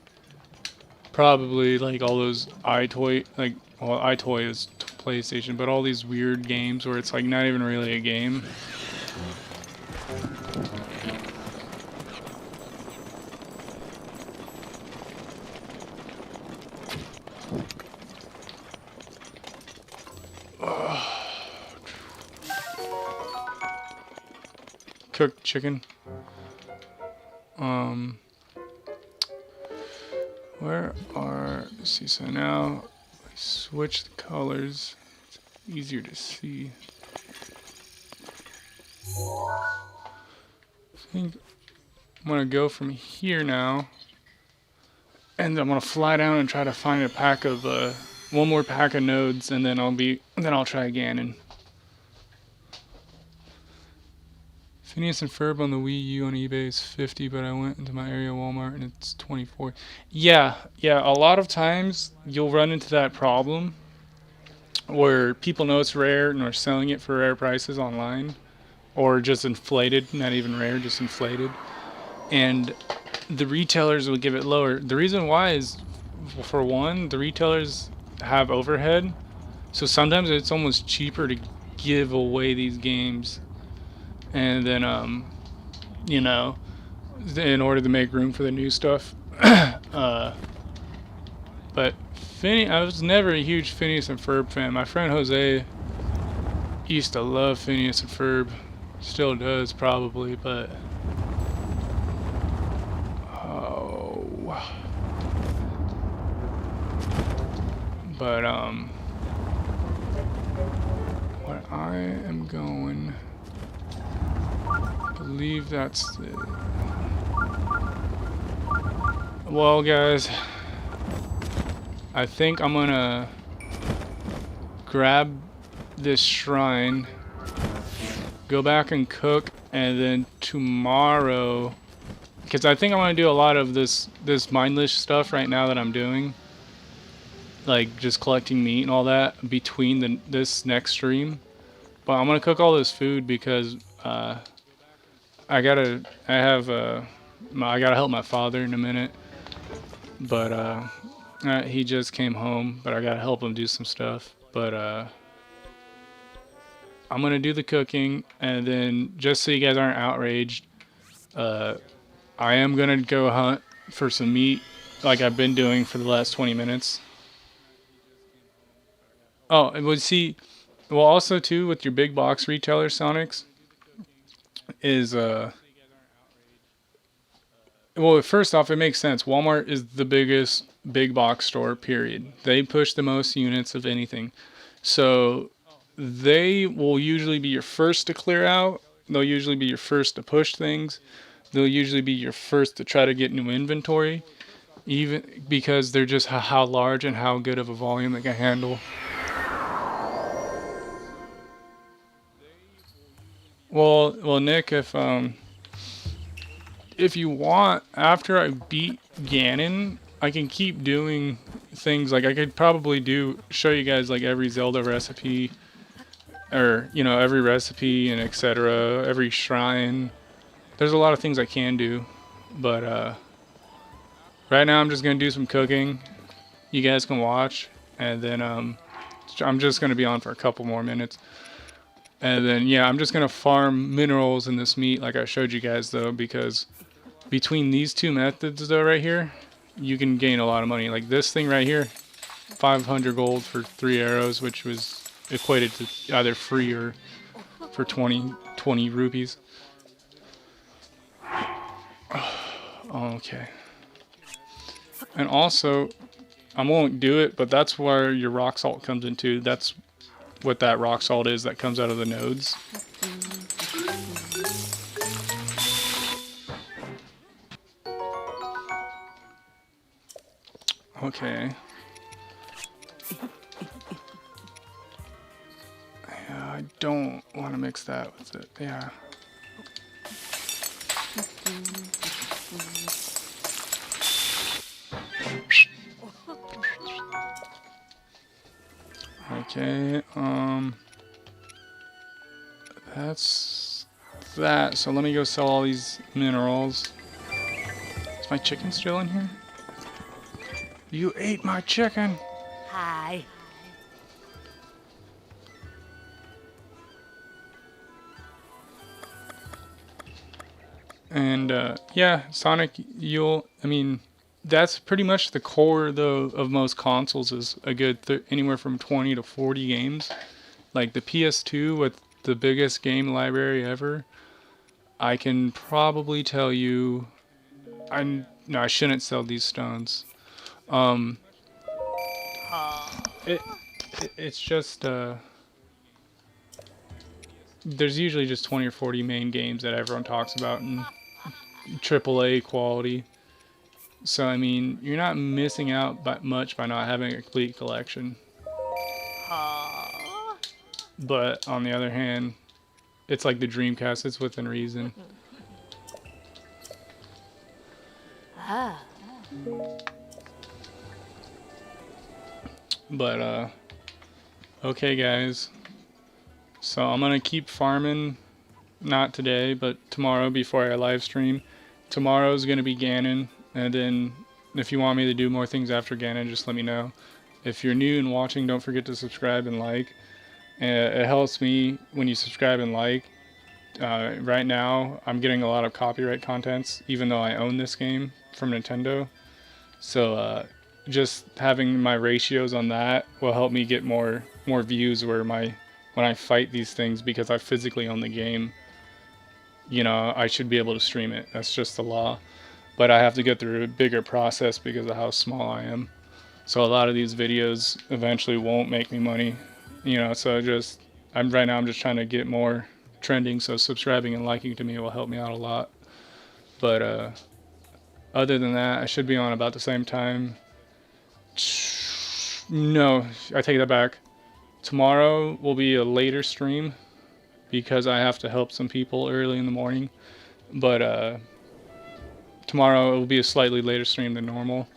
probably like all those iToy, like, well, iToy is PlayStation, but all these weird games where it's like not even really a game. Cooked chicken. Let's see, so now I switch the colors. It's easier to see. I think I'm gonna go from here now, and I'm gonna fly down and try to find a pack of one more pack of nodes, and then I'll try again. And Phineas and Ferb on the Wii U on eBay is 50, but I went into my area Walmart and it's 24. Yeah, a lot of times you'll run into that problem where people know it's rare and are selling it for rare prices online, or just inflated, not even rare, just inflated. And the retailers will give it lower. The reason why is, for one, the retailers have overhead, so sometimes it's almost cheaper to give away these games. And then, you know, in order to make room for the new stuff. But I was never a huge Phineas and Ferb fan. My friend Jose used to love Phineas and Ferb. Still does, probably, but... Oh... But, what I am going... I believe that's it. Well, guys, I think I'm gonna grab this shrine, go back and cook, and then tomorrow, because I think I'm gonna do a lot of this mindless stuff right now that I'm doing, like just collecting meat and all that between this next stream. But I'm gonna cook all this food because I gotta help my father in a minute, but he just came home, but I gotta help him do some stuff. But I'm gonna do the cooking, and then just so you guys aren't outraged, I am gonna go hunt for some meat, like I've been doing for the last 20 minutes. Oh, and well, also too, with your big box retailer Sonics, is well, first off, it makes sense. Walmart is the biggest big box store, period. They push the most units of anything. So they will usually be your first to clear out. They'll usually be your first to push things. They'll usually be your first to try to get new inventory, even because they're just how large and how good of a volume they can handle. Well, Nick, if you want, after I beat Ganon, I can keep doing things. Like I could probably show you guys like every Zelda recipe, or every recipe and etc. Every shrine. There's a lot of things I can do, but right now I'm just gonna do some cooking. You guys can watch, and then I'm just gonna be on for a couple more minutes. And then, yeah, I'm just going to farm minerals in this meat like I showed you guys, though, because Between these two methods though right here, you can gain a lot of money. Like this thing right here, 500 gold for 3 arrows, which was equated to either free or for 20 rupees. Okay. And also, I won't do it, but that's where your rock salt comes into. That's what that rock salt is that comes out of the nodes. Okay. Yeah, I don't want to mix that with it. Yeah. Okay, that's that. So let me go sell all these minerals. Is my chicken still in here? You ate my chicken! Hi. And, yeah, Sonic, I mean, that's pretty much the core, though, of most consoles is a good anywhere from 20 to 40 games. Like the PS2 with the biggest game library ever, I can probably tell you, no, I shouldn't sell these stones. It's just, there's usually just 20 or 40 main games that everyone talks about in AAA quality. So, I mean, you're not missing out much by not having a complete collection. But, on the other hand, it's like the Dreamcast, it's within reason. But, okay guys. So I'm gonna keep farming, not today, but tomorrow before I live stream. Tomorrow's gonna be Ganon, and then if you want me to do more things after Ganon, just let me know. If you're new and watching, don't forget to subscribe and like. It helps me when you subscribe and like. Right now, I'm getting a lot of copyright contents, even though I own this game from Nintendo. So just having my ratios on that will help me get more views when I fight these things, because I physically own the game. You know, I should be able to stream it. That's just the law. But I have to go through a bigger process because of how small I am. So a lot of these videos eventually won't make me money. You know, so right now I'm just trying to get more trending, so subscribing and liking to me will help me out a lot. But other than that, I should be on about the same time. No, I take that back. Tomorrow will be a later stream because I have to help some people early in the morning. But tomorrow it will be a slightly later stream than normal.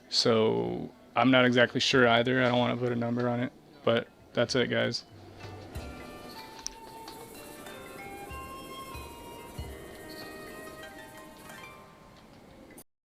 So I'm not exactly sure either. I don't want to put a number on it. But that's it, guys.